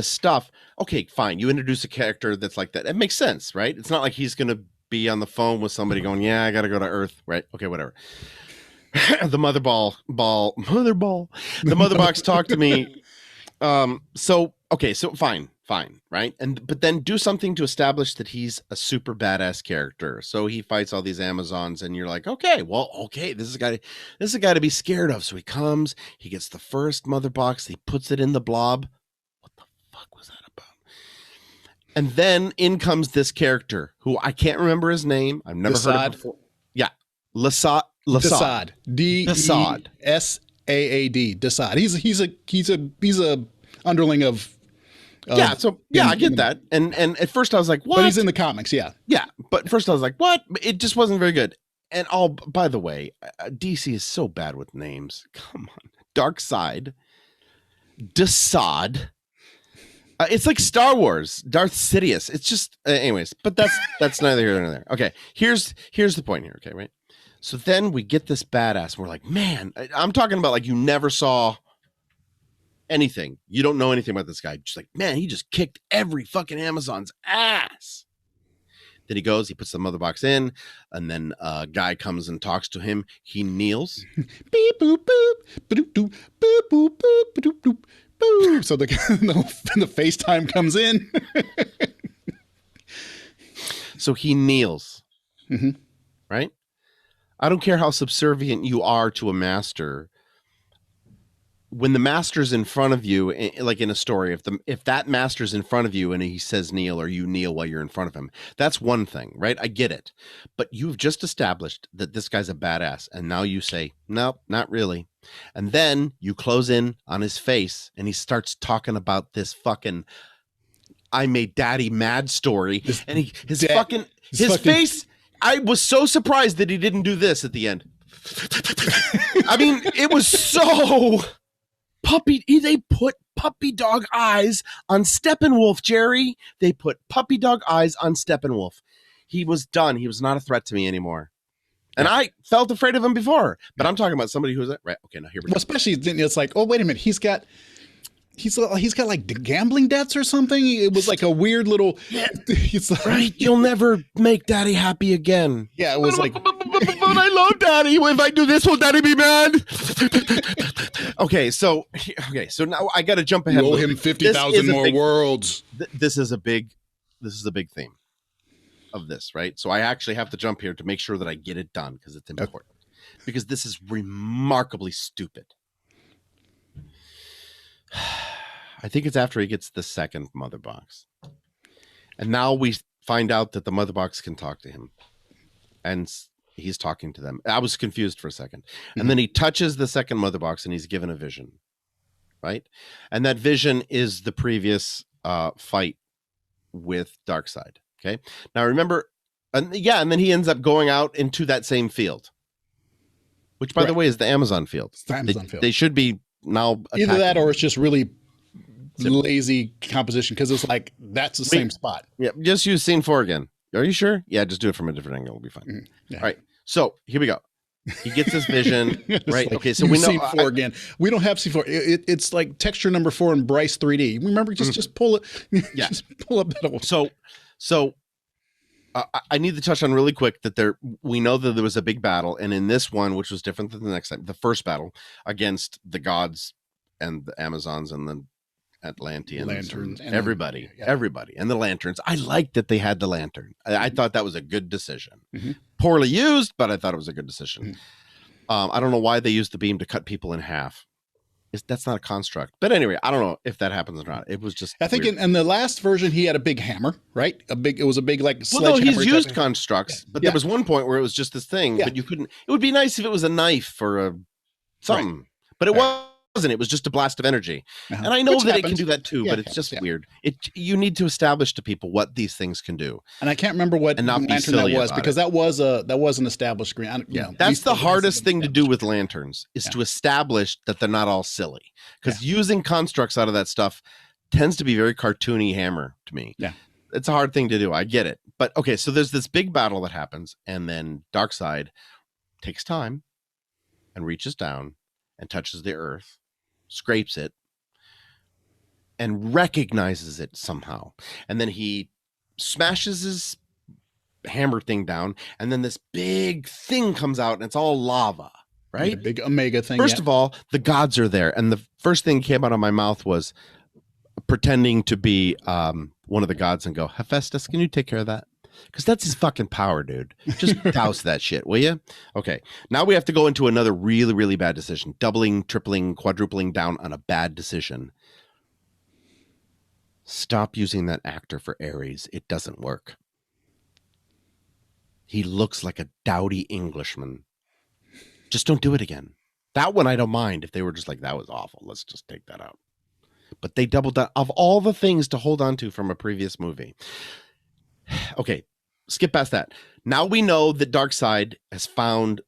stuff, okay, fine. You introduce a character that's like that. It makes sense, right? It's not like he's going to be on the phone with somebody going, yeah, I got to go to Earth. Right. Okay, whatever. The mother box talked to me. So fine. Right. But then do something to establish that he's a super badass character. So he fights all these Amazons and you're like, okay, this is a guy to be scared of. So he comes, he gets the first mother box, he puts it in the blob. What the fuck was that about? And then in comes this character who I can't remember his name. I've never heard of before. Yeah. Desaad. Desaad. Desaad. He's a underling of I get that. And at first I was like, what? But he's in the comics, yeah. Yeah, but first I was like, what? It just wasn't very good. And by the way, DC is so bad with names. Come on. Darkseid. Desaad. It's like Star Wars, Darth Sidious. It's just, anyways, but that's neither here nor there. Okay, here's the point here, okay, right? So then we get this badass, and we're like, man, I'm talking about like you never saw anything. You don't know anything about this guy. Just like, man, he just kicked every fucking Amazon's ass. Then he goes, he puts the mother box in, and then a guy comes and talks to him. He kneels. Beep, boop, boop, ba-doop, doop, boop, boop, boop, ba-doop, doop, boop. So the FaceTime comes in. So he kneels. Right? I don't care how subservient you are to a master. When the master's in front of you, like in a story, if that master's in front of you and he says kneel or you kneel while you're in front of him, that's one thing, right? I get it. But you've just established that this guy's a badass. And now you say, nope, not really. And then you close in on his face and he starts talking about this fucking I made daddy mad story. And his face, I was so surprised that he didn't do this at the end. I mean, it was so... They put puppy dog eyes on Steppenwolf, Jerry. They put puppy dog eyes on Steppenwolf. He was done. He was not a threat to me anymore. And I felt afraid of him before. But I'm talking about somebody who's right. Okay, now here we go. Well, especially it's like, oh, wait a minute. He's got he's got like gambling debts or something. It was like a weird little. Yeah, It's right. You'll never make Daddy happy again. yeah, it was like But I love Daddy. If I do this, will Daddy be mad? Okay, so now I got to jump ahead. you owe him 50,000 more worlds. This is a big theme of this, right? So I actually have to jump here to make sure that I get it done because it's important. Because this is remarkably stupid. I think it's after he gets the second mother box. And now we find out that the mother box can talk to him. And he's talking to them. I was confused for a second. And then he touches the second mother box and he's given a vision. Right? And that vision is the previous fight with Darkseid. Okay. Now remember, and then he ends up going out into that same field. Which, by the way, is the Amazon field. It's the Amazon field. They should be now either that or it's just really lazy composition because it's like that's the same spot. Yeah, just use scene 4 again. Are you sure? Yeah, just do it from a different angle. It'll be fine. Yeah. All right. So here we go. He gets this vision, right? Like, okay, so we know scene 4 again. We don't have scene 4. It's like texture number 4 in Bryce 3D. Remember, just pull it. Yeah, just pull up that. So I need to touch on really quick that we know that there was a big battle, and in this one, which was different than the next time, the first battle against the gods and the Amazons and the Atlanteans, lanterns, and everybody, and the lanterns. I liked that they had the lantern. I thought that was a good decision. Poorly used, but I thought it was a good decision. I don't know why they used the beam to cut people in half. That's not a construct. But anyway, I don't know if that happens or not. It was just I think in the last version he had a big hammer, right? It was a big like sledgehammer. Well, no, he's used of constructs, but there was one point where it was just this thing, but you couldn't. It would be nice if it was a knife or a something, but it wasn't. It was just a blast of energy. And I know that it can do that too, but it's just weird. You need to establish to people what these things can do. And I can't remember what lantern that was because that was an established screen. That's the hardest thing to do with lanterns is to establish that they're not all silly. Because using constructs out of that stuff tends to be very cartoony hammer to me. Yeah. It's a hard thing to do. I get it. But okay, so there's this big battle that happens, and then Darkseid takes time and reaches down and touches the earth, scrapes it, and recognizes it somehow. And then he smashes his hammer thing down, and then this big thing comes out, and it's all lava, right? The big omega thing. First of all, the gods are there. And the first thing came out of my mouth was pretending to be one of the gods and go, Hephaestus, can you take care of that? Because that's his fucking power, dude. Just douse that shit, will you? Okay. Now we have to go into another really, really bad decision. Doubling, tripling, quadrupling down on a bad decision. Stop using that actor for Ares. It doesn't work. He looks like a dowdy Englishman. Just don't do it again. That one I don't mind if they were just like, that was awful. Let's just take that out. But they doubled down. Of all the things to hold on to from a previous movie. Okay, skip past that. Now we know that Darkseid has found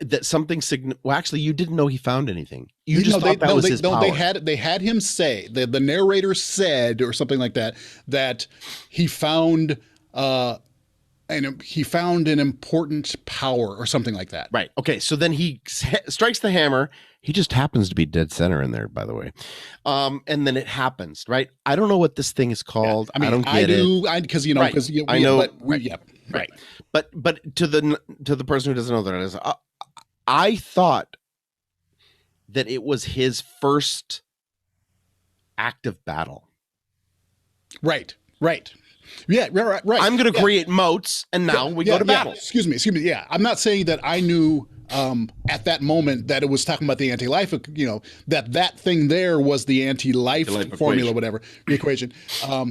that something. Well, actually, you didn't know he found anything. You just thought that was his power. They had him say the narrator said or something like that he found an important power or something like that. Right. Okay. So then he strikes the hammer. He just happens to be dead center in there, by the way. And then it happens, right? I don't know what this thing is called. I mean, I don't get it. Because I know. Right. But to the person who doesn't know that it is, I thought that it was his first active battle. Right. Yeah, right. I'm going to create moats, and now we go to battle. Excuse me. Yeah, I'm not saying that I knew at that moment that it was talking about the anti-life. That thing there was the anti-life formula, whatever the equation.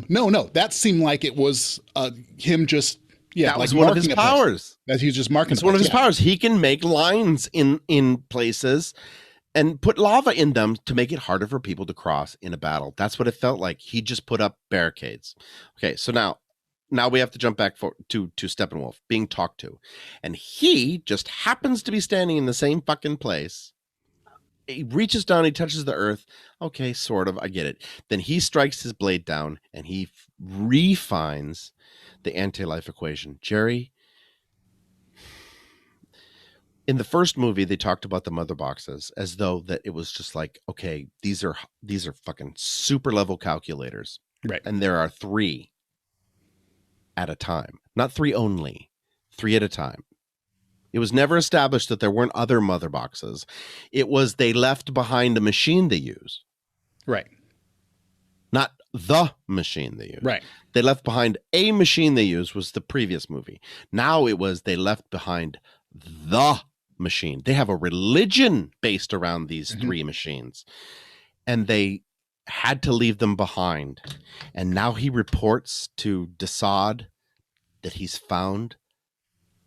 No, that seemed like it was him just. Yeah, that was one of his powers. That he was just marking. It's one of his powers. He can make lines in places and put lava in them to make it harder for people to cross in a battle. That's what it felt like. He just put up barricades. Okay, so now we have to jump back to Steppenwolf being talked to. And he just happens to be standing in the same fucking place. He reaches down, he touches the earth. Okay, sort of, I get it. Then he strikes his blade down and he refines the anti-life equation. Jerry, In the first movie, they talked about the mother boxes as though that it was just like, okay, these are fucking super level calculators, Right. and there are 3 at a time, not 3 only, 3 at a time. It was never established that there weren't other mother boxes. It was they left behind a machine they use, Right. not the machine they use. Right. They left behind a machine they used was the previous movie. Now it was they left behind the machine. They have a religion based around these 3 machines, and they had to leave them behind. And now he reports to Desaad that he's found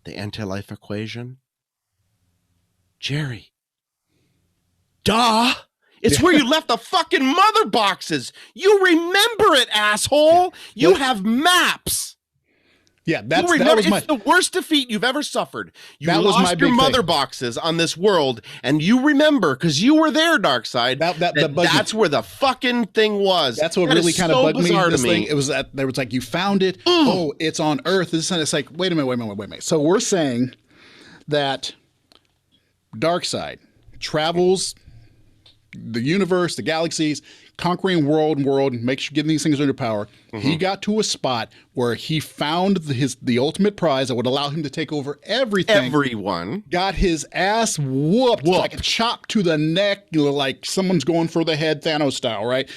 the anti-life equation. Jerry. Duh. It's where you left the fucking mother boxes. You remember it, asshole. You have maps. Yeah, That was it's the worst defeat you've ever suffered. You lost your mother boxes on this world, and you remember because you were there, Darkseid. That's where the fucking thing was. That's what really kind of bugged me. This thing, it was that there was like you found it. Oh, it's on Earth. This and it's like wait a minute. So we're saying that Darkseid travels the universe, the galaxies, conquering world, makes sure getting these things under power. He got to a spot where he found the ultimate prize that would allow him to take over everything. Everyone got his ass whooped. Like a chop to the neck, like someone's going for the head, Thanos style, right?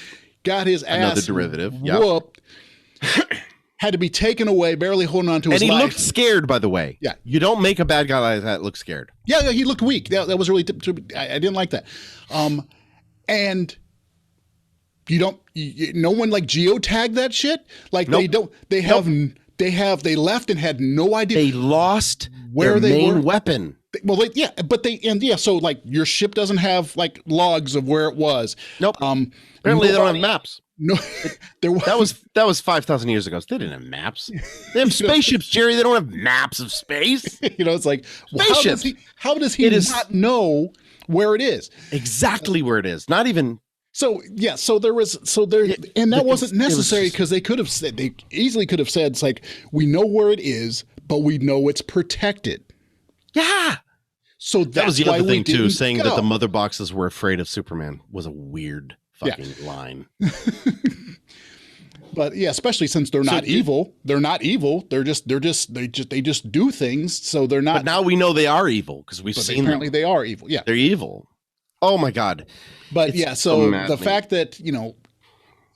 Got his ass whooped. Had to be taken away, barely holding on to his life. And he looked scared, by the way. Yeah. You don't make a bad guy like that look scared. Yeah, he looked weak. That was really, I didn't like that. And no one like geotagged that shit. Like nope. They left and had no idea. They lost where their main weapon. So like your ship doesn't have like logs of where it was. Nope. Apparently they don't have maps. No, that was 5,000 years ago. So they didn't have maps. They have spaceships, Jerry. They don't have maps of space. It's like spaceships. How does he not know where it is? Exactly where it is. Not even. So there and that wasn't necessary because they easily could have said it's like we know where it is, but we know it's protected. Yeah. So that was the other thing too. Saying that the mother boxes were afraid of Superman was a weird fucking line. But yeah, especially since they're not evil. They're not evil. They just do things. So they're not. But now we know they are evil because we've seen apparently them. they are evil. Yeah, they're evil. Oh my God. But so the fact that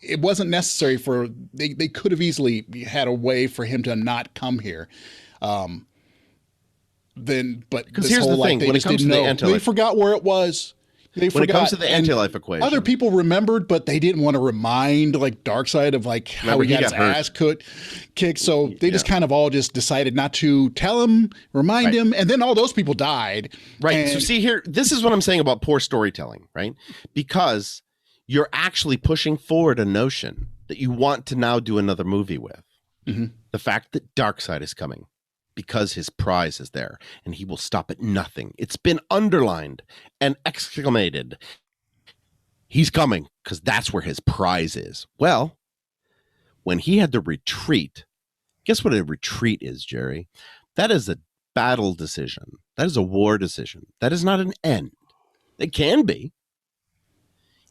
it wasn't necessary for they could have easily had a way for him to not come here. But because here's the thing: when it comes to the anti-life, they forgot where it was. When it comes to the anti-life equation, other people remembered, but they didn't want to remind like Darkseid of like how he got his ass kicked. So they just kind of all just decided not to tell him, remind him, and then all those people died. Right. So see here, this is what I'm saying about poor storytelling, right? Because you're actually pushing forward a notion that you want to now do another movie with. Mm-hmm. The fact that Darkseid is coming. Because his prize is there and he will stop at nothing. It's been underlined and exclamated. He's coming because that's where his prize is. Well, when he had to retreat, guess what a retreat is, Jerry? That is a battle decision. That is a war decision. That is not an end. It can be.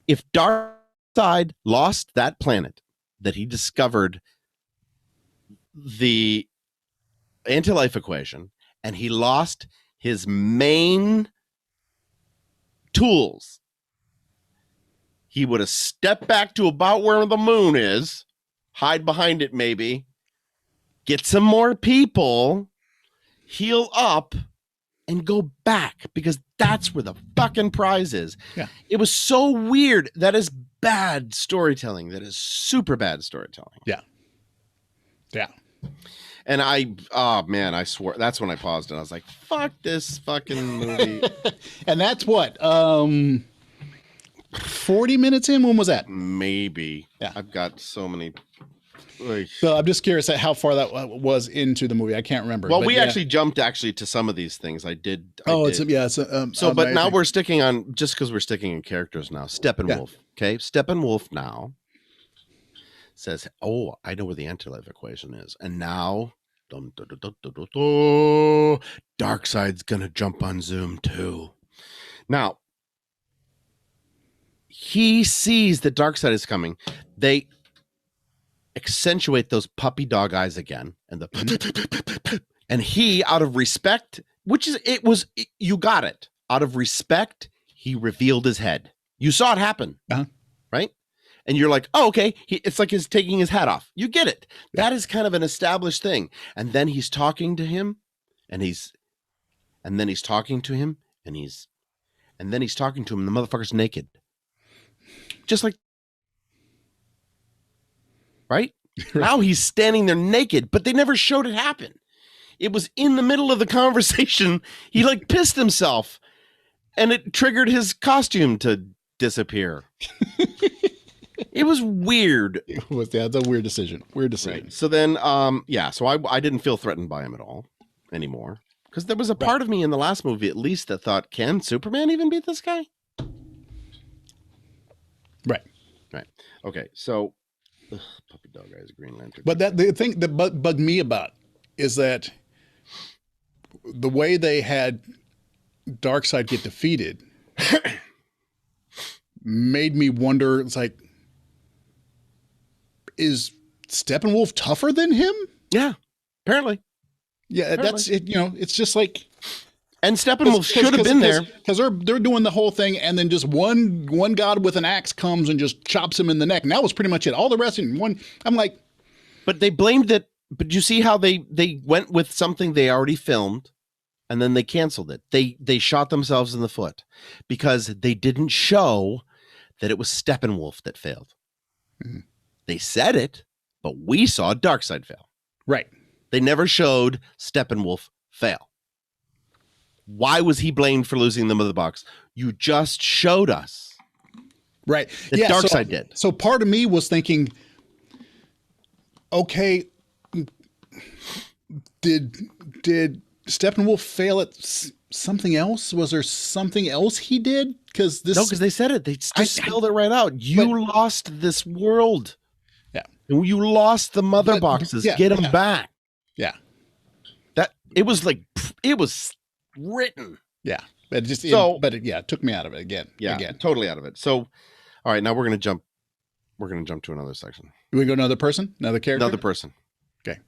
If Darkseid lost that planet that he discovered the anti-life equation and he lost his main tools, he would have stepped back to about where the moon is, hide behind it maybe, get some more people, heal up, and go back because that's where the fucking prize is. Yeah. It was so weird. That is bad storytelling. That is super bad storytelling. Yeah. Yeah. And I swore that's when I paused and I was like, fuck this fucking movie. And that's what, 40 minutes in? When was that? Maybe. Yeah. I've got so many. So I'm just curious at how far that was into the movie. I can't remember. Well, we actually jumped to some of these things. I did. But now we're sticking on, just because we're sticking in characters now. Steppenwolf. Okay. Steppenwolf now says, oh, I know where the anti-life equation is. And now Dun, dun, dun, dun, dun, dun, dun. Darkseid's gonna jump on Zoom too. Now, he sees that Darkseid is coming. They accentuate those puppy dog eyes again, and and he, out of respect, you got it. Out of respect, he revealed his head. You saw it happen, right? And you're like, oh, okay. It's like he's taking his hat off. You get it. Yeah. That is kind of an established thing. And then he's talking to him, and then he's talking to him, and then he's talking to him, and the motherfucker's naked. Just like, right? Now he's standing there naked, but they never showed it happen. It was in the middle of the conversation. He like pissed himself, and it triggered his costume to disappear. It was weird. That's a weird decision. Right. So then, so I didn't feel threatened by him at all anymore, because there was a part of me in the last movie, at least, that thought, can Superman even beat this guy? Right. Okay. So, puppy dog eyes, Green Lantern. But the thing that bugged me about is that the way they had Darkseid get defeated made me wonder. It's like, is Steppenwolf tougher than him? Yeah, apparently. Yeah, that's it. It's just like, and Steppenwolf should have been there, because they're doing the whole thing, and then just one god with an axe comes and just chops him in the neck, and that was pretty much it. All the rest in one. I'm like, but they blamed it. But you see how they went with something they already filmed, and then they canceled it. They shot themselves in the foot because they didn't show that it was Steppenwolf that failed. Mm-hmm. They said it, but we saw Darkseid fail. Right. They never showed Steppenwolf fail. Why was he blamed for losing the mother box? You just showed us. Right. That Darkseid did. So part of me was thinking, okay, did Steppenwolf fail at something else? Was there something else he did? Because they said it. They just spelled it right out. You lost this world. Yeah. You lost the mother boxes. Get them back. Yeah. That it was written. Yeah. But it took me out of it again. Yeah. Again. Totally out of it. So, all right, now we're gonna jump to another section. Do we go another person? Another character? Another person. Okay.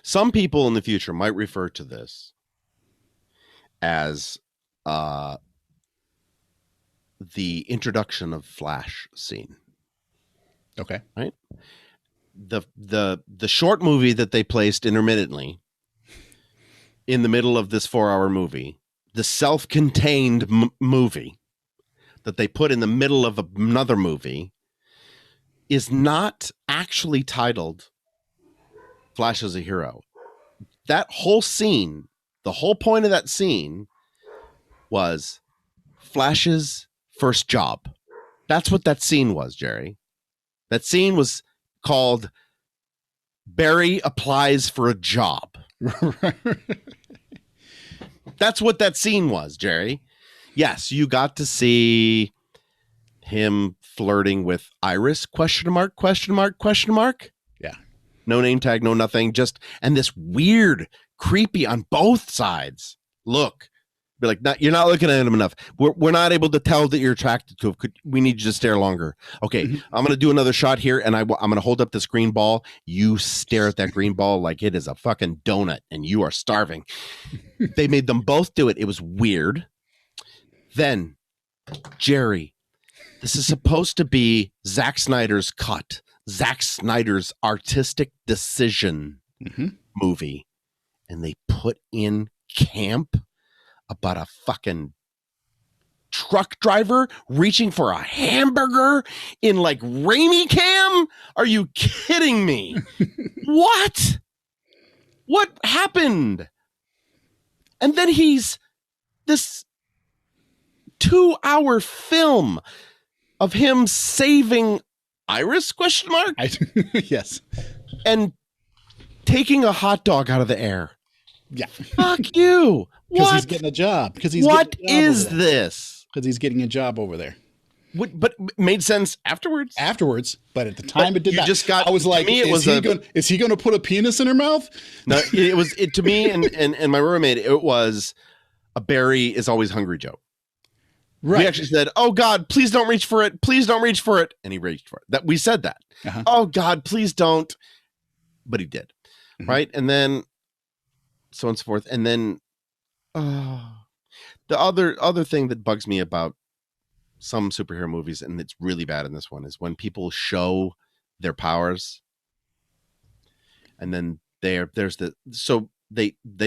Some people in the future might refer to this as the introduction of Flash scene. Okay. Right? The short movie that they placed intermittently in the middle of this 4-hour movie, the self-contained movie that they put in the middle of another movie, is not actually titled Flash as a Hero. That whole scene, the whole point of that scene was Flash's first job. That's what that scene was, Jerry. That scene was called Barry Applies for a Job. That's what that scene was, Jerry. Yes, you got to see him flirting with Iris, question mark. Yeah. No name tag, no nothing. And this weird, creepy on both sides look. Be like, you're not looking at him enough. We're not able to tell that you're attracted to him. We need you to stare longer. Okay, I'm going to do another shot here, and I'm going to hold up this green ball. You stare at that green ball like it is a fucking donut, and you are starving. They made them both do it. It was weird. Then, Jerry, this is supposed to be Zack Snyder's cut. Zack Snyder's artistic decision movie. And they put in camp about a fucking truck driver reaching for a hamburger in like Raimi Cam? Are you kidding me? What happened? And then he's this 2-hour film of him saving Iris, question mark? Yes. And taking a hot dog out of the air. Yeah. Fuck you. Because he's getting a job. What is this? Because he's getting a job over there. but made sense afterwards. Afterwards, but at the time it did not. Just got. I was like, to me, is he going to put a penis in her mouth? No, it was to me and my roommate. It was a Barry is always hungry joke. Right. We actually said, "Oh God, please don't reach for it. Please don't reach for it." And he reached for it. That we said that. Uh-huh. Oh God, please don't. But he did. Mm-hmm. Right. And then so on and so forth. And then the other thing that bugs me about some superhero movies, and it's really bad in this one, is when people show their powers and then they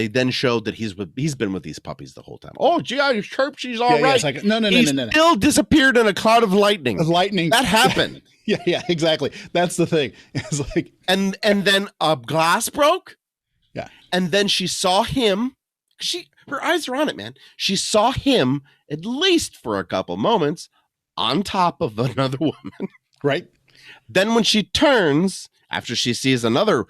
then showed that he's been with these puppies the whole time. Oh, gee, I chirp, she's all right. Yeah, it's like, no. Still disappeared in a cloud of lightning. That happened. Yeah, exactly. That's the thing. It's like, and then a glass broke. Yeah, and then she saw him. Her eyes are on it, man. She saw him at least for a couple moments on top of another woman. Right. Then when she turns after she sees another.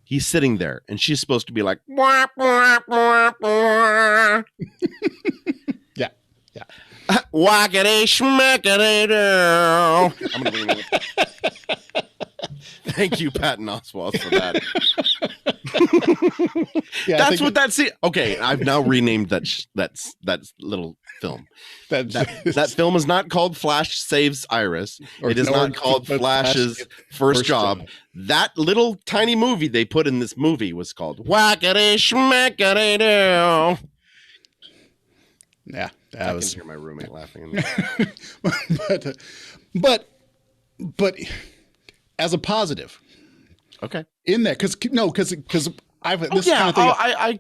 He's sitting there, and she's supposed to be like, wah, wah, wah, wah. Yeah. Whackity schmackity do. I'm gonna bring it. Thank you, Patton Oswalt, for that. That's what that scene. Okay, I've now renamed that little film. That film is not called Flash Saves Iris. It is not called Flash's first job. That little tiny movie they put in this movie was called Whackity Schmackity Do. Yeah, I can hear my roommate laughing. but as a positive, okay, in that because I've this kind of thing.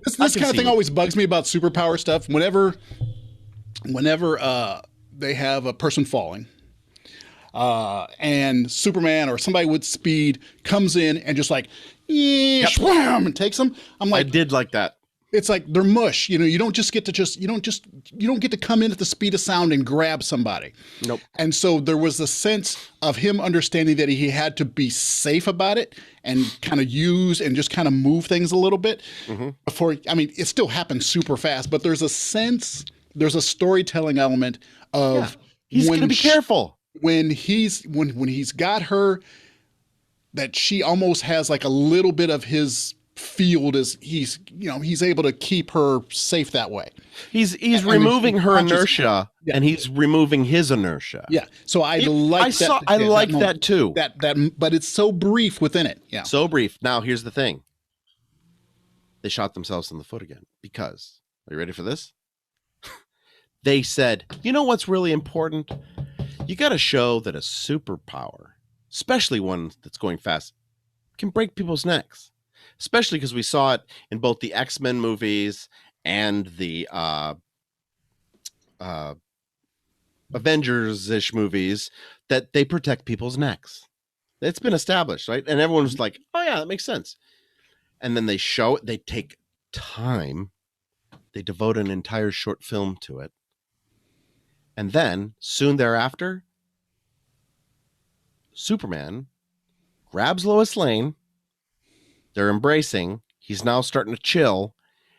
This kind of thing always bugs me about superpower stuff. Whenever they have a person falling, and Superman or somebody with speed comes in and just like, wham, and takes them. I'm like, I did like that. It's like they're mush. You don't get to come in at the speed of sound and grab somebody. Nope. And so there was a sense of him understanding that he had to be safe about it and kind of use and just kind of move things a little bit before. I mean, it still happens super fast, but there's a storytelling element of he's going to be careful when he's got her, that she almost has like a little bit of his field is he's able to keep her safe that way. He's removing her inertia and he's removing his inertia. Yeah. So I like that too. That but it's so brief within it. Yeah. So brief. Now here's the thing. They shot themselves in the foot again because, are you ready for this? They said, you know what's really important? You got to show that a superpower, especially one that's going fast, can break people's necks. Especially because we saw it in both the X-Men movies and the Avengers-ish movies, that they protect people's necks. It's been established, right? And everyone was like, oh yeah, that makes sense. And then they show it, they take time, they devote an entire short film to it. And then, soon thereafter, Superman grabs Lois Lane. They're embracing. He's now starting to chill.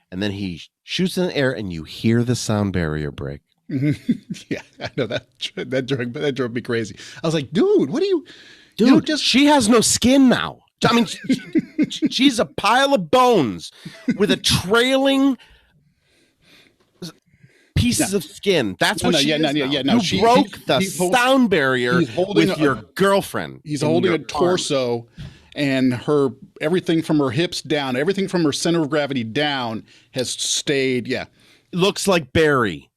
And then he shoots in the air and you hear the sound barrier break. Yeah, I know that drove me crazy. I was like, dude, what are you... Dude, she has no skin now. I mean, she's a pile of bones with a trailing pieces of skin. That's what she is now. You broke the sound barrier with your girlfriend. He's holding a torso. And everything from her hips down, everything from her center of gravity down has stayed. Yeah. Looks like Barry.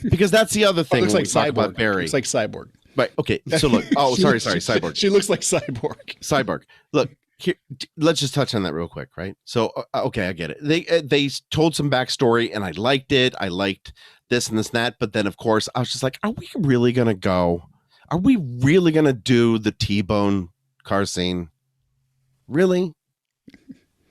Because that's the other thing. Looks like Cyborg. About Barry. Looks like Cyborg. Right. Okay. So look. Oh, sorry. Cyborg. She looks like Cyborg. Cyborg. Look, here, let's just touch on that real quick, right? So, okay, I get it. They told some backstory and I liked it. I liked this and this and that. But then, of course, I was just like, are we really going to do the T-bone car scene? Really?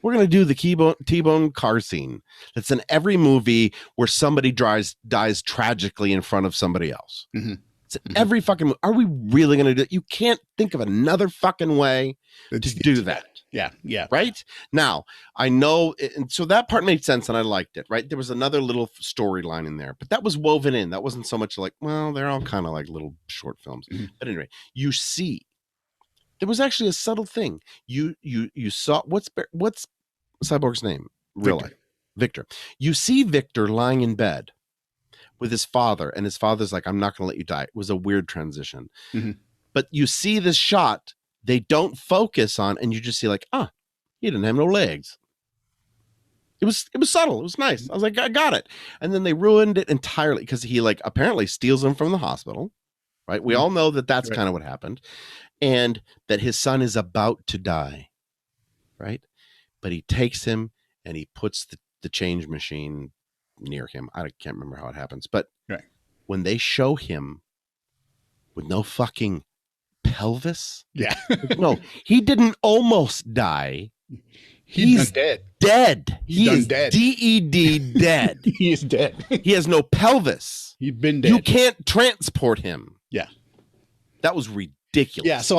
We're going to do the T-bone car scene that's in every movie where somebody dies tragically in front of somebody else. Mm-hmm. It's in every fucking movie. Are we really going to do it? You can't think of another fucking way to do that. Yeah. Yeah. Right now, I know, and so that part made sense, and I liked it. Right, there was another little storyline in there, but that was woven in. That wasn't so much like, well, they're all kind of like little short films. Mhm. But anyway, you see, there was actually a subtle thing. You saw what's Cyborg's name? Real Victor. life, Victor. You see Victor lying in bed with his father, and his father's like, "I'm not going to let you die." It was a weird transition, Mhm. but you see this shot. They don't focus on, and you just see like, he didn't have no legs. It was subtle. It was nice. I was like, I got it. And then they ruined it entirely because he like apparently steals him from the hospital. Right. We Mhm. all know that that's Right. kind of what happened, and that his son is about to die. Right. But he takes him and he puts the change machine near him. I can't remember how it happens, but Right. when they show him with no fucking pelvis, Yeah. no, he didn't almost die. He's done dead. Dead. He done is dead. DED dead. He is dead. He has no pelvis. He's been dead. You can't transport him. Yeah. That was ridiculous. Yeah. So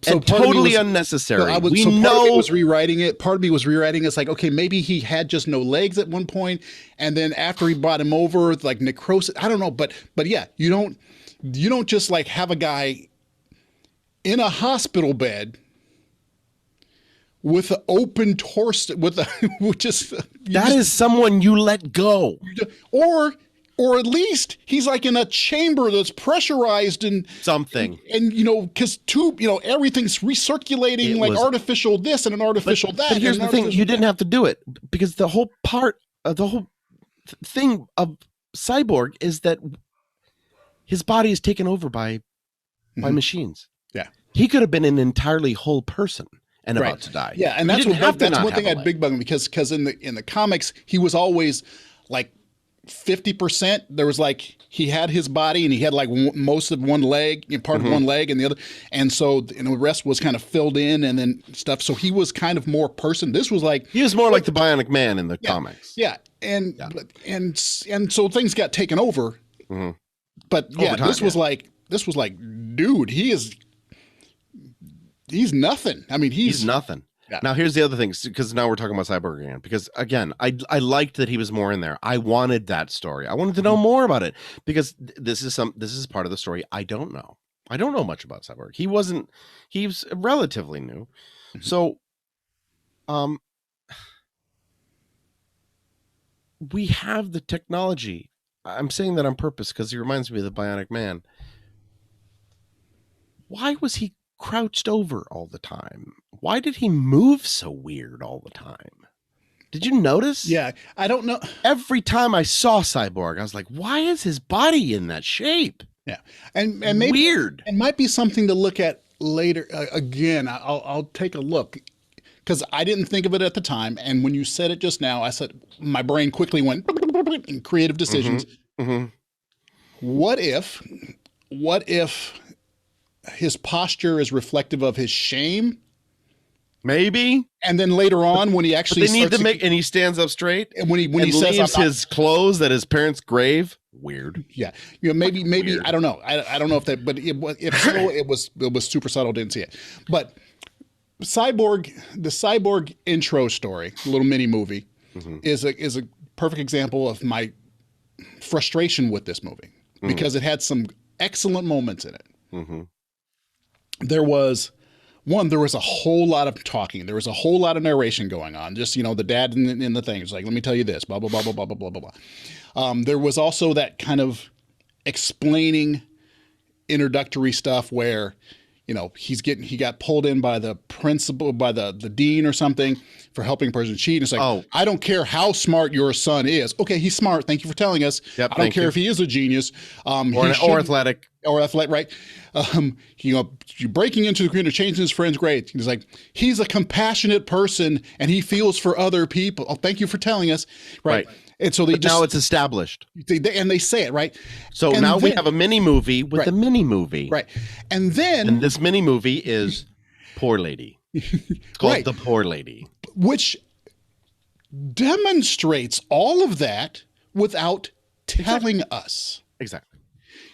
and totally unnecessary. Part of me was rewriting it. Part of me was rewriting it. It's like, okay, maybe he had just no legs at one point, and then after he brought him over, like necrosis. I don't know, but yeah, you don't just like have a guy in a hospital bed with an open torso, with just that is someone you let go, or at least he's like in a chamber that's pressurized and something, and because everything's recirculating, like artificial this and an artificial that. But here's the thing: you didn't have to do it, because the whole thing of Cyborg is that his body is taken over by machines. Yeah, he could have been an entirely whole person and about to die. Yeah, and that's one thing that big bug me, because in the comics he was always like 50%. There was like he had his body and he had like most of one leg, part of one leg, and the other, and so the rest was kind of filled in and then stuff. So he was kind of more person. This was like he was more like the Bionic Man in the comics. Yeah, and so things got taken over. But yeah, this was like, dude, he's nothing. I mean, he's nothing. Yeah. Now here's the other thing, because now we're talking about Cyborg again. Because again, I liked that he was more in there. I wanted that story. I wanted to know more about it, because this is part of the story I don't know. I don't know much about Cyborg. He's relatively new. So, we have the technology. I'm saying that on purpose because he reminds me of the Bionic Man. Why was he crouched over all the time? Why did he move so weird all the time? Did you notice? Yeah, I don't know. Every time I saw Cyborg, I was like, why is his body in that shape? Yeah, and maybe weird. It might be something to look at later. Again, I'll take a look, because I didn't think of it at the time. And when you said it just now, I said my brain quickly went in creative decisions. What if his posture is reflective of his shame? Maybe. And then later on, when he actually and he stands up straight, and when he says leaves his clothes at his parents' grave. Weird. Yeah, maybe weird. I don't know. I don't know if that, but if so, it was super subtle. Didn't see it. But the Cyborg intro story, little mini movie, is a perfect example of my frustration with this movie, because it had some excellent moments in it. There was a whole lot of talking. There was a whole lot of narration going on. Just, the dad in the thing is like, let me tell you this, blah, blah, blah, blah, blah, blah, blah, blah. There was also that kind of explaining introductory stuff where, he got pulled in by the principal, by the dean or something, for helping a person cheat. And it's like, I don't care how smart your son is. Okay, he's smart. Thank you for telling us. Yep, I don't care if he is a genius. Or athletic. Or athletic, right? You're breaking into the community, changing his friend's grades. He's like, he's a compassionate person and he feels for other people. Oh, thank you for telling us, right? And so now it's established, they say it, right? So now we have a mini movie with a mini movie, right? And this mini movie is Poor Lady. It's called The Poor Lady, which demonstrates all of that without telling us. Exactly.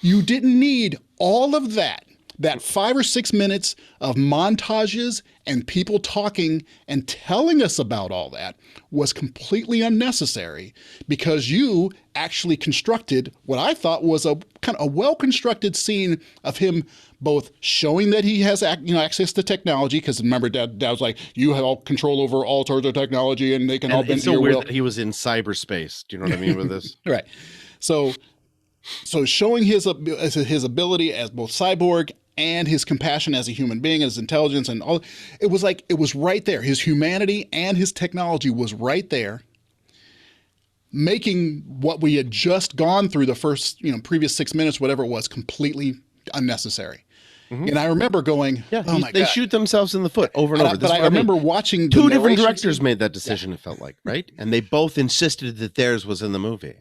You didn't need all of that, That 5 or 6 minutes of montages and people talking and telling us about all that was completely unnecessary because you actually constructed what I thought was a kind of a well-constructed scene of him both showing that he has access to technology, because remember dad was like, you have all control over all sorts of technology and they can all And bend it's to so your weird will. that he was in cyberspace. Do you know what I mean with this? Right. So showing his ability as both cyborg and his compassion as a human being, his intelligence and all, it was right there. His humanity and his technology was right there, making what we had just gone through the first, previous 6 minutes, whatever it was, completely unnecessary. Mhm. And I remember going, Yeah, "Oh my they God!" shoot themselves in the foot over and over. But I remember watching the two different narration directors scene. made that decision. It felt like, right, and they both insisted that theirs was in the movie.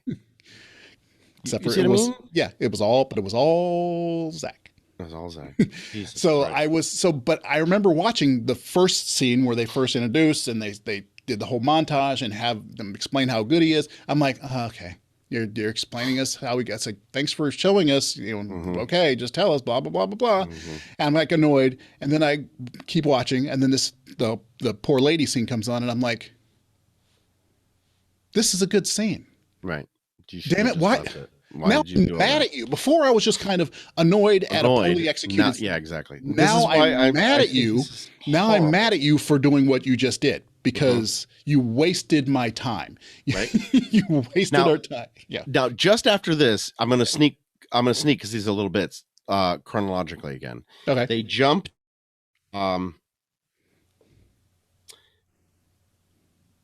Except You for see what I mean? it was all Zack. That was all Zack. Jesus So Christ. but I remember watching the first scene where they first introduced and they did the whole montage and have them explain how good he is. I'm like, oh, okay, you're explaining us how we got. It's like, thanks for showing us. Okay, just tell us, blah blah blah blah blah. And I'm like annoyed, and then I keep watching, and then the poor lady scene comes on, and I'm like, this is a good scene. Right. You should Damn have it! just Why? left it. Why Now did you do I'm all mad that? at you. Before I was just kind of annoyed at a poorly executed. Now, yeah, exactly. This Now is why I'm mad I at think you. this is Now I'm mad horrible. at you for doing what you just did because you wasted my time. Right You wasted now, our time. Yeah. now, just after this, I'm gonna sneak because these are little bits chronologically again. Okay. They jump. Um,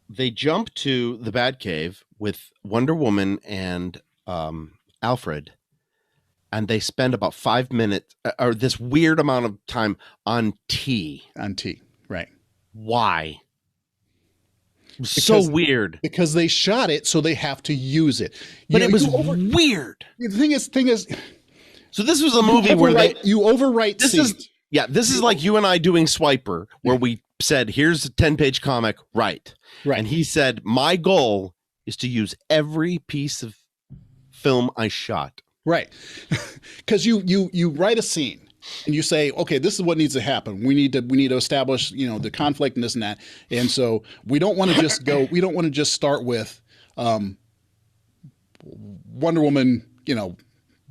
they jump to the Batcave with Wonder Woman and Alfred, and they spend about 5 minutes or this weird amount of time on tea. On T. Right. Why? So Because weird. because they shot it, so they have to use it. But it was weird. The thing is, So this was a movie where you overwrite this scenes. this is like you and I doing Swiper, where we said, here's a 10-page comic, right? Right. And he said, my goal is to use every piece of film I shot. Right. Because you write a scene and you say, okay, this is what needs to happen. We need to establish, the conflict and this and that. And so we don't want to just start with Wonder Woman,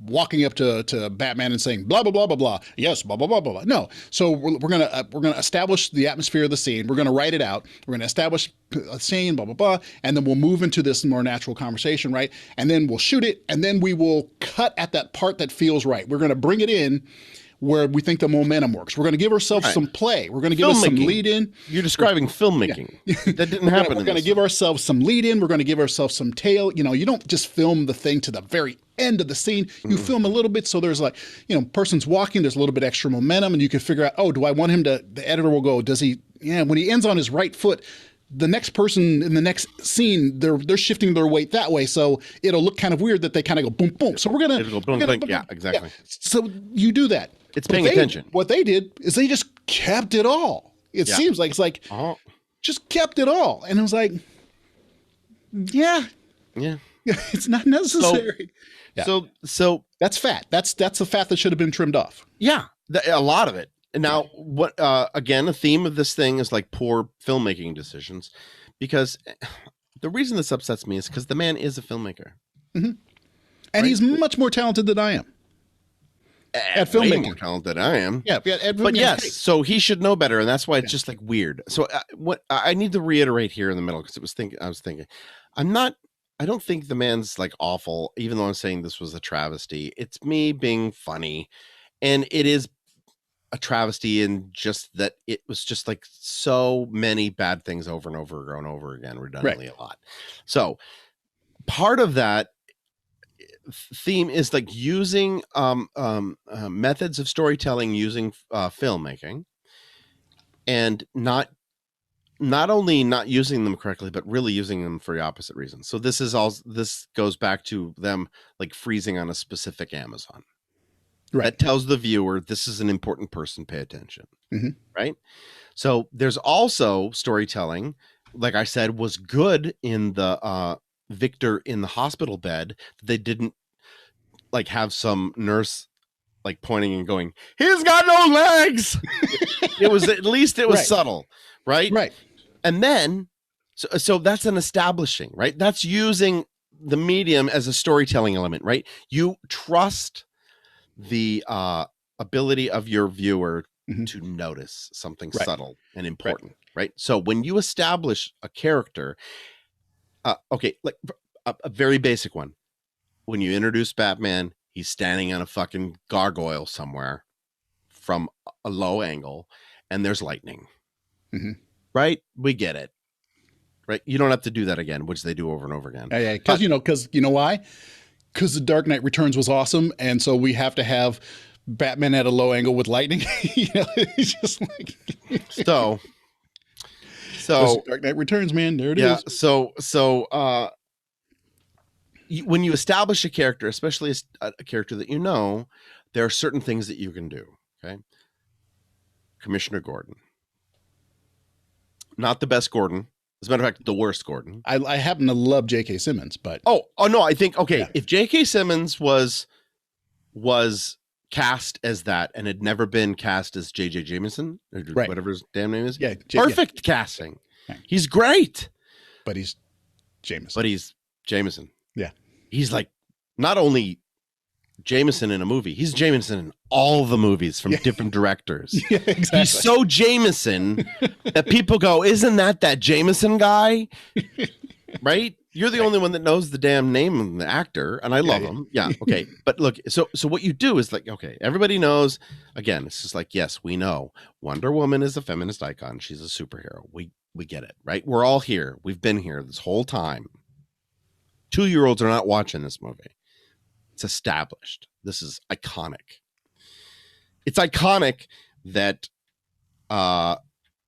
walking up to Batman and saying blah blah blah blah blah. Yes, blah blah blah blah blah. No. So we're gonna establish the atmosphere of the scene. We're gonna write it out. We're gonna establish a scene, blah blah blah, and then we'll move into this more natural conversation, right? And then we'll shoot it, and then we will cut at that part that feels right. We're gonna bring it in where we think the momentum works. We're going to give ourselves some play. We're going to give us some lead in. You're describing filmmaking. That didn't happen. We're going to give ourselves some lead in. We're going to give ourselves some tail. You don't just film the thing to the very end of the scene. You film a little bit so there's like, person's walking, there's a little bit extra momentum, and you can figure out, oh, do I want him to, the editor will go, does he, when he ends on his right foot, the next person in the next scene, they're shifting their weight that way, so it'll look kind of weird that they kind of go boom boom. So we're gonna go boom boom. Yeah, exactly. Yeah. So you do that. It's paying attention. What they did is they just kept it all. It seems like just kept it all, and it was like, yeah, it's not necessary. So that's fat. That's the fat that should have been trimmed off. Yeah, a lot of it. And now, what? Again, a theme of this thing is like poor filmmaking decisions, because the reason this upsets me is because the man is a filmmaker, and he's much more talented than I am at filmmaking. Way more talented than I am. Yeah, but yes, so he should know better, and that's why it's just like weird. So what I need to reiterate here in the middle, because I was thinking, I don't think the man's like awful, even though I'm saying this was a travesty. It's me being funny, and it is a travesty in just that it was just like so many bad things over and over and over again, redundantly a lot. So part of that theme is like using methods of storytelling using filmmaking, and not only not using them correctly, but really using them for the opposite reasons. So this goes back to them like freezing on a specific Amazon. Right. That tells the viewer this is an important person, pay attention. Right. So there's also storytelling, like I said, was good in the Victor in the hospital bed. They didn't like have some nurse like pointing and going, "He's got no legs." It was at least it was Right. subtle, right? Right. And then, so that's an establishing, right? That's using the medium as a storytelling element, right? You trust the ability of your viewer Mhm. to notice something Right. subtle and important, right? So when you establish a character, okay, like a very basic one. When you introduce Batman, he's standing on a fucking gargoyle somewhere from a low angle, and there's lightning, Mhm. right? We get it, right? You don't have to do that again, which they do over and over again. Yeah, But because you know why? Because the Dark Knight Returns was awesome, and so we have to have Batman at a low angle with lightning. It's just like so there's Dark Knight Returns, man. There it yeah, is. When you establish a character, especially a character that you know, there are certain things that you can do. Okay, Commissioner Gordon, not the best Gordon. As a matter of fact, the worst Gordon. I happen to love J.K. Simmons, but Oh no, I think okay. Yeah. If J.K. Simmons was cast as that and had never been cast as J.J. Jameson or Right. whatever his damn name is, yeah, perfect casting. Right. He's great, but he's Jameson. but he's Jameson. Yeah. He's like not only Jameson in a movie, he's Jameson in all the movies from different directors. Yeah, exactly. He's so Jameson that people go, "Isn't that Jameson guy?" Right? You're the only one that knows the damn name of the actor, and I love him. Yeah, okay. But look, so what you do is like, okay, everybody knows. Again, it's just like, yes, we know Wonder Woman is a feminist icon. She's a superhero. We get it, right? We're all here. We've been here this whole time. 2-year-olds are not watching this movie. It's established. This is iconic. It's iconic that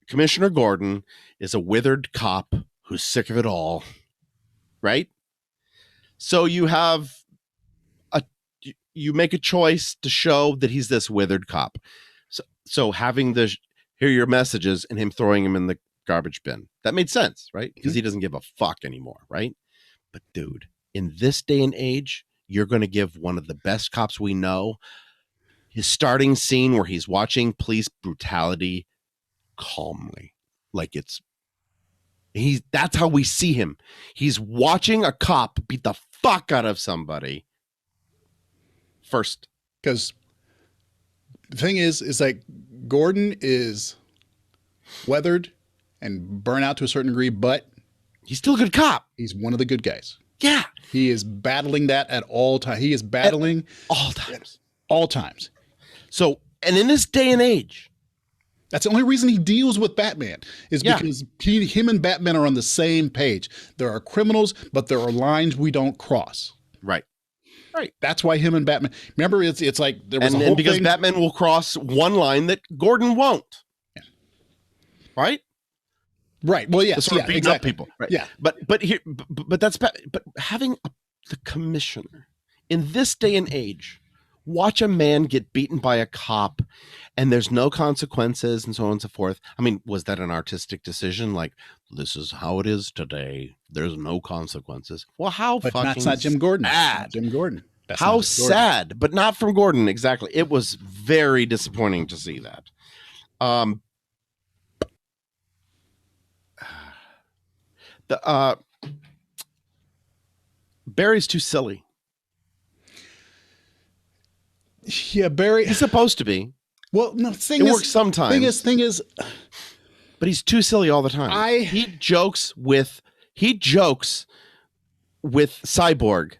Commissioner Gordon is a withered cop who's sick of it all, right? So you make a choice to show that he's this withered cop. So having the hear your messages and him throwing him in the garbage bin, that made sense, right? Because he doesn't give a fuck anymore, right? But dude, in this day and age, you're going to give one of the best cops we know his starting scene where he's watching police brutality calmly, like that's how we see him. He's watching a cop beat the fuck out of somebody first. Because the thing is like Gordon is weathered and burnt out to a certain degree, but he's still a good cop. He's one of the good guys. Yeah. He is battling that at all times. He is battling at all times. All times. So, and in this day and age, that's the only reason he deals with Batman is because him and Batman are on the same page. There are criminals, but there are lines we don't cross. Right. Right. That's why him and Batman. Remember, it's like there was a whole because thing. Batman will cross one line that Gordon won't. Yeah. Right. Right. Well, yes. Sort of beating up people. Right. Yeah. But having the commissioner in this day and age, watch a man get beaten by a cop and there's no consequences and so on and so forth. I mean, was that an artistic decision? Like, this is how it is today. There's no consequences. Well, how but fucking that's not Jim Gordon. sad. Jim Gordon. That's how sad, but not from Gordon. Exactly. It was very disappointing to see that. Barry's too silly. Yeah, Barry. He's supposed to be. Well, no, it works sometimes. Thing is, but he's too silly all the time. He jokes with Cyborg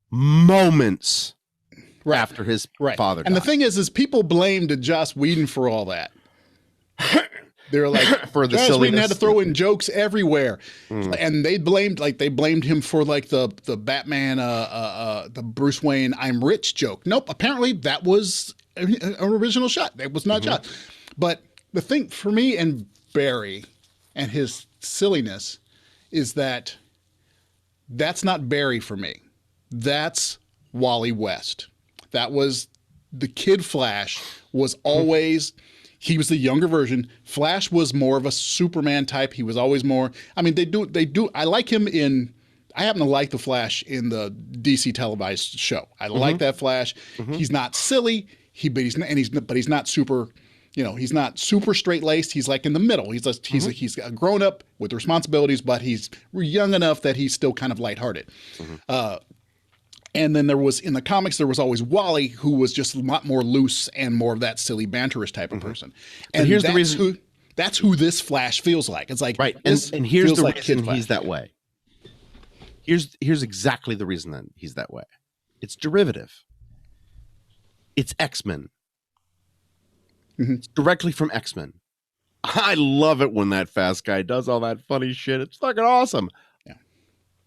moments after his father died. And the thing is people blamed Joss Whedon for all that. They're like, for the Joss silliness. Whedon had to throw in jokes everywhere, and they blamed him for like the Batman, the Bruce Wayne "I'm rich" joke. Nope, apparently that was an original shot. That was not shot. But the thing for me and Barry and his silliness is that's not Barry for me. That's Wally West. That was the Kid Flash. Was always. He was the younger version. Flash was more of a Superman type. He was always more. I mean, they do. I like him in. I happen to like the Flash in the DC televised show. I like that Flash. He's not silly. he's not super, he's not super straight laced. He's like in the middle. He's a grown up with responsibilities, but he's young enough that he's still kind of lighthearted. And then in the comics, there was always Wally, who was just a lot more loose and more of that silly banterish type of person. And here's the reason. That's who this Flash feels like. It's like, right. And here's the reason he's that way. Here's exactly the reason that he's that way. It's derivative. It's X-Men. It's directly from X-Men. I love it when that fast guy does all that funny shit. It's fucking awesome. Yeah.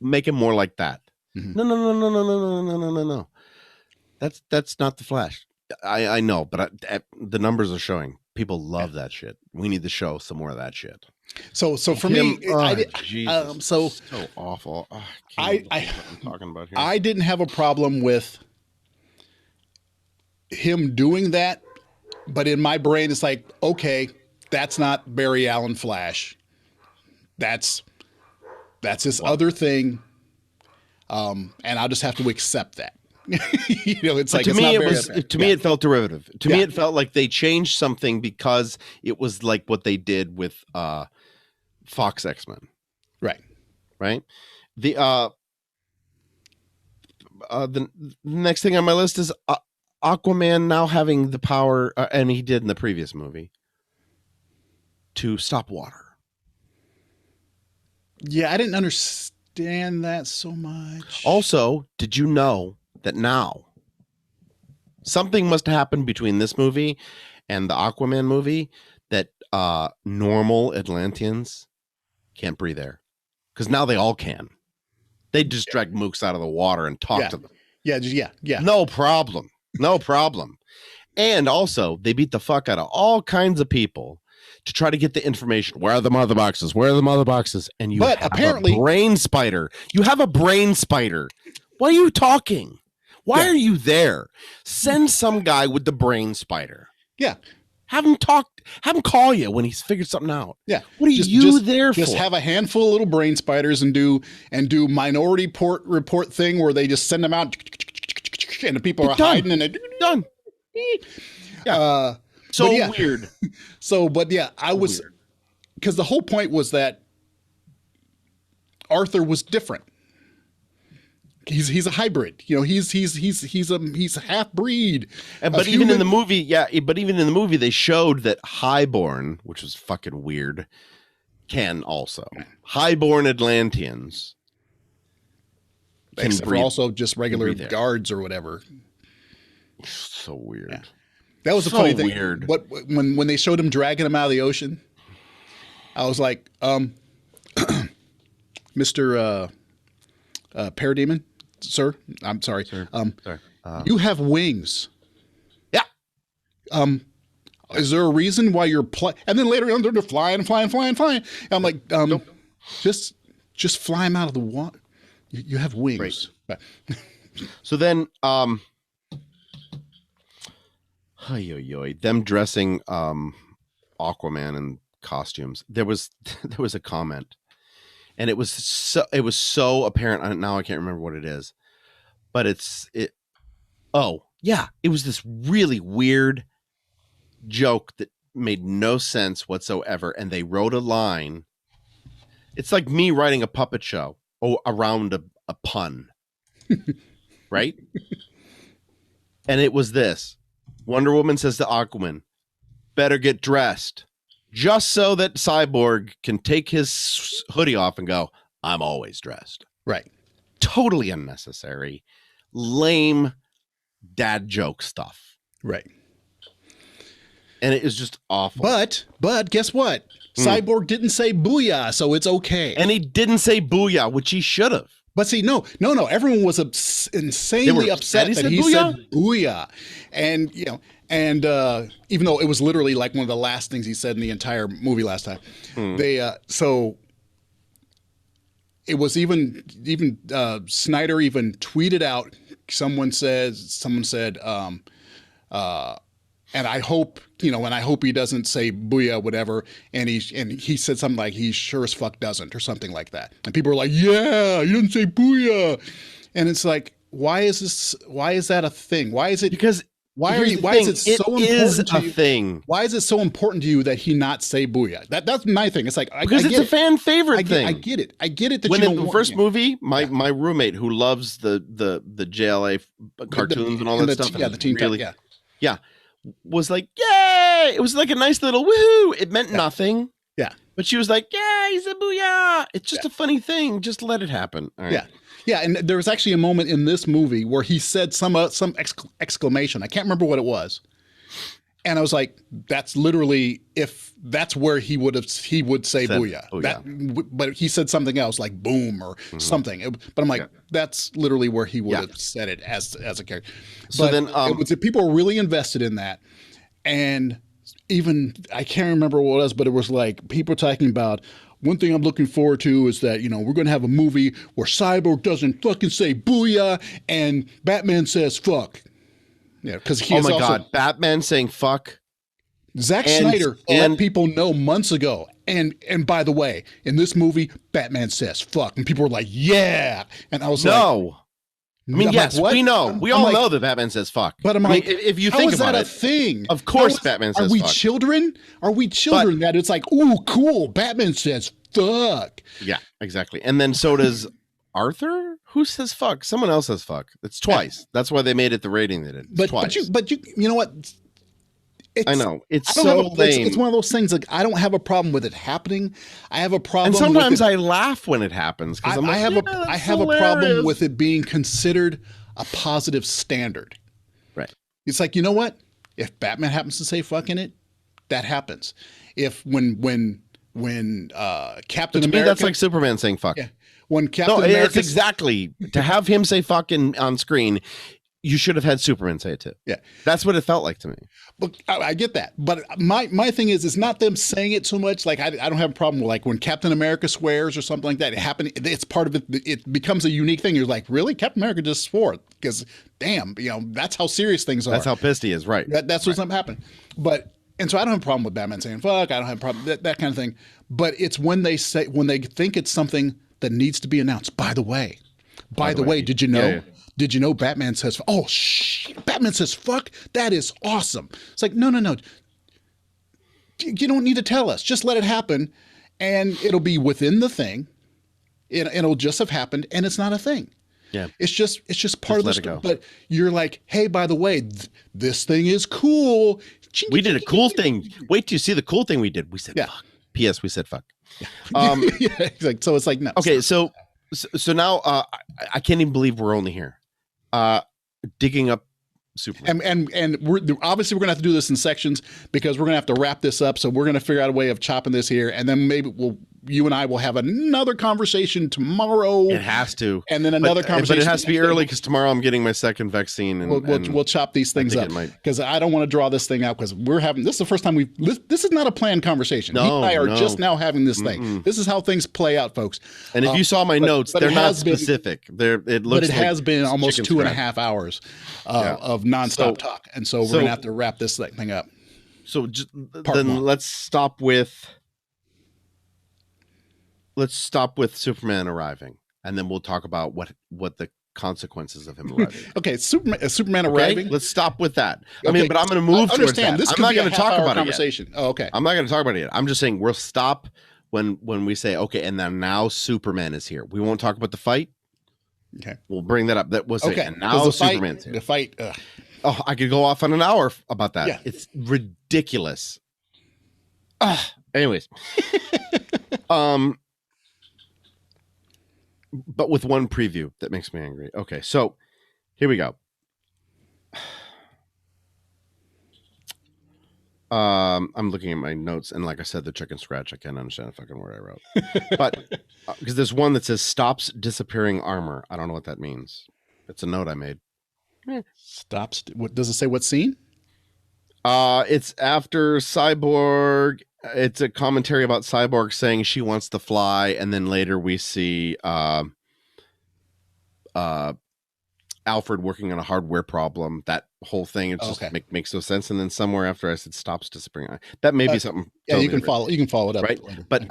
Make him more like that. No. That's not the Flash. I know, but the numbers are showing. People love that shit. We need to show some more of that shit. So for me, so awful. Oh, I'm talking about here. I didn't have a problem with him doing that, but in my brain, it's like, okay, that's not Barry Allen Flash. That's this other thing, and I'll just have to accept that. It's like, to me, it felt derivative. To me, it felt like they changed something because it was like what they did with Fox X-Men. Right. The next thing on my list is Aquaman now having the power, and he did in the previous movie, to stop water. Yeah, I didn't understand that so much. Also, did you know that now something must happen between this movie and the Aquaman movie that normal Atlanteans can't breathe air? Because now they all can. They just drag mooks out of the water and talk to them. Yeah. No problem. And also, they beat the fuck out of all kinds of people to try to get the information. Where are the mother boxes? And you have a brain spider. You have a brain spider. Why are you talking? Why are you there? Send some guy with the brain spider. Yeah. Have him call you when he's figured something out. Yeah. What are you there for? Just have a handful of little brain spiders and do minority report thing where they just send them out and the people are hiding and done. Yeah. Weird. I was, because the whole point was that Arthur was different. He's a hybrid, he's a half breed. But even in the movie, they showed that Highborn, which was fucking weird, can also Highborn Atlanteans can breathe, also just regular guards or whatever. So weird. Yeah. That was a funny thing. Weird. What when they showed him dragging him out of the ocean, I was like, Mr. Parademon, sir. I'm sorry. Sir. You have wings. Yeah. Is there a reason why you're and then later on they're flying? And I'm like, nope. just fly him out of the water. You have wings. Right. So then, them dressing Aquaman in costumes. There was a comment, and it was so apparent. Now I can't remember what it is, but it was this really weird joke that made no sense whatsoever, and they wrote a line. It's like me writing a puppet show around a pun, right? And it was this. Wonder Woman says to Aquaman, better get dressed, just so that Cyborg can take his hoodie off and go, I'm always dressed. Right. Totally unnecessary, lame dad joke stuff. Right. And it is just awful. But guess what? Cyborg didn't say booyah, so it's okay. And he didn't say booyah, which he should have. But see, no. Everyone was insanely upset that he said booyah. And, even though it was literally like one of the last things he said in the entire movie last time, so it was even Snyder even tweeted out, someone said, and I hope he doesn't say booyah, whatever. And he said something like, he sure as fuck doesn't, or something like that. And people were like, yeah, you didn't say booyah. And it's like, why is that a thing? Why is it? Because Here's the why is thing. it so It is important to a you? thing Why is it so important to you that he not say booyah? That's my thing. It's like, because it's a fan favorite thing. I get it. I get it that When you in don't the want first yeah. movie, my roommate who loves the JLA cartoons and all that stuff, and The Teen Titans, really, yeah, was like, yay! It was like a nice little woohoo. It meant nothing. Yeah. But she was like, yeah, he's a booyah. It's just a funny thing. Just let it happen. All right. Yeah. Yeah. And there was actually a moment in this movie where he said some exclamation. I can't remember what it was. And I was like, that's literally, if that's where he would say booyah. But he said something else like boom or something. But I'm like, that's literally where he would have said it as a character. So but then it was, people were really invested in that. And even, I can't remember what it was, but it was like people talking about, one thing I'm looking forward to is that, we're going to have a movie where Cyborg doesn't fucking say booyah and Batman says fuck. Yeah, because he God, Batman saying fuck. Zack Snyder let people know months ago. And by the way, in this movie, Batman says fuck. And people were like, yeah. And I was like, no. I mean, yes, like, we know. We all know that Batman says fuck. But I'm like, if you think about it, how is that a thing? Of course Batman says fuck. Are we children? Are we children that it's like, ooh, cool, Batman says fuck. Yeah, exactly. And then so does Arthur? Who says fuck? Someone else says fuck. It's twice. That's why they made it the rating they did. It's twice. But you know what? I know. It's so lame. It's one of those things, like, I don't have a problem with it happening. I have a problem. And sometimes I laugh when it happens because I have a problem with it being considered a positive standard. Right. It's like, you know what? If Batman happens to say fuck in it, that happens. If when Captain America, that's like Superman saying fuck. Yeah. When Captain America, it's exactly to have him say fuck on screen. You should have had Superman say it too. Yeah, that's what it felt like to me. But I get that. But my thing is, it's not them saying it so much. Like, I don't have a problem with, like, when Captain America swears or something like that. It happened. It's part of it. It becomes a unique thing. You're like, really? Captain America just swore? Because damn, that's how serious things are. That's how pissed he is. Right. That's what's happening. And so I don't have a problem with Batman saying fuck. I don't have a problem that kind of thing. But it's when they think it's something that needs to be announced. By the way, did you know? Yeah. Did you know Batman says, oh, shit, Batman says, fuck? That is awesome. It's like, no. You don't need to tell us. Just let it happen, and it'll be within the thing. It'll just have happened, and it's not a thing. Yeah. It's just part of the story. But you're like, hey, by the way, this thing is cool. We did a cool thing. Wait till you see the cool thing we did. We said fuck. P.S. We said fuck. Yeah. So it's like, no. Okay, so now I can't even believe we're only here. Digging up Superman. And we're obviously we're gonna have to do this in sections because we're gonna have to wrap this up. So we're gonna figure out a way of chopping this here, and then maybe you and I will have another conversation tomorrow. It has to, and then another conversation. But it has to be early because tomorrow I'm getting my second vaccine, and we'll chop these things up because I don't want to draw this thing out because this is the first time this is not a planned conversation. No, he and I are just now having this thing. This is how things play out, folks. And if you saw my notes, they're not specific. It looks. But it has been almost 2.5 hours of nonstop talk, and so we're gonna have to wrap this thing up. So then let's stop with Superman arriving, and then we'll talk about what the consequences of him arriving. Okay, Superman arriving. Let's stop with that. I mean, but I'm going to move towards that. This I'm not going to talk about conversation. It yet. Oh, okay. I'm not going to talk about it yet. I'm just saying we'll stop when we say okay, and then now Superman is here. We won't talk about the fight. Okay, we'll bring that up. That was okay. And now Superman's here. The fight. Oh, I could go off on an hour about that. Yeah. It's ridiculous. Anyways. But with one preview that makes me angry. Okay, so here we go. I'm looking at my notes, and like I said, the chicken scratch, I can't understand a fucking word I wrote. But because there's one that says stops disappearing armor. I don't know what that means. It's a note I made. Stops. What does it say? What scene? It's after Cyborg. It's a commentary about Cyborg saying she wants to fly, and then later we see Alfred working on a hardware problem. That whole thing, it just makes no sense. And then somewhere after I said stops disappearing, that may be something. Yeah, totally you can follow it up, right? Later. But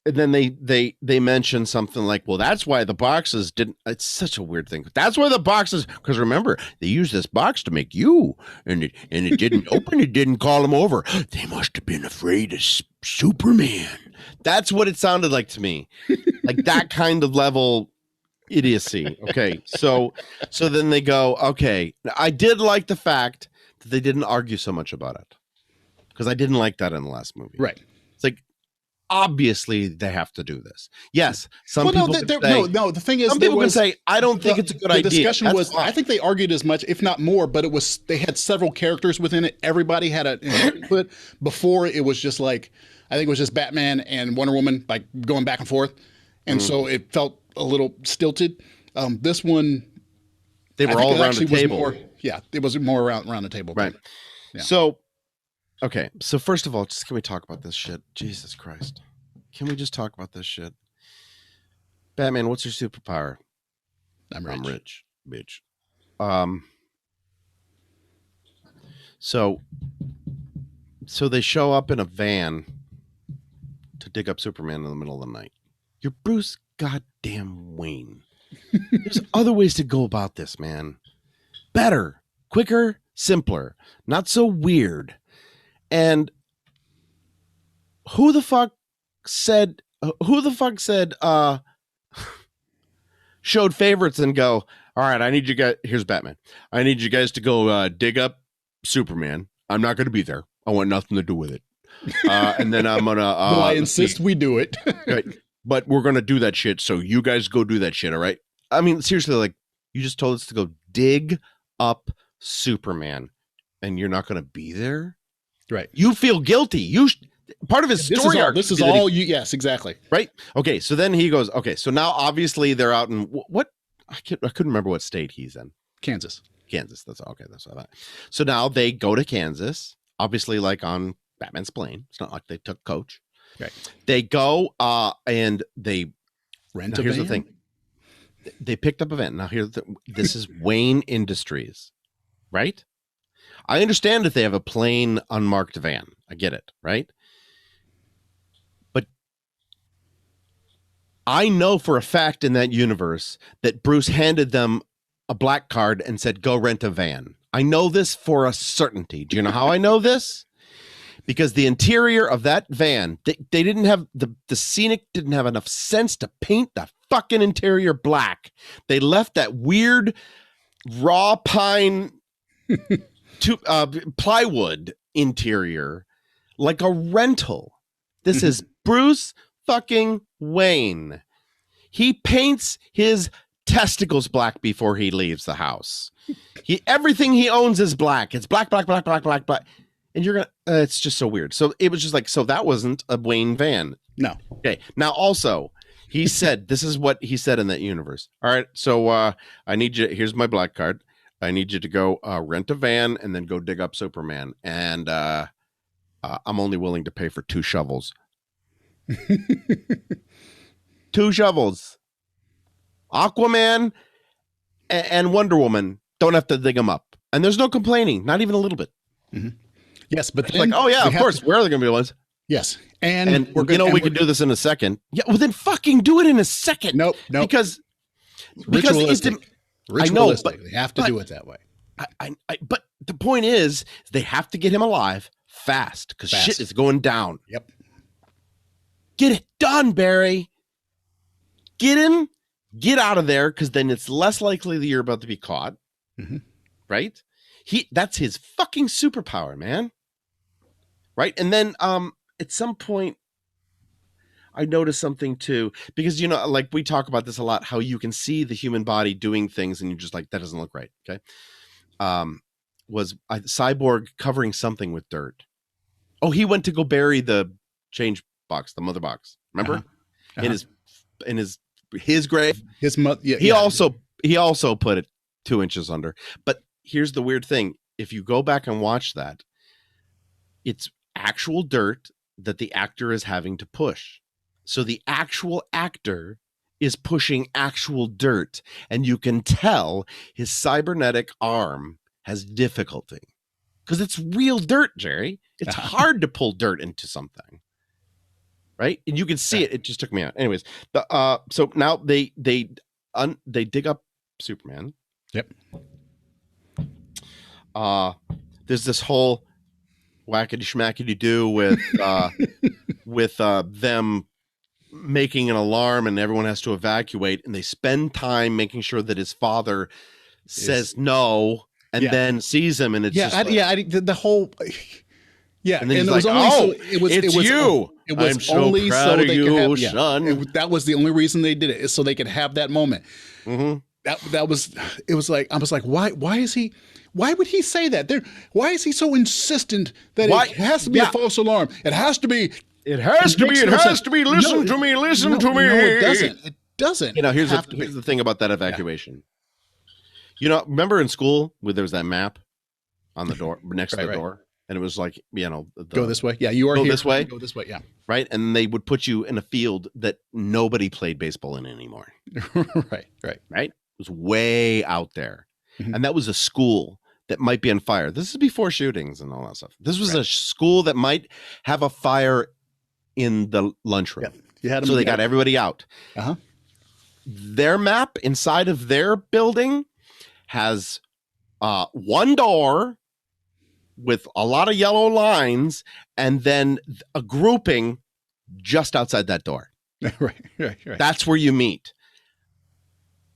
and then they mention something like, well, that's why the boxes didn't. It's such a weird thing. That's why the boxes, because remember, they used this box to make you, and it didn't open. It didn't call them over. They must have been afraid of Superman. That's what it sounded like to me, like that kind of level idiocy. Okay, so then they go, okay. I did like the fact that they didn't argue so much about it, because I didn't like that in the last movie. Right. It's like, obviously they have to do this. Yes, some well, people no. The thing is, some people can say, I don't think it's a good idea. The discussion That's was, fine. I think they argued as much, if not more, but it was they had several characters within it. Everybody had an input. Before it was just like, I think it was just Batman and Wonder Woman like going back and forth, and so it felt a little stilted. This one, They were all around the table. It was more around the table. Right. Yeah. So, okay. So first of all, just can we talk about this shit? Jesus Christ. Can we just talk about this shit? Batman, what's your superpower? I'm rich. Bitch. So they show up in a van to dig up Superman in the middle of the night. You're Bruce goddamn Wayne. There's other ways to go about this, man. Better, quicker, simpler, not so weird. And who the fuck said showed favorites and go, all right, I need you guys, here's Batman. I need you guys to go dig up Superman. I'm not going to be there. I want nothing to do with it. And then I'm going to... I insist we do it. Right. But we're going to do that shit, so you guys go do that shit, all right? I mean, seriously, like, you just told us to go dig up Superman, and you're not going to be there? Right. You feel guilty. Part of his story arc. This is all you. Yes, exactly. Right. Okay. So then he goes, okay, so now obviously they're out in what? I couldn't remember what state he's in. Kansas. That's okay. That's what I thought. So now they go to Kansas, obviously, like on Batman's plane. It's not like they took coach. Right. They go and they rent a van. Here's the thing. They picked up a van. Now this is Wayne Industries, right? I understand that they have a plain unmarked van. I get it, right? But I know for a fact in that universe that Bruce handed them a black card and said, go rent a van. I know this for a certainty. Do you know how I know this? Because the interior of that van, they didn't have, the scenic didn't have enough sense to paint the fucking interior black. They left that weird raw pine plywood interior like a rental. This is Bruce fucking Wayne. He paints his testicles black before he leaves the house. Everything he owns is black. It's black. And you're gonna it's just so weird. So it was just like, so that wasn't a Wayne van. No. Okay. Now also, he said, this is what he said in that universe. All right, so I need you, here's my black card. I need you to go rent a van and then go dig up Superman. And I'm only willing to pay for 2 shovels. 2 shovels. Aquaman and Wonder Woman don't have to dig them up. And there's no complaining, not even a little bit. Mm-hmm. Yes, but it's like, oh yeah, of course, where are they going to be the ones? Yes. And we can do this in a second. Yeah, well then fucking do it in a second. Nope. Because ritualistic. I know, but they have to do it that way. But the point is, they have to get him alive fast because shit is going down. Yep. Get it done, Barry. Get him. Get out of there, because then it's less likely that you're about to be caught. Mm-hmm. Right? That's his fucking superpower, man. Right? And then at some point I noticed something too, because like we talk about this a lot, how you can see the human body doing things and you're just like, that doesn't look right. Okay. Was Cyborg covering something with dirt? Oh, he went to go bury the change box, the mother box. Remember? In his grave. His mother. Yeah, he also put it 2 inches under. But here's the weird thing. If you go back and watch that, it's actual dirt that the actor is having to push. So the actual actor is pushing actual dirt, and you can tell his cybernetic arm has difficulty because it's real dirt, Jerry. It's hard to pull dirt into something. right? And you can see Okay. it. It just took me out. Anyways, so now they dig up Superman. Yep. Uh, there's this whole whackety schmackety do with them making an alarm and everyone has to evacuate, and they spend time making sure that his father says no, and Yeah. then sees him, and it's Yeah. just like, The whole. Yeah, and then and he's it was like, only so "Oh, it's you. it was I'm so only proud so of they could you, have son." that was the only reason they did it, is so they could have that moment. Mm-hmm. That was, it was like, I was like, why would he say that? Why is he so insistent that Why? it has to be Yeah. a false alarm? It has to be. It has to be. makes It no has sense. to be. Listen to me. Listen to me. No, it doesn't. It doesn't Here's have to be. here's the thing about that Yeah. evacuation. Remember in school where there was that map on the door next to the Right. door, and it was like, Go this way. Yeah, you are go here. this way. Go this way. Yeah. Right, and they would put you in a field that nobody played baseball in anymore. Right. Right, it was way out there, Mhm. and that was a school that might be on fire. This is before shootings and all that stuff. This was a school that might have a fire in the lunchroom. Yeah. You had them. So they got everybody out. Uh-huh. Their map inside of their building has one door with a lot of yellow lines, and then a grouping just outside that door. Right. That's where you meet.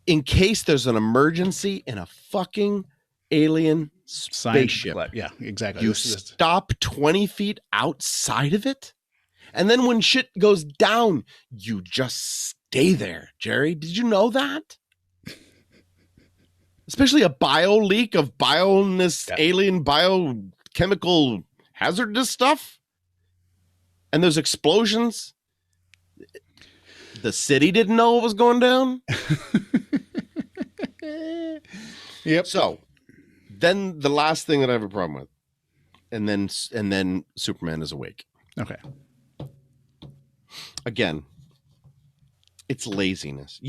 In case there's an emergency in a fucking alien spaceship, Yeah, exactly. you stop 20 feet outside of it. And then when shit goes down, you just stay there, Jerry. Did you know that? Especially a bio leak of alien biochemical hazardous stuff. And those explosions. The city didn't know what was going down. Yep. So then the last thing that I have a problem with. And then Superman is awake. Okay. Again, it's laziness.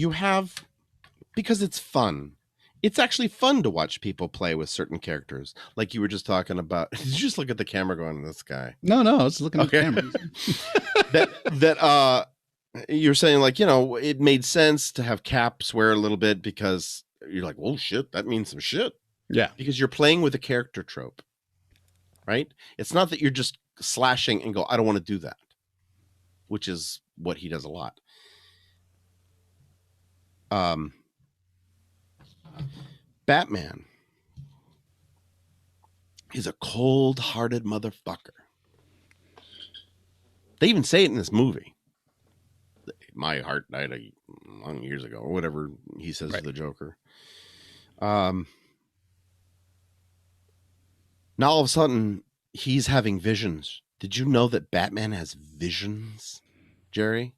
Because it's fun. It's actually fun to watch people play with certain characters. Like you were just talking about. Did you just look at the camera going, this guy? No, I was looking at the camera. that you're saying, like, it made sense to have Cap swear a little bit because you're like, well, shit, that means some shit. Yeah. Because you're playing with a character trope, right? It's not that you're just slashing and go, I don't want to do that, which is what he does a lot. Batman is a cold-hearted motherfucker. They even say it in this movie. My heart died long years ago, or whatever he says to the Joker. Now all of a sudden he's having visions. Did you know that Batman has visions, Jerry?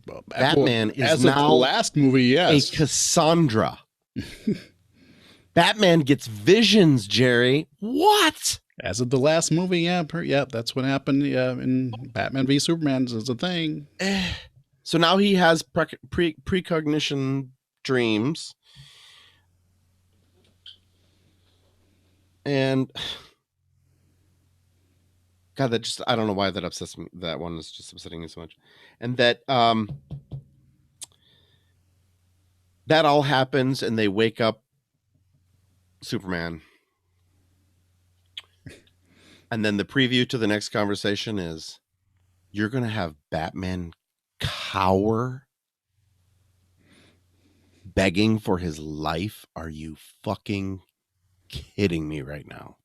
Well, Batman is as now of the last movie, yes. a Cassandra. Batman gets visions, Jerry. What? As of the last movie, yeah, that's what happened in Batman v Superman is a thing. So now he has precognition dreams. And God, I don't know why that upsets me. That one is just upsetting me so much. And that all happens and they wake up Superman. And then the preview to the next conversation is you're going to have Batman cower begging for his life. Are you fucking kidding me right now?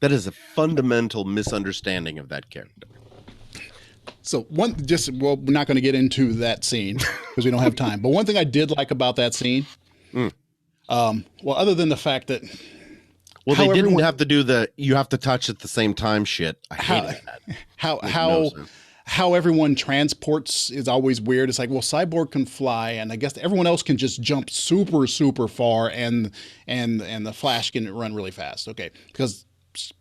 That is a fundamental misunderstanding of that character. So we're not going to get into that scene because we don't have time. But one thing I did like about that scene, other than the fact that, they didn't have to do you have to touch at the same time shit. I hate that. How everyone transports is always weird. It's like, well, Cyborg can fly, and I guess everyone else can just jump super, super far, and the Flash can run really fast. Okay, because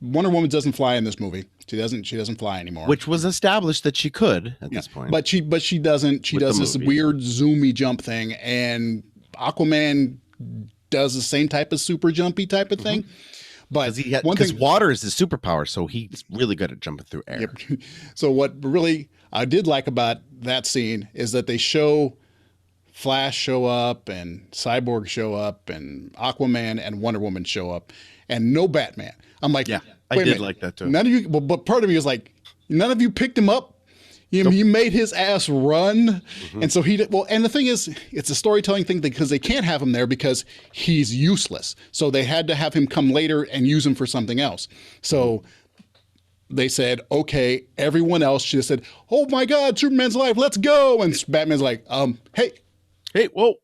Wonder Woman doesn't fly in this movie. She doesn't fly anymore. Which was established that she could at this point. But she doesn't. She does this weird zoomy jump thing, and Aquaman does the same type of super jumpy type of thing. But one because thing, water is his superpower, so he's really good at jumping through air. yep. So what really I did like about that scene is that they show Flash show up and Cyborg show up and Aquaman and Wonder Woman show up and no Batman. I'm like, Yeah, I wait a did minute. like that too. None of you, but part of me is like, none of you picked him up. He made his ass run. And so he did. Well, and the thing is, it's a storytelling thing because they can't have him there because he's useless. So they had to have him come later and use him for something else. So they said, okay, everyone else should have said, oh my God, Superman's alive, let's go. And Batman's like, hey. Hey, whoa.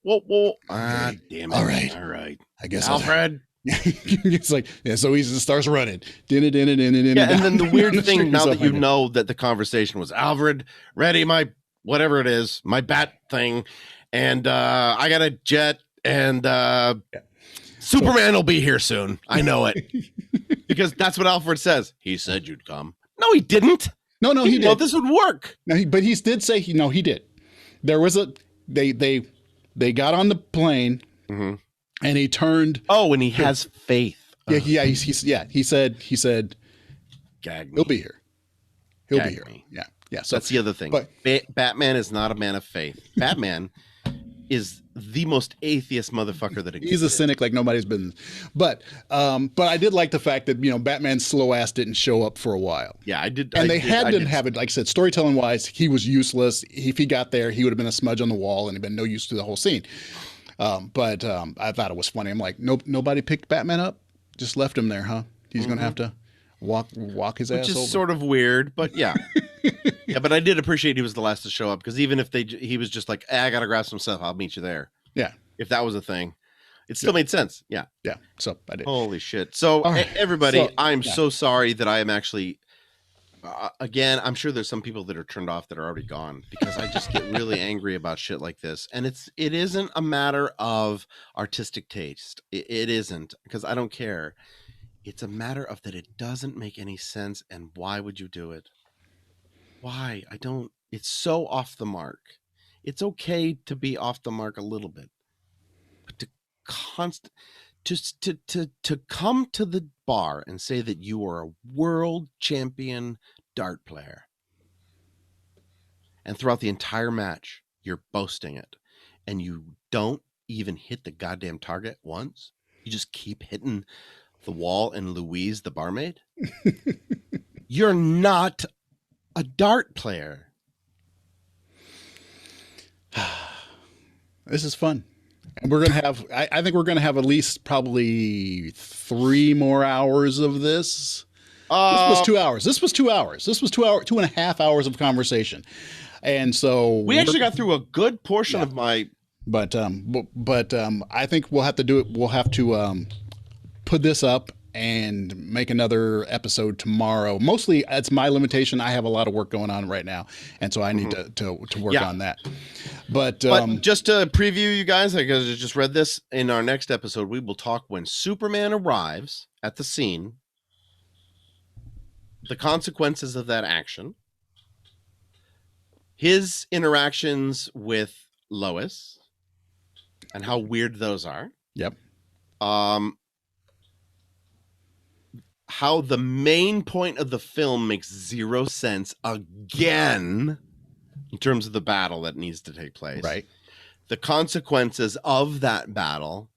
Ah, damn it. All right. All right. I guess Alfred. it's like, yeah, so he just starts running. Yeah, Yeah, and then the weird thing, now that you like know that the conversation was, Alfred, ready my whatever it is, my bat thing, and I got a jet, and Superman will be here soon. I know it. Because that's what Alfred says. He said you'd come. No, he didn't. No, he didn't know did. this would work. No, but he did say he did. There was they got on the plane and he turned. Oh, and he has faith. Yeah, he said Gag me. he'll be here. He'll Gag be here. me. Yeah. So That's the other thing. But Batman is not a man of faith. Batman is the most atheist motherfucker that exists. he's a cynic like nobody's been. But I did like the fact that Batman's slow ass didn't show up for a while. Yeah, I did. And I they did, had I to did. have it, like I said, storytelling wise, he was useless. If he got there, he would have been a smudge on the wall and had been no use to the whole scene. But I thought it was funny. I'm like, nope, nobody picked Batman up, just left him there, huh? He's gonna have to walk his ass Which is over. sort of weird, but yeah. Yeah, but I did appreciate he was the last to show up because even if he was just like, I gotta grab some stuff, I'll meet you there. Yeah. If that was a thing, it still made sense. Yeah. Yeah. So I did. Holy shit. So All right. everybody, So, I'm so sorry that I am actually, again, I'm sure there's some people that are turned off that are already gone because I just get really angry about shit like this. And it isn't a matter of artistic taste. It isn't, because I don't care. It's a matter of that it doesn't make any sense. And why would you do it? Why? It's so off the mark. It's okay to be off the mark a little bit, but to come to the bar and say that you are a world champion dart player, and throughout the entire match you're boasting it, and you don't even hit the goddamn target once, you just keep hitting the wall and Louise the barmaid. You're not a dart player. This is fun. And we're going to have, I think we're going to have at least probably 3 more hours of this. This was 2 hours. This was 2 hours. This was 2.5 hours of conversation. And so we actually got through a good portion of my. But I think we'll have to do it. We'll have to put this up and make another episode tomorrow. Mostly, it's my limitation. I have a lot of work going on right now, and so I need to work on that. But just to preview you guys, because I just read this, in our next episode, we will talk when Superman arrives at the scene, the consequences of that action, his interactions with Lois, and how weird those are. Yep. How the main point of the film makes zero sense again in terms of the battle that needs to take place. Right. The consequences of that battle,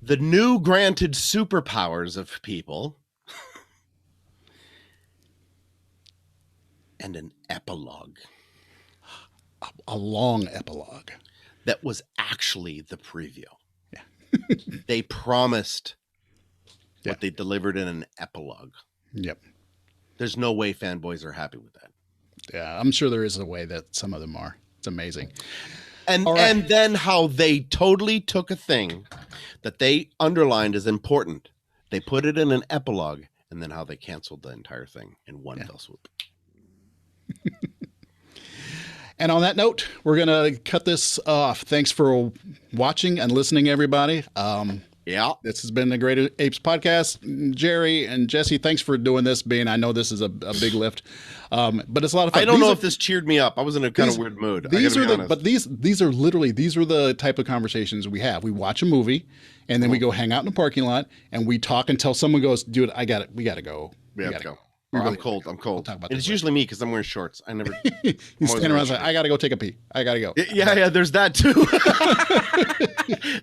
the new granted superpowers of people, and an epilogue. A long epilogue. That was actually the preview. Yeah. They promised what they delivered in an epilogue. Yep. There's no way fanboys are happy with that. Yeah, I'm sure there is a way that some of them are. It's amazing. And and then how they totally took a thing that they underlined as important. They put it in an epilogue, and then how they canceled the entire thing in one fell swoop. And on that note, we're going to cut this off. Thanks for watching and listening, everybody. Yeah. This has been the Great Apes podcast. Jerry and Jesse, thanks for doing this. Being, I know this is a big lift, but it's a lot of fun. I don't know if this cheered me up. I was in a kind of weird mood. These are the type of conversations we have. We watch a movie, and then we go hang out in the parking lot, and we talk until someone goes, "Dude, we got to go. We have to go. I'm cold. I'm cold. We'll talk about it's usually me because I'm wearing shorts. I never. You stand around and say, I got to go take a pee. I got to go. Yeah. There's that too.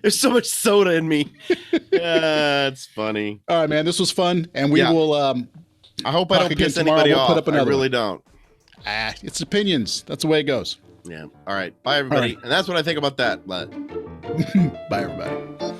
There's so much soda in me. Yeah, it's funny. All right, man. This was fun, and we will. I hope I don't piss anybody off. Put up I really don't. It's opinions. That's the way it goes. Yeah. All right. Bye, everybody. All right. And that's what I think about that. But bye, everybody.